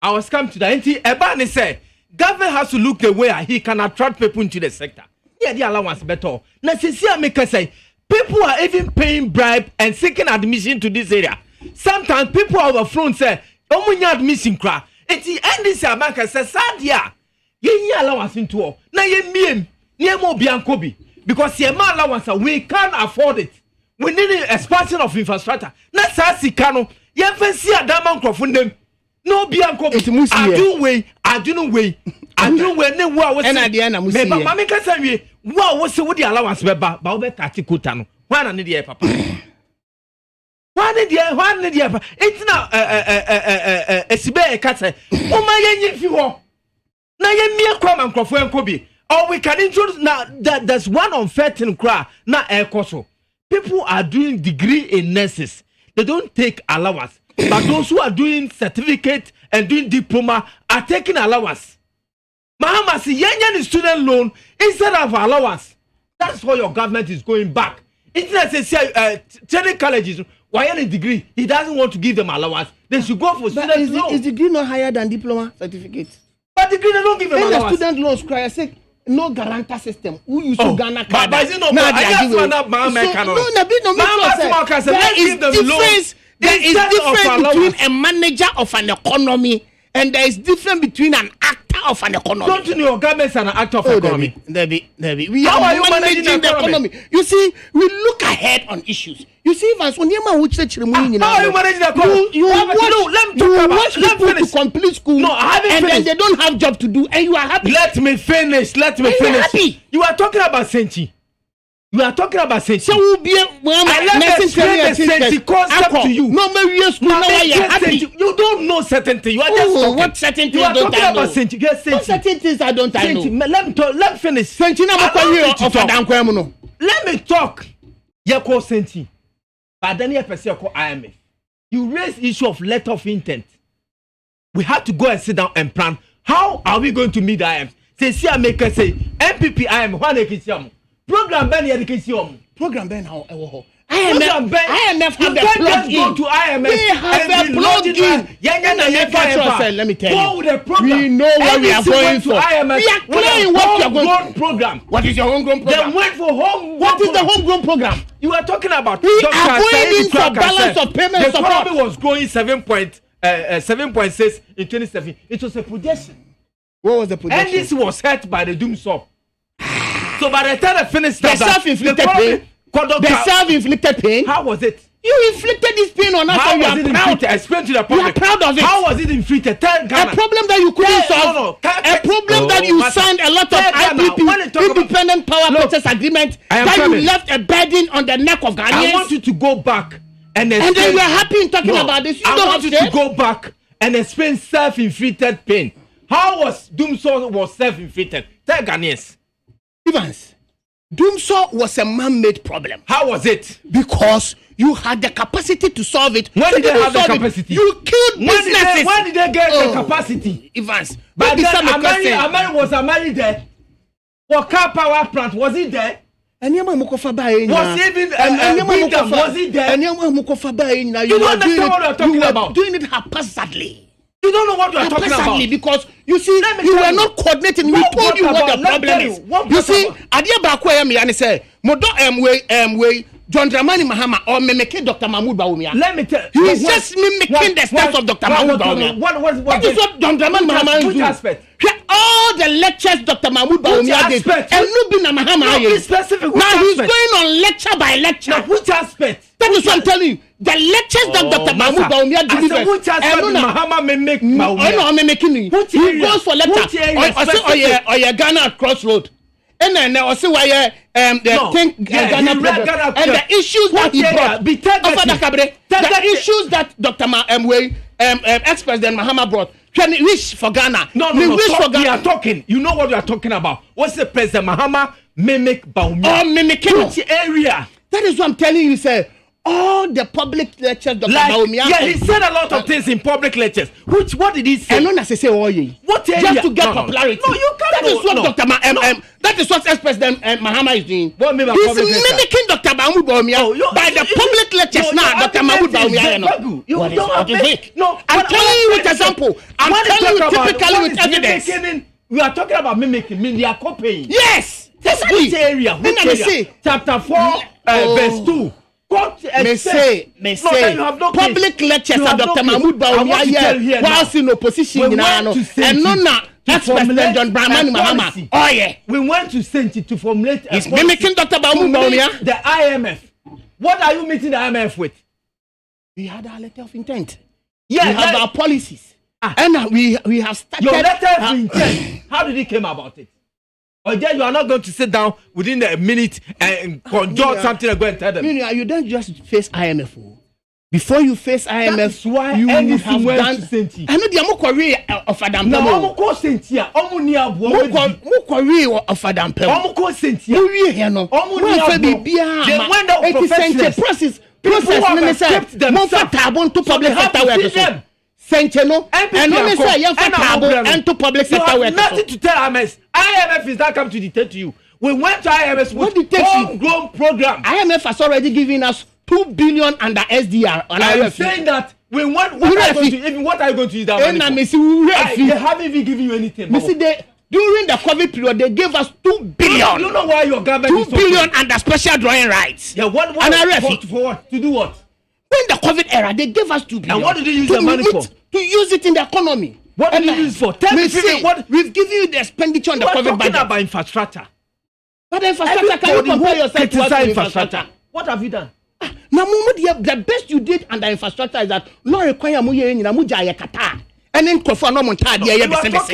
Ebani said, government has to look the way he can attract people into the sector. Yeah, the allowance better. Now, since maker say people are even paying bribe and seeking admission to this area. Sometimes people overflown say, "Omunya admission cry." It's the end this America says, "Sadia, ye allowance into all." Now ye miem, ye mo biancobi because ye ma allowance we can't afford it. We need an expansion of infrastructure. Na sa sikano ye fancy adama nkrofo dem. No biancobi. I do no way. Ne wa wo. Na de na musi. Me ba me ka say we wa wo se wo di allowance be ba wo be kati kota no. Why na ne de papa? Why did you? It's now a Sibe Catcher. Oh, my yen if you want. Now, you mere crumb and crop and Kobe. Or we can introduce now that there's one unfair thing cry, not air coso. People are doing degree in nurses. they don't take allowance. But those who are doing certificate and doing diploma are taking allowance. Mahama see yenye student loan instead of allowance. That's why your government is going back. It's training colleges. Why any degree? He doesn't want to give them allowance. They should go for student loan. Is degree not higher than diploma certificate? But degree they don't give them allowance. The student loans cry say no guarantor system. Who use Ghana card? But is it not? I just want that there is difference between a manager of an economy and there is difference between an actor of an economy. Don't you know your government is an actor of economy? We are managing the economy. You see, we look ahead on issues. You see, if when you man which how are you managing the economy? You watch people to complete school. No, I haven't finished. Then they don't have job to do, and you are happy. Let me finish. Happy. You are talking about Senchi. You are talking about Senchi. So we'll be I explain the Senchi concept to you. No, maybe you're school now. You're happy. You don't know certain things. You are just talking. What certain things you are don't talking I know? About Senchi. Yes, Senchi. What certain things I don't I know? Let me finish. Senchi na let me talk. You call Senchi. But then you call IMF. You raise issue of letter of intent. We have to go and sit down and plan. How are we going to meet the IMF? Say, make us say, MPP IMF, one ekisiamu. Program Ben education. Program Ben how IMF have the plug in. Go to IMF. We have the plug in. Let me tell you. We know what we are going for. We are playing what you are going for. Program. What is your homegrown program? They went for home. What is the homegrown program? You are talking about. We are going in for balance of payment support. The economy was growing 7.6 in 2017. It was a projection. What was the projection? And this was hurt by the doom sop. So by the time I finished the self-inflicted pain. The self-inflicted pain. How was it? You inflicted this pain on us. How was it inflicted? Explain to the public. You are proud of it. How was it inflicted? Tell Ghana. A problem that you couldn't solve. A problem that you signed a lot of IPP, Independent Power Purchase Agreement, that you left a burden on the neck of Ghanaians. I want you to go back and explain. And then you are happy in talking about this. I want you to go back and explain self-inflicted pain. How was Doomsaw was self-inflicted? Tell Ghanaians. Evans, Doomsaw was a man-made problem. How was it? Because you had the capacity to solve it. When did they have the capacity? You killed businesses. When did they get the capacity? Evans, but then Amari there? For car power plant, was it there? Was even Freedom, was it there? You don't understand what we are talking about. Doing it haphazardly. You don't know what you are talking about. Because you see, you were not coordinating. We told you what the problem is. You see, Adia Bakwaya Miani say, Modo way, John Dramani Mahama or mimicking Dr. Mahmoud Baumia. Let me tell you. He's just mimicking the steps of Dr. Mahmoud Baumia. That is what John Dramani Mahama is doing. Aspect? All the lectures Dr. Mahmoud Baumia did. And Nubina Mahama is specific. Now he's going on lecture by lecture. Now, which aspect? That is what I'm telling you. The lectures that Dr. Mahmoud Baumia delivered. Which aspect Mahama mimic Baumia? No, I'm mimicking you. He goes for lecture. Or your Ghana at Crossroad. And then I see why Ghana and the issues that he brought. The issues that Dr. ex-President Mahama brought. Can it wish for Ghana? No. We are talking. You know what you are talking about. What's the President Mahama mimic Baumia? Or mimicking which area? That is what I'm telling you, sir. All the public lectures Dr. Baumia. Yeah, he said a lot of things in public lectures. What did he say? I don't necessarily. What area? Just to get popularity. No, you can't. That is what that is what ex-President Mahama is doing. What mean by he's mimicking Dr. Mahmoud Baumia by the public lectures now. Dr. Mahmoud Baumia. What is it? No, I'm telling you with example. I'm telling you typically with evidence. We are talking about mimicking. Mean they are copying. Yes. Which area? Which area? Chapter 4, verse 2. May say, public lectures of Dr. Mahmoud Baumia whilst in opposition and not ex-President John Dramani Mahama. Oh yeah. We went to Senchi to formulate. He's mimicking Dr. Mahmoud Baumia. The IMF. What are you meeting the IMF with? We had our letter of intent. Yeah, we have our policies. And we have started. Your letter of intent. How did it come about it? Or then you are not going to sit down within a minute and conjure something and go and tell them. You don't just face IMF. Before you face IMF, that's why you have done. Senti. I know the Amokori of Adam Pemo. No, Amoko Sentia. Amokori of Adam Pemo. Amoko Sentia. You hear no? They went out professionals. Process. process no say mo fa tabo to public sector work so Sencheno and no say you fa tabo and to public sector work. Nothing to tell IMF. IMF is not come to dictate to you. We went to IMF with homegrown program. IMF has already given us 2 billion under SDR. I'm saying that we want what are you going to use that money for? They haven't even given you anything. During the COVID period, they gave us 2 billion. You know why your government 2 billion under special drawing rights. Yeah, what for what? To do what? In the COVID era, they gave us 2 billion. And what did they use the money for? To use it in the economy. What did you use for? Tell me what we've given you the expenditure on the COVID budget. About infrastructure. But the infrastructure, can you compare yourself to infrastructure? What have you done? Now, the best you did under infrastructure is that no require mu ye nyina mu jaye kata. And then kofa no monta dia ye be se be se.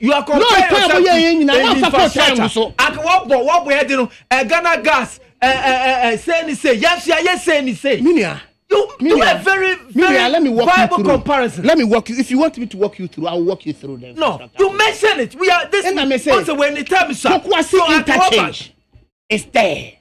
You are comparing yourself so. At what we had no Ghana gas say yes say. Minia. You are very let me walk viable you through. Comparison. Let me walk you. If you want me to walk you through, I will walk you through them. No, you mention it. We are this. Also, when the time is up, interchange is there.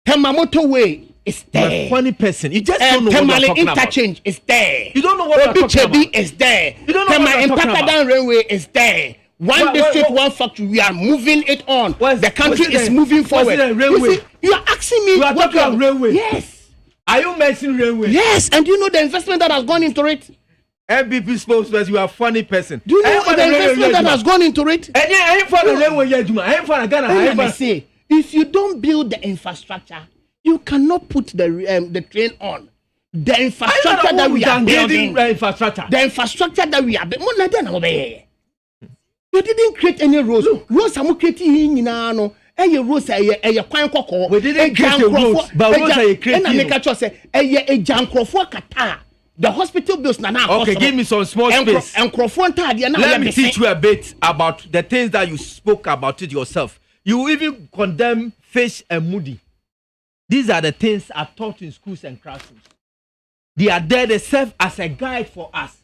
Temamoto way is there. You're a funny person. You just don't know what you're talking interchange about. is there. You don't know what you're talking about. is there. You don't know what you're talking about. Impakadan railway is there. One district, one factory. We are moving it on. The country is moving forward. You are asking me. You are talking about railway. Yes. Are you mentioning railway? Yes, and do you know the investment that has gone into it? MPP spokesperson, you are a funny person. Do you know the investment that has gone into it? And I ain't for the railway, I ain't for Ghana. Let me say, if you don't build the infrastructure, you cannot put the train on. The infrastructure that we are building, the infrastructure that we are building, you didn't create any roads. Roads are creating in no. Roads kwan koko. We didn't create the roads, but roads are creating. And I make a choice say kata. The hospital bills na. Okay, give me some small space. Let me teach you a bit about the things that you spoke about it yourself. You even condemn Fish and Moody. These are the things are taught in schools and classrooms. They are there. They serve as a guide for us.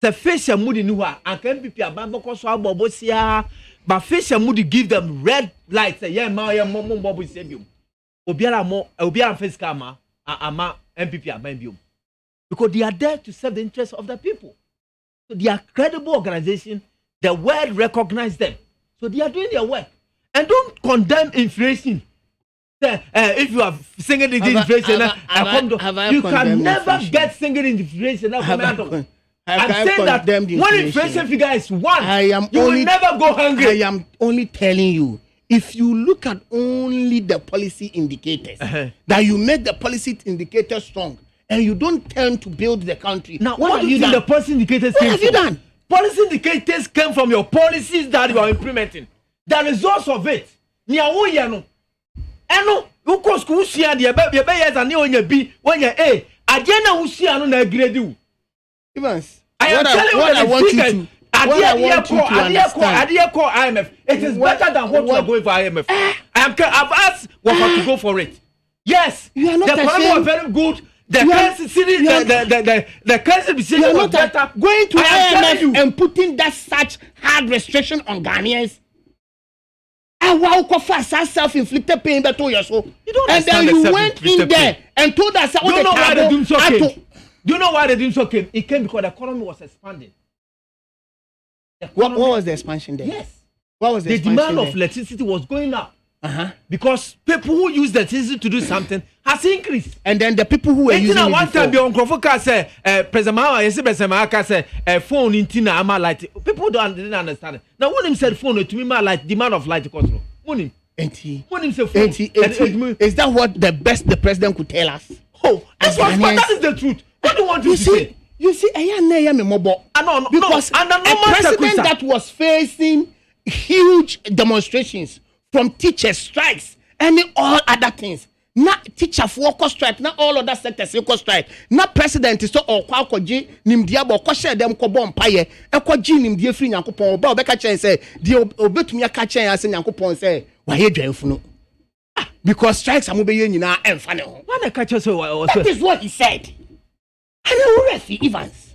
The Fish and Moody knew her. And MPP abandon so abobosia. But Fish and Moody give them red lights. Say yeah, ma yeah, mom bobo sebium. Obiara face kama ama MPP abandon. Because they are there to serve the interests of the people. So they are credible organization. The world recognize them. So they are doing their work. And don't condemn inflation. If you are singing the inflation, you can never get singing inflation. I'm saying that when inflation figure is 1, you will never go hungry. I am only telling you, if you look at only the policy indicators, that you make the policy indicators strong, and you don't turn to build the country. Now, what do you think the policy indicators came from? What have you done? Policy indicators came from your policies that you are implementing. The results of it. Eno, you go school share the years and you be when you A. Agenda who see no na grade you. Evans, I am telling you what I want you to IMF. It is better than what you are going for IMF. I've asked what to go for it. Yes, you are not the economy was very good. The currency decision was better. Going to IMF and putting that such hard restriction on Ghanaians. Self-inflicted pain that told you so. And then you went in there and told us do you know why the doom so came? Do you know why the doom so came? It came because the economy was expanding. What was the expansion there? Yes. What was the demand of electricity was going up. Because people who use the electricity to do something has increased. And then the people who were using it one time, the Uncle say, President Mama say, phone in Tina, ama light. People didn't understand it. Now, when him said phone to me, my light, demand of light control. When him say phone. Is that what the best the president could tell us? Oh, that is the truth. What do you want to say? You see, because a president that was facing huge demonstrations from teachers strikes and all other things. Not teacher for strike, not all other sectors strike. Not president is so or kwakoji nimdia bo ko share them ko bom paye e ko ji nimdia free nyankopon ba obeka chen say die obetumi aka chen ase nyankopon say wa ye dwanfu no. Because strikes are mobile nyina emfa ne ho. That is what he said. And who is Evans?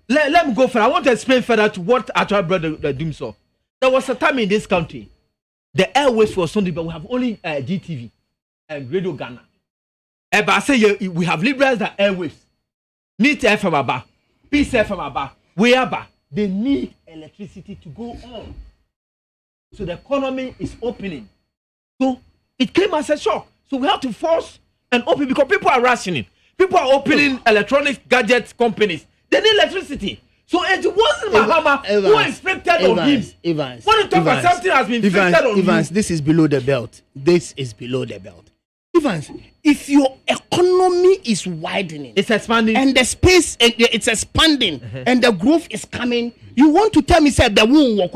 Let me go further. I want to explain further to what actually brought the doom saw. There was a time in this country the airways for Sunday, but we have only GTV and Radio Ghana. I say we have liberals that airwaves. Need FM aba, peace FM aba, we aba. They need electricity to go on. So the economy is opening. So it came as a shock. So we have to force and open because people are rationing. People are opening electronic gadget companies. They need electricity. So it wasn't Mahama who inflicted on him. Evans, when you talk about something has been inflicted on Evans, this is below the belt. This is below the belt. Evans, if your economy is widening, it's expanding, and the space it's expanding, and the growth is coming, you want to tell me say the womb walk.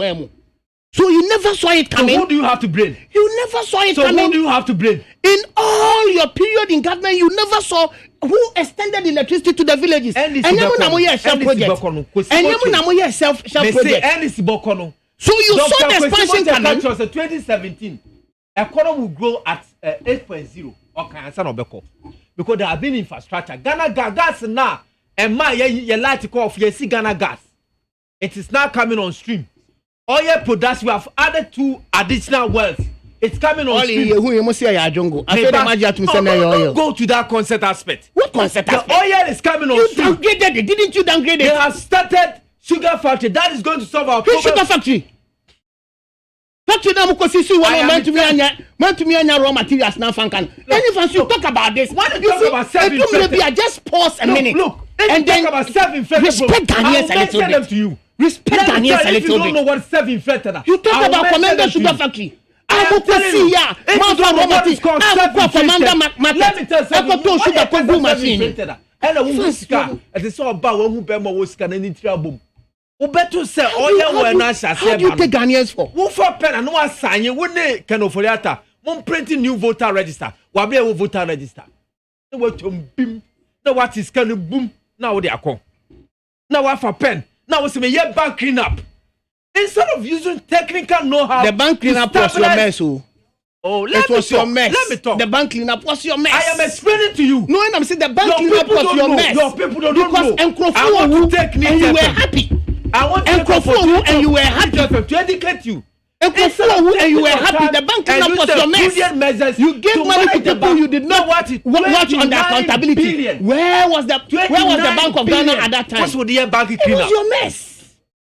So you never saw it coming. So who do you have to blame? You never saw it So coming. who do you have to blame? In all your period in government, you never saw who extended electricity to the villages. And you know self project. And you know self project. So you saw the expansion coming. 2017. Economy will grow at 8.0 because there have been infrastructure. Ghana gas now, and my ye light off. You see Ghana gas. It is now coming on stream. Oil production, we have added 2 additional wells. It's coming on stream. Don't go to that concept aspect. What concept aspect? The oil is coming on stream. You downgraded it. Didn't you downgrade it? They have started sugar factory. That is going to solve our problem. Sugar factory? Factory now because you want to me raw materials now funkan. Anyone you talk about this. When you talk about self-inflicted, just pause a minute. Look, and then talk about self-inflicted. Respect Ghanaians a little bit. To you. Respect Ghanaians a little bit. If you don't know what self-inflicted are, you talk about Commander Sugar Factory. Let me tell you self-inflicted. And a woman's car, and it's all about who Bema was scanning trouble. Who better say, how do you take Ghanaians for? Who for pen and no sign you wouldn't can of Foliata. One printing new voter register. Wabi a voter register. The word to beam. Now what is kind of boom? Now they are called. Now what for pen? Now what's me bank clean up? Instead of using technical know-how, the bank clean up was your mess. Oh, let me talk. Let me talk. The bank clean up was your mess. I am explaining to you. No, and I'm saying the bank clean up was your mess. Your people don't know. I want to take and you were happy. I want to and you were happy to educate you. And you were happy. The bank clean up was your mess. You gave money to people you did not watch on the accountability. Where was the Bank of Ghana at that time? What was the bank clean up? It was your mess.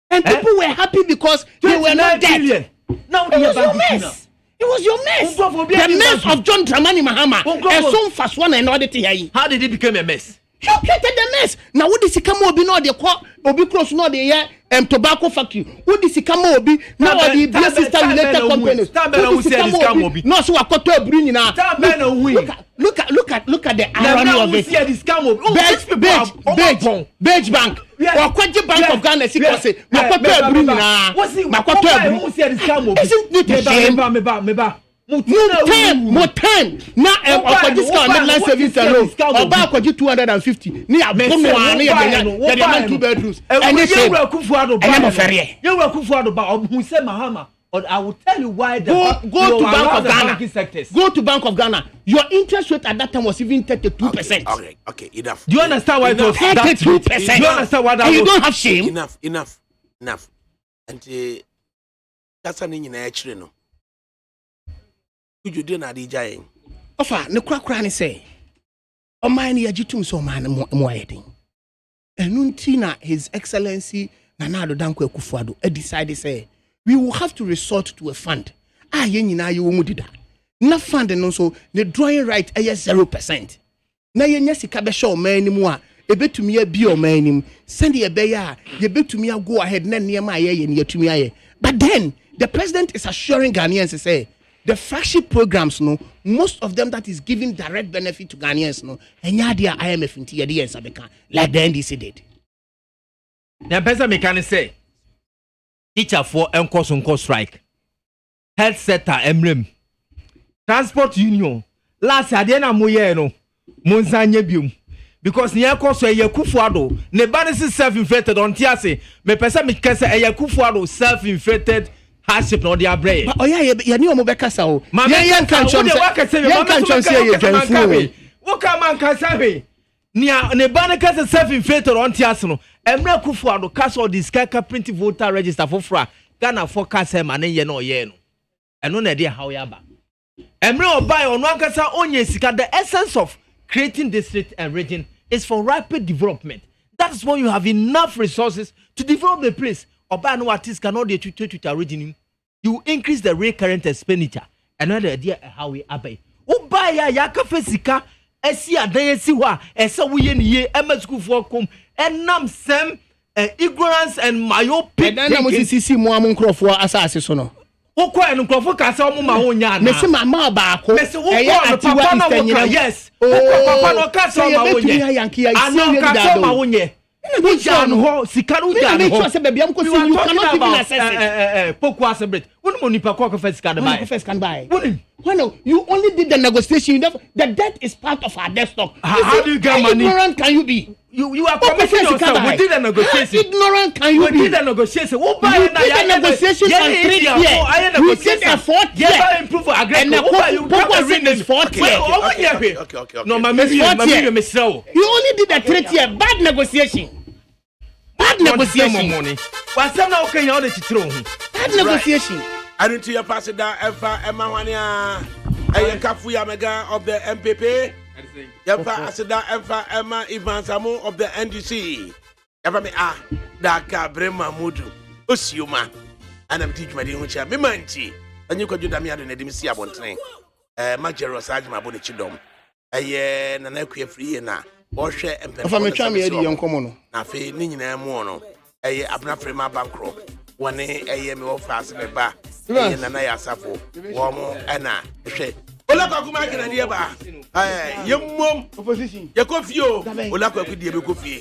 And people were happy because they were not dead. Now it was your mess. It was your mess. The mess of John Dramani Mahama. And some fast one and order to hear. How did it become a mess? You created the mess. Now what is it come obi no the obi cross no the here tobacco factory. What is it come obi now the sister related companies. No so akoto bring na. Look at the irony of it. Beige Bank. Wakwaje Bank of Ghana sikose. Makoto bring na. Makoto bring. Isn't it a shame? More time. Now, I'll discount Midland Savings and Loan. I'll buy 250. Near Bono, 2 bedrooms. And they say, I'm a ferry. You will come about who said Mahama. Or I will tell you why the go to Bank of Ghana. Go to Bank of Ghana. Your interest rate at that time was even 32%. Okay, enough. Do you understand why it was 32%? Do you understand why that was? You don't have shame. Enough. And that's an in actually no. You did not DJ. Ofa, no crack say. O man yajitum so man mo heading. Enuntina His Excellency Nana Dankwa Akufo-Addo decided say we will have to resort to a fund. Yen nyina ye wo mudida. Na fund no so the drawing right 0%. Na yenya sika be show man nimu a ebetumi abi o man nim. Send ye be ya ye betumi go ahead na niam aye ye yetumi aye. But then the president is assuring Ghanaians say the flagship programs, no, most of them that is giving direct benefit to Ghanaians, no, and yadia IMF in TD and Sabeka, like the NDC did. The person can say, teacher for unco strike, health sector emblem, transport union, last Adena Moyeno, Monsanye Bium, because Nyako so Akufo-Addo, Nebanis self-inflicted on Tiase, me person me kese Akufo-Addo self-inflicted. Hardship no dia brave. Oh yeah, you know mo beka sa o. Yan kan chom say you can fool. Wo ka man kan say nia ne ba ne ka self-inflicted on Tiase no. Emre Akufo-Addo cast all this sky print voter register for fra. Ghana forecast him and ye no ye no. Eno na dia how ya ba. Emre obai ono ankasa onye sika the essence of creating district and region is for rapid development. That is when you have enough resources to develop the place. Oba no artists cannot do to region. You increase the recurrent expenditure. Another idea how we abay. Oba ya kafesika esi adan esi wa esa wo ye niye ema school for come enam sem ignorance and myopic. And then I'm see mo nkrofo asase so no. Wokọ en nkrofo ka se omo ma wo nya na. Mesi mama ba ko. Mesi wokọ papa na wo yes. Wokọ papa no ka se ma wo nye. Ano ka se ma wo nye. Uja no ho sika no uja no ho. Make sure say you cannot even access it. Poku celebrate. Wonu mo nipa ko first can buy. Who first can buy? When you only did the negotiation, the debt is part of our debt stock. How do you get money? Ignorant can you be? You are committing yourself. We did the negotiation. How ignorant can you be? We did the negotiation. We did the negotiation on 3 years. We did a 4th year. Yeah, improve for agreement. And Poku said it's 4th year. Okay. No, my maybe you only did the 3rd year. Bad negotiation. Bad negotiation. What's up now? Can you all the chitro? Bad negotiation. I don't see a pass it down. Emma Wania. I Kafuya Mega of the MPP. Yafa Asida Emma Ivan Samu of the NDC. Yafa me ADAKABRI Mamudu. Usiuma. And I'm teaching my dear chair. Me manti. And you could do Damia and Edimisi about train. Major Sajma Bonichidom. Nana free na. Oshe and Pempa. Young common. Nafe Nina Mono. Abna Frema Bankro. One AM or fast me ba. Nana Yasafo. Womo Anna. Ola kwa kuma kana dia ba. Yemmom opposition. Yakofio. Ola kwa ku dia be kofie.